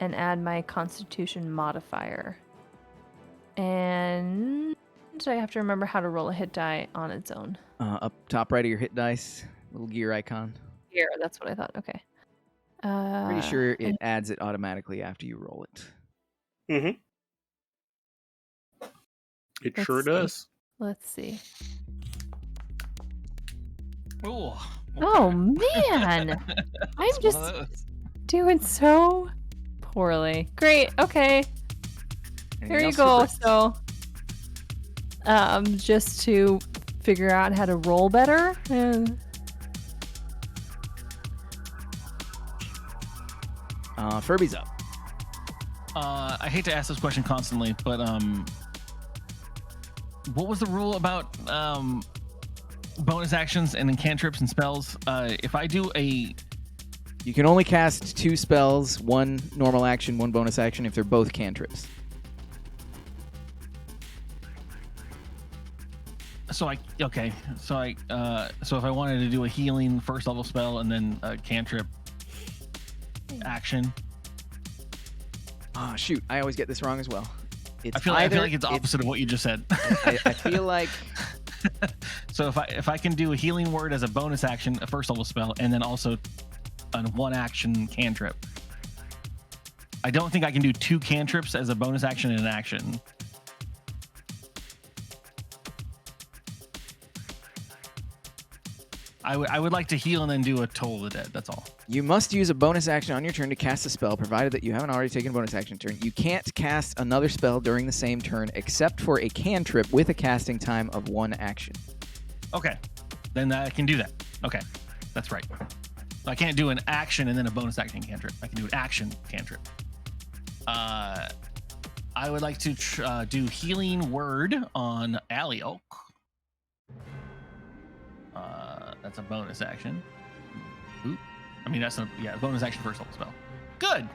and add my constitution modifier. And I have to remember how to roll a hit die on its own. Up top right of your hit dice, little gear icon. Here, that's what I thought. Okay. Pretty sure it adds it automatically after you roll it. Mm-hmm. It sure does. Let's see. Ooh. Oh, man! I'm just doing so poorly. Great, okay. Here you go. So, just to figure out how to roll better. Furby's up. I hate to ask this question constantly, but what was the rule about bonus actions and then cantrips and spells? If I do a... You can only cast 2 spells, 1 normal action, 1 bonus action, if they're both cantrips. So if I wanted to do a healing first level spell and then a cantrip action. Oh, shoot. I always get this wrong as well. I feel like it's opposite of what you just said. I feel like... So if I can do a healing word as a bonus action, a first level spell, and then also a 1 action cantrip. I don't think I can do 2 cantrips as a bonus action and an action. I would like to heal and then do a Toll of the Dead. That's all. You must use a bonus action on your turn to cast a spell, provided that you haven't already taken a bonus action turn. You can't cast another spell during the same turn, except for a cantrip with a casting time of 1 action. Okay, then I can do that. Okay, that's right. I can't do an action and then a bonus action cantrip. I can do an action cantrip. I would like to do Healing Word on Aliok. That's a bonus action. Ooh. I mean, that's a bonus action first level spell. Good.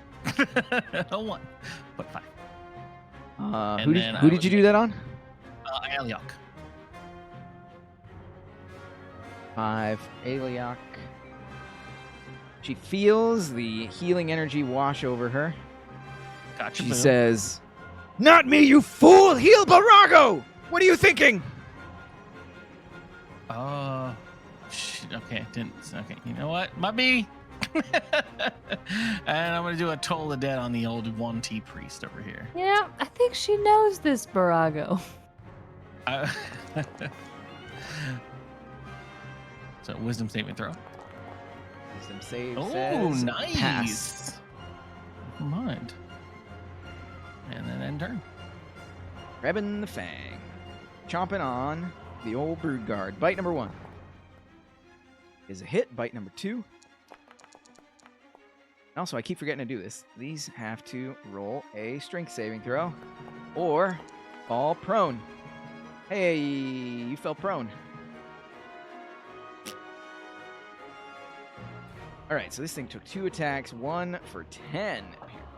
A 1, but 5. Who did you do that on? Aliok. 5. Aliok. She feels the healing energy wash over her. Gotcha. She says, "Not me, you fool! Heal Barago! What are you thinking?" Okay, didn't. Okay, you know what? Might be. And I'm gonna do a Toll of the Dead on the old 1T priest over here. Yeah, I think she knows this Barago. So wisdom saving throw. Wisdom save Oh, says nice. pass. Never mind. And then end turn. Grabbing the fang. Chomping on the old brood guard. Bite number 1 is a hit. Bite number 2. And also, I keep forgetting to do this. These have to roll a strength saving throw or fall prone. Hey, you fell prone. All right, so this thing took 2 attacks, 1 for 10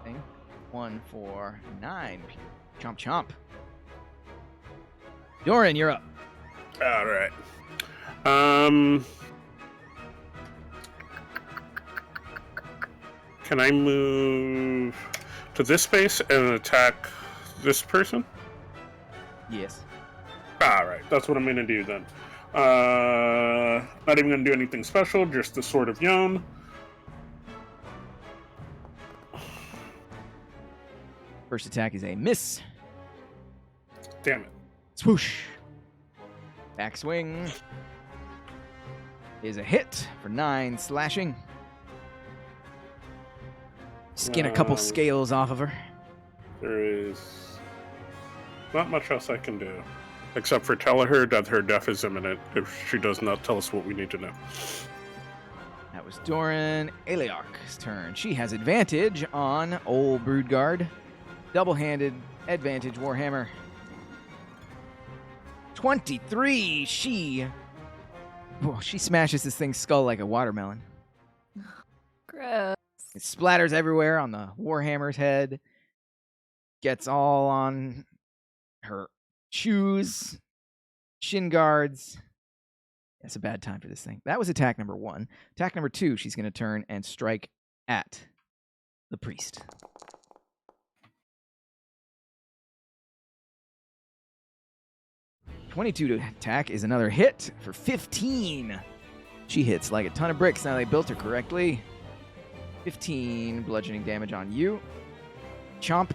piercing, 1 for 9 piercing. Chomp, chomp. Doran, you're up. All right. Can I move to this space and attack this person? Yes. All right, that's what I'm gonna do then. Not even gonna do anything special, just the Sword of Yom. First attack is a miss. Damn it. Swoosh. Backswing is a hit for 9 slashing. Skin a couple scales off of her. There is not much else I can do, except for tell her that her death is imminent if she does not tell us what we need to know. That was Doran Aliok's turn. She has advantage on old Broodguard. Double-handed advantage Warhammer. 23. She smashes this thing's skull like a watermelon. Gross. It splatters everywhere on the Warhammer's head. Gets all on her shoes, shin guards. That's a bad time for this thing. That was attack number 1. Attack number 2, she's going to turn and strike at the priest. .22 to attack is another hit for 15. She hits like a ton of bricks. Now they built her correctly. 15 bludgeoning damage on you. Chomp.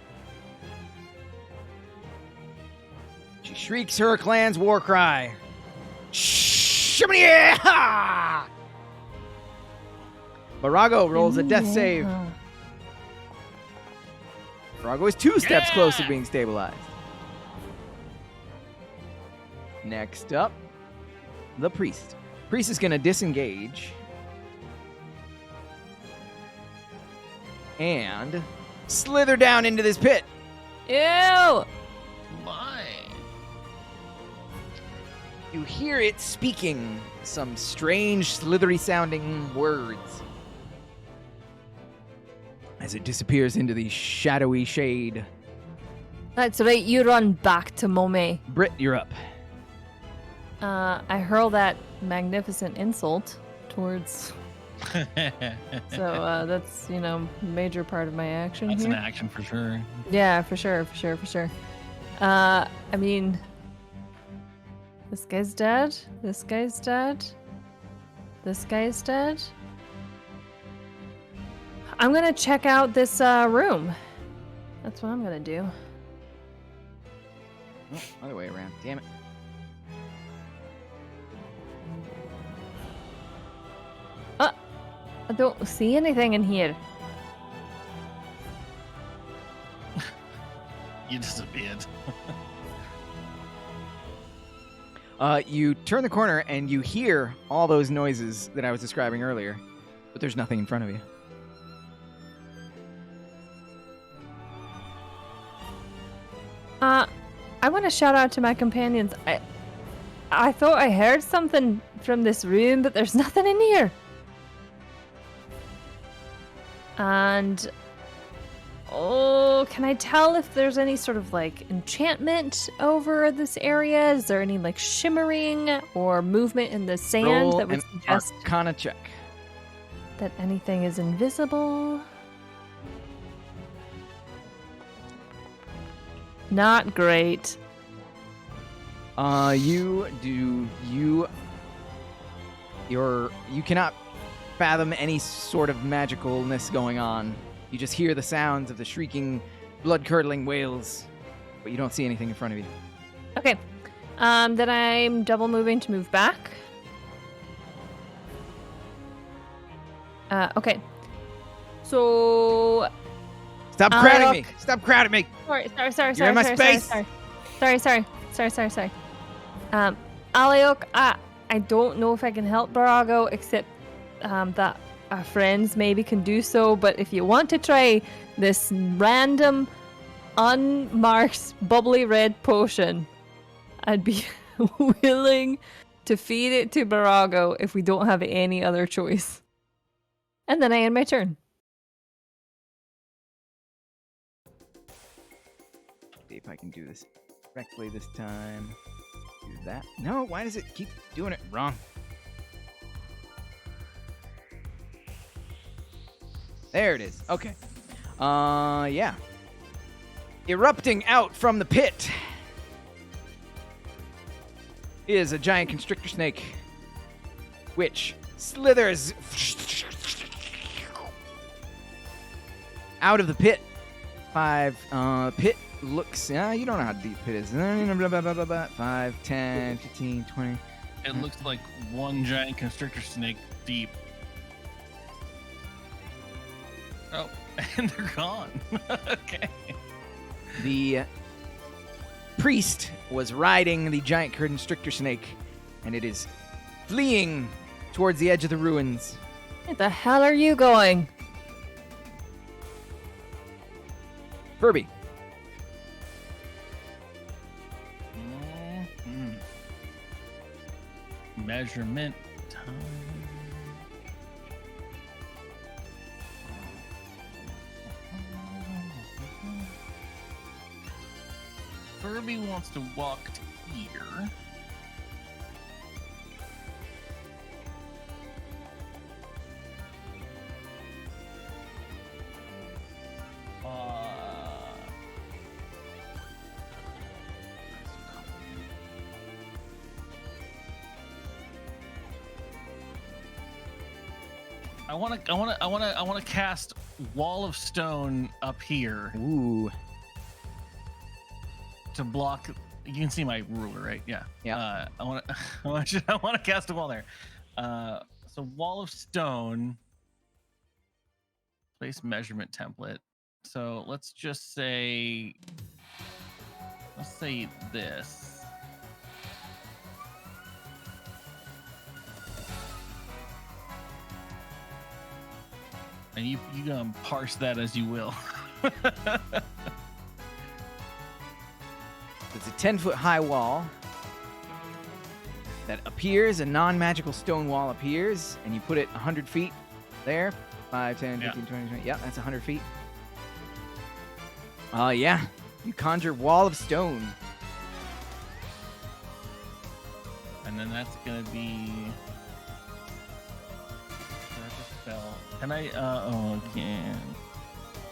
She shrieks her clan's war cry. Shimmy! Barago rolls a death save. Barago is 2 steps close to being stabilized. Next up, the priest. Priest is going to disengage and slither down into this pit. Ew! My. You hear it speaking some strange, slithery sounding words as it disappears into the shadowy shade. That's right, you run back to Mommy. Britt, you're up. I hurl that magnificent insult towards... So that's, major part of my action That's here. an action for sure. Yeah, for sure. I mean... This guy's dead. This guy's dead. This guy's dead. I'm gonna check out this room. That's what I'm gonna do. Oh, other way around. Damn it. I don't see anything in here. You disappeared. You turn the corner and you hear all those noises that I was describing earlier, but there's nothing in front of you. I want to shout out to my companions. I thought I heard something from this room, but there's nothing in here. And can I tell if there's any sort of like enchantment over this area? Is there any like shimmering or movement in the sand Roll that would an suggest Arcana check. that anything is invisible? Not great. You cannot fathom any sort of magicalness going on. You just hear the sounds of the shrieking, blood-curdling wails, but you don't see anything in front of you. Okay. Then I'm double moving to move back. Okay. So Stop crowding me! Stop crowding me! Sorry. You're in my space! Sorry. Aliok, I don't know if I can help Barago, except that our friends maybe can do so, but if you want to try this random, unmarked, bubbly red potion, I'd be willing to feed it to Barago if we don't have any other choice. And then I end my turn. See if I can do this correctly this time. Do that. No, why does it keep doing it wrong? There it is. Okay. Yeah. Erupting out from the pit is a giant constrictor snake, which slithers out of the pit. 5, pit looks, you don't know how deep pit is. 5, 10, 15, 20. It looks like one giant constrictor snake deep. Oh, and they're gone. Okay. The priest was riding the giant constrictor snake, and it is fleeing towards the edge of the ruins. Where the hell are you going? Furby. Measurement time. Furby wants to walk to here. I want to cast Wall of Stone up here. Ooh. To block. You can see my ruler, right? Yeah. Yeah. I want to cast a wall there. So Wall of Stone. Place measurement template. So let's just say. Let's say this. And you parse that as you will. It's a 10-foot high wall that appears, a non-magical stone wall appears, and you put it 100 feet there. 5, 10, 15, 20, 20. Yeah, that's 100 feet. Yeah. You conjure Wall of Stone. And then that's going to be... spell. Can I, can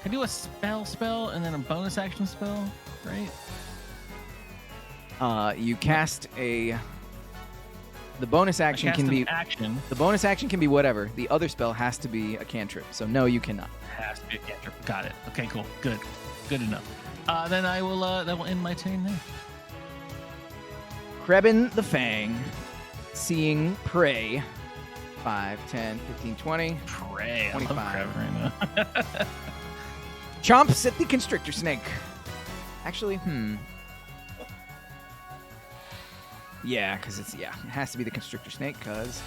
I do a spell, and then a bonus action spell, right? You cast a... The bonus action can be... action. The bonus action can be whatever. The other spell has to be a cantrip, so no, you cannot. Has to be a cantrip. Got it. Okay, cool. Good. Good enough. Then I will, that will end my turn there. Krebin the Fang, seeing prey, 5, 10, 15, 20. Pray. 25. I love Crab right now. Chomps at the constrictor snake. Actually, yeah, because it has to be the constrictor snake because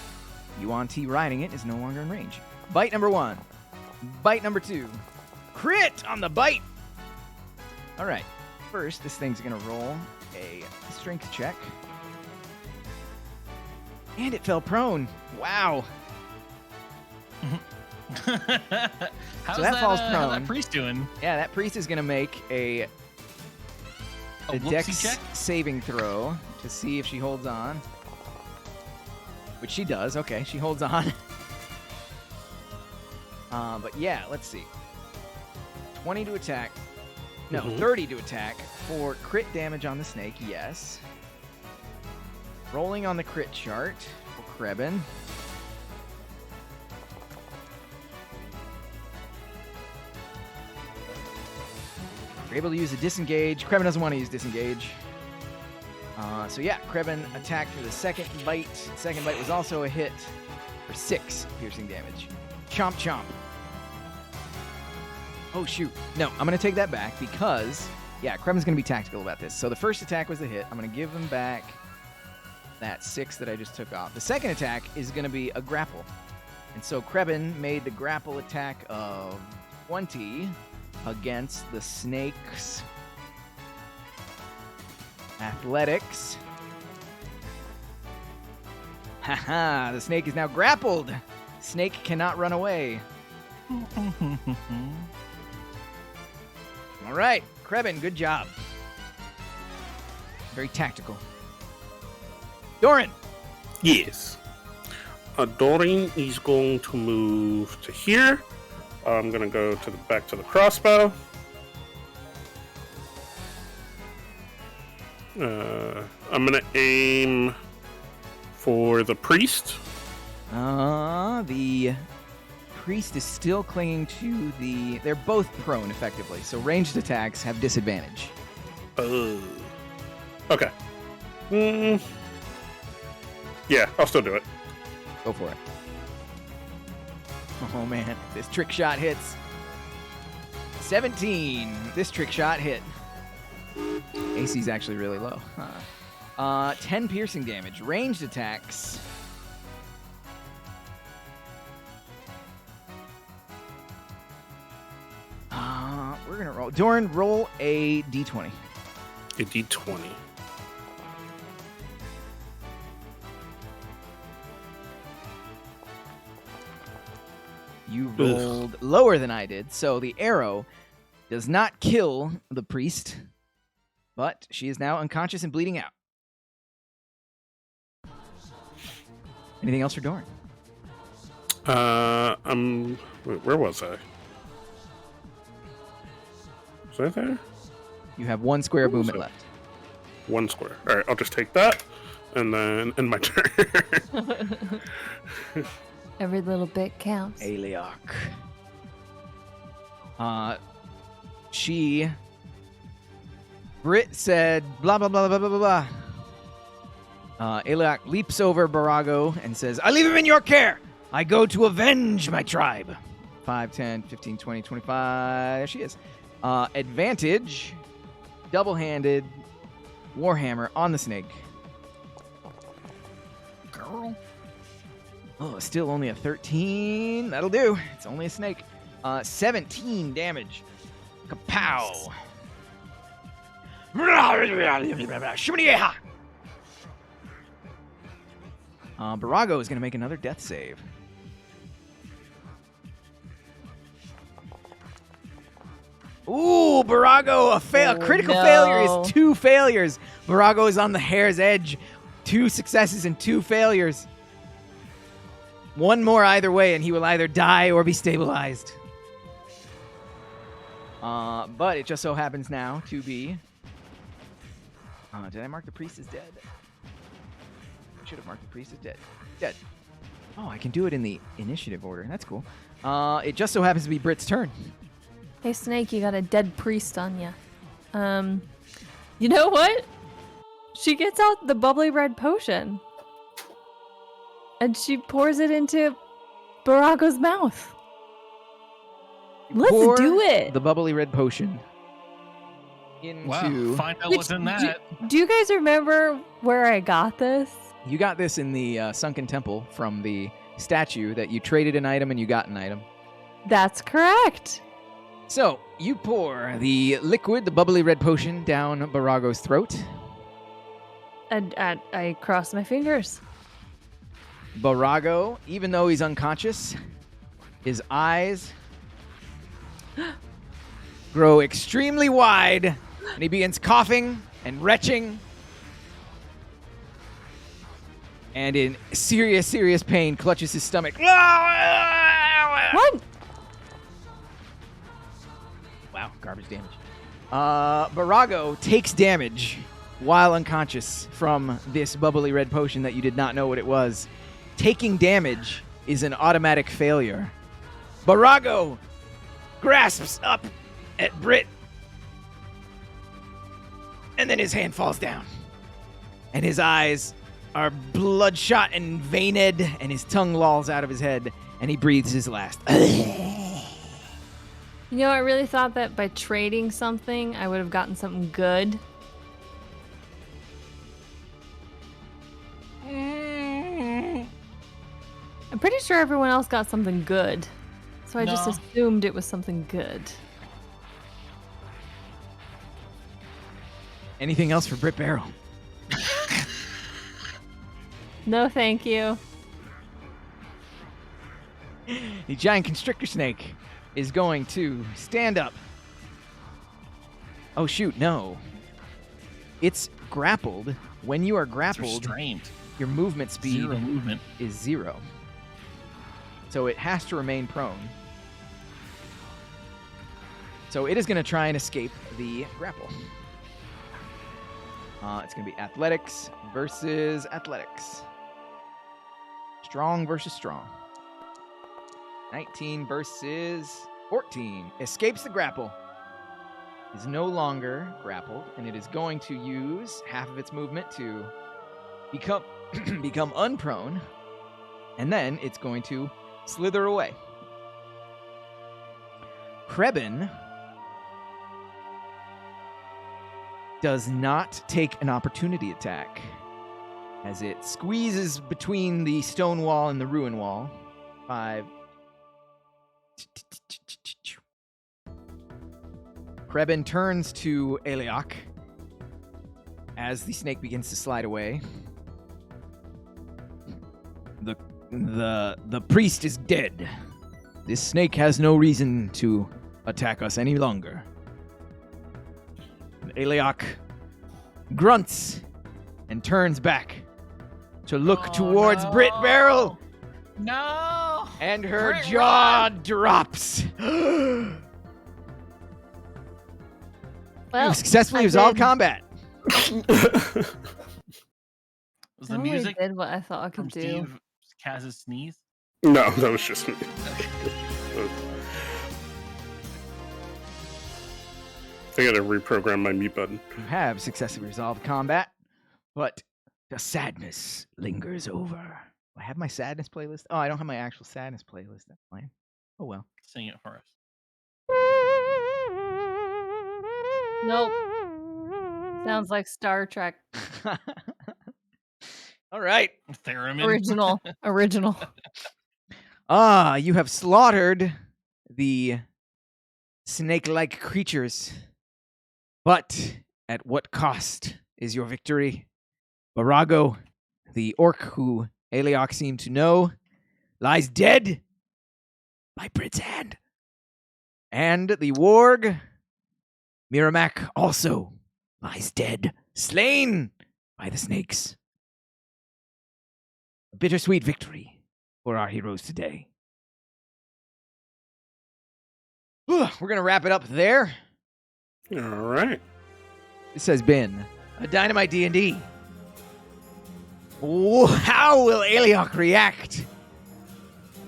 Yuan T riding it is no longer in range. Bite number 1. Bite number 2. Crit on the bite. All right. First, this thing's going to roll a strength check. And it fell prone. Wow. How's that falls How's prone. that priest doing? Yeah, that priest is going to make a whoopsie dex check? saving throw to see if she holds on. Which she does. Okay, she holds on. But yeah, let's see. 20 to attack. No, 30 to attack for crit damage on the snake, yes. Rolling on the crit chart for Krebin. You're able to use a disengage. Krebin doesn't want to use disengage. So yeah, Krebin attacked for the second bite. Second bite was also a hit for 6 piercing damage. Chomp chomp. Oh shoot. No, I'm going to take that back because, yeah, Krebin's going to be tactical about this. So the first attack was the hit. I'm going to give him back that 6 that I just took off. The second attack is going to be a grapple. And so Krebin made the grapple attack of 20 against the snake's athletics. Haha, the snake is now grappled. Snake cannot run away. All right, Krebin, good job. Very tactical. Doran. Yes. Doran is going to move to here. I'm going to go to back to the crossbow. I'm going to aim for the priest. The priest is still clinging to the... They're both prone, effectively, so ranged attacks have disadvantage. Okay. Yeah, I'll still do it. Go for it. Oh, man. This trick shot hits. 17. This trick shot hit. AC's actually really low. 10 piercing damage. Ranged attacks. We're going to roll. Doran, roll a d20. A d20. You rolled lower than I did, so the arrow does not kill the priest, but she is now unconscious and bleeding out. Anything else for Doran? Where was I? Was I there? You have 1 square of movement left. 1 square. All right, I'll just take that, and then end my turn. Every little bit counts. Aliarch. Brit said blah, blah, blah, blah, blah, blah, blah. Aliarch leaps over Barago and says, I leave him in your care. I go to avenge my tribe. 5, 10, 15, 20, 25. There she is. Advantage. Double-handed. Warhammer on the snake. Girl. Oh, still only a 13. That'll do. It's only a snake. 17 damage. Kapow. Barago is going to make another death save. Ooh, Barago, a critical failure is 2 failures. Barago is on the hair's edge. 2 successes and 2 failures. 1 more either way, and he will either die or be stabilized. But it just so happens now to be... did I mark the priest as dead? I should have marked the priest as dead. Dead. Oh, I can do it in the initiative order. That's cool. It just so happens to be Brit's turn. Hey, Snake, you got a dead priest on you. You know what? She gets out the bubbly red potion. and she pours it into Barago's mouth. Let's Pour do it. the bubbly red potion into... Wow, find out what's in that. Do you guys remember where I got this? You got this in the sunken temple from the statue that you traded an item and you got an item. That's correct. So, you pour the liquid, the bubbly red potion, down Barago's throat. And I cross my fingers. Barago, even though he's unconscious, his eyes grow extremely wide, and he begins coughing and retching. And in serious, serious pain, clutches his stomach. What? Wow, garbage damage. Barago takes damage while unconscious from this bubbly red potion that you did not know what it was. Taking damage is an automatic failure. Barago grasps up at Brit, and then his hand falls down. And his eyes are bloodshot and veined, and his tongue lolls out of his head, and he breathes his last. You know, I really thought that by trading something, I would have gotten something good. I'm pretty sure everyone else got something good. So I just assumed it was something good. Anything else for Brit Barrel? No, thank you. The giant constrictor snake is going to stand up. Oh, shoot, no. It's grappled. When you are grappled, Restrained. your movement speed Zero movement. is 0. So it has to remain prone. So it is going to try and escape the grapple. It's going to be athletics versus athletics. Strong versus strong. 19 versus 14. Escapes the grapple. Is no longer grappled, and it is going to use half of its movement to become unprone, and then it's going to slither away. Krebin does not take an opportunity attack as it squeezes between the stone wall and the ruin wall. 5. Krebin turns to Eliok as the snake begins to slide away. The priest is dead. This snake has no reason to attack us any longer. And Eliok grunts and turns back to look towards Brit Barrel. No! And her Brit, jaw run! drops. Well, You successfully I resolved did- combat. Was I the only music did what I thought I from could do. Steve Kaz's sneeze? No, that was just me. I gotta reprogram my mute button. You have successfully resolved combat, but the sadness lingers over. I have my sadness playlist. Oh, I don't have my actual sadness playlist. That's fine. Oh well. Sing it for us. Nope. Sounds like Star Trek. All right. Theremin. Original. You have slaughtered the snake-like creatures. But at what cost is your victory? Barago, the orc who Eliok seemed to know, lies dead by Brit's hand. And the warg, Miramak, also lies dead, slain by the snakes. A bittersweet victory for our heroes today. We're going to wrap it up there. All right. This has been a Dynamite D&D. How will Eliok react?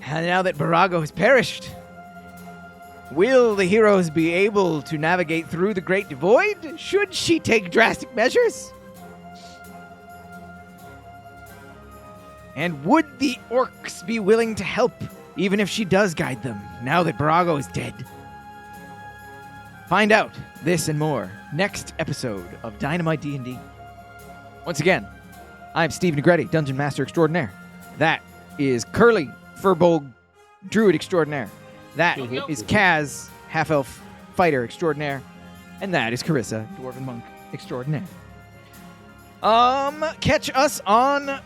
And now that Barago has perished, will the heroes be able to navigate through the Great Dervoid? Should she take drastic measures? And would the orcs be willing to help, even if she does guide them, now that Barago is dead? Find out this and more next episode of Dynamite D&D. Once again, I'm Steve Negretti, Dungeon Master Extraordinaire. That is Curly, Furbolg, Druid Extraordinaire. That is Kaz, Half-Elf Fighter Extraordinaire. And that is Carissa, Dwarven Monk Extraordinaire. Catch us on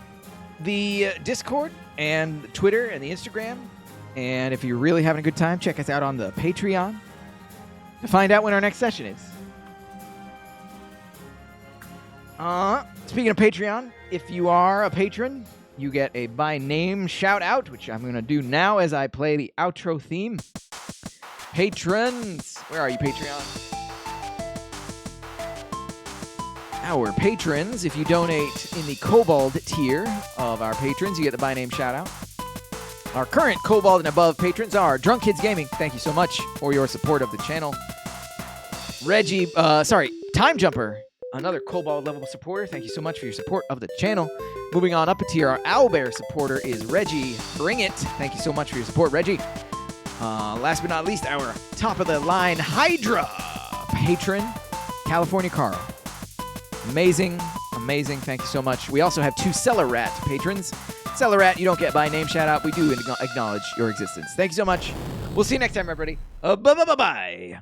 the Discord and Twitter and the Instagram. And if you're really having a good time, check us out on the Patreon to find out when our next session is. Speaking of Patreon, if you are a patron, you get a by name shout out, which I'm going to do now as I play the outro theme. Patrons, where are you, Patreon? Our patrons, if you donate in the Kobold tier of our patrons, you get the by name shout out. Our current Kobold and above patrons are Drunk Kids Gaming. Thank you so much for your support of the channel. Time Jumper, another Kobold level supporter. Thank you so much for your support of the channel. Moving on up a tier, our Owlbear supporter is Reggie. Bring it. Thank you so much for your support, Reggie. Last but not least, our top of the line Hydra patron, California Carl. Amazing. Thank you so much. We also have 2 Cellar Rat patrons. Cellar Rat, you don't get by name shout out. We do acknowledge your existence. Thank you so much. We'll see you next time, everybody. Bye.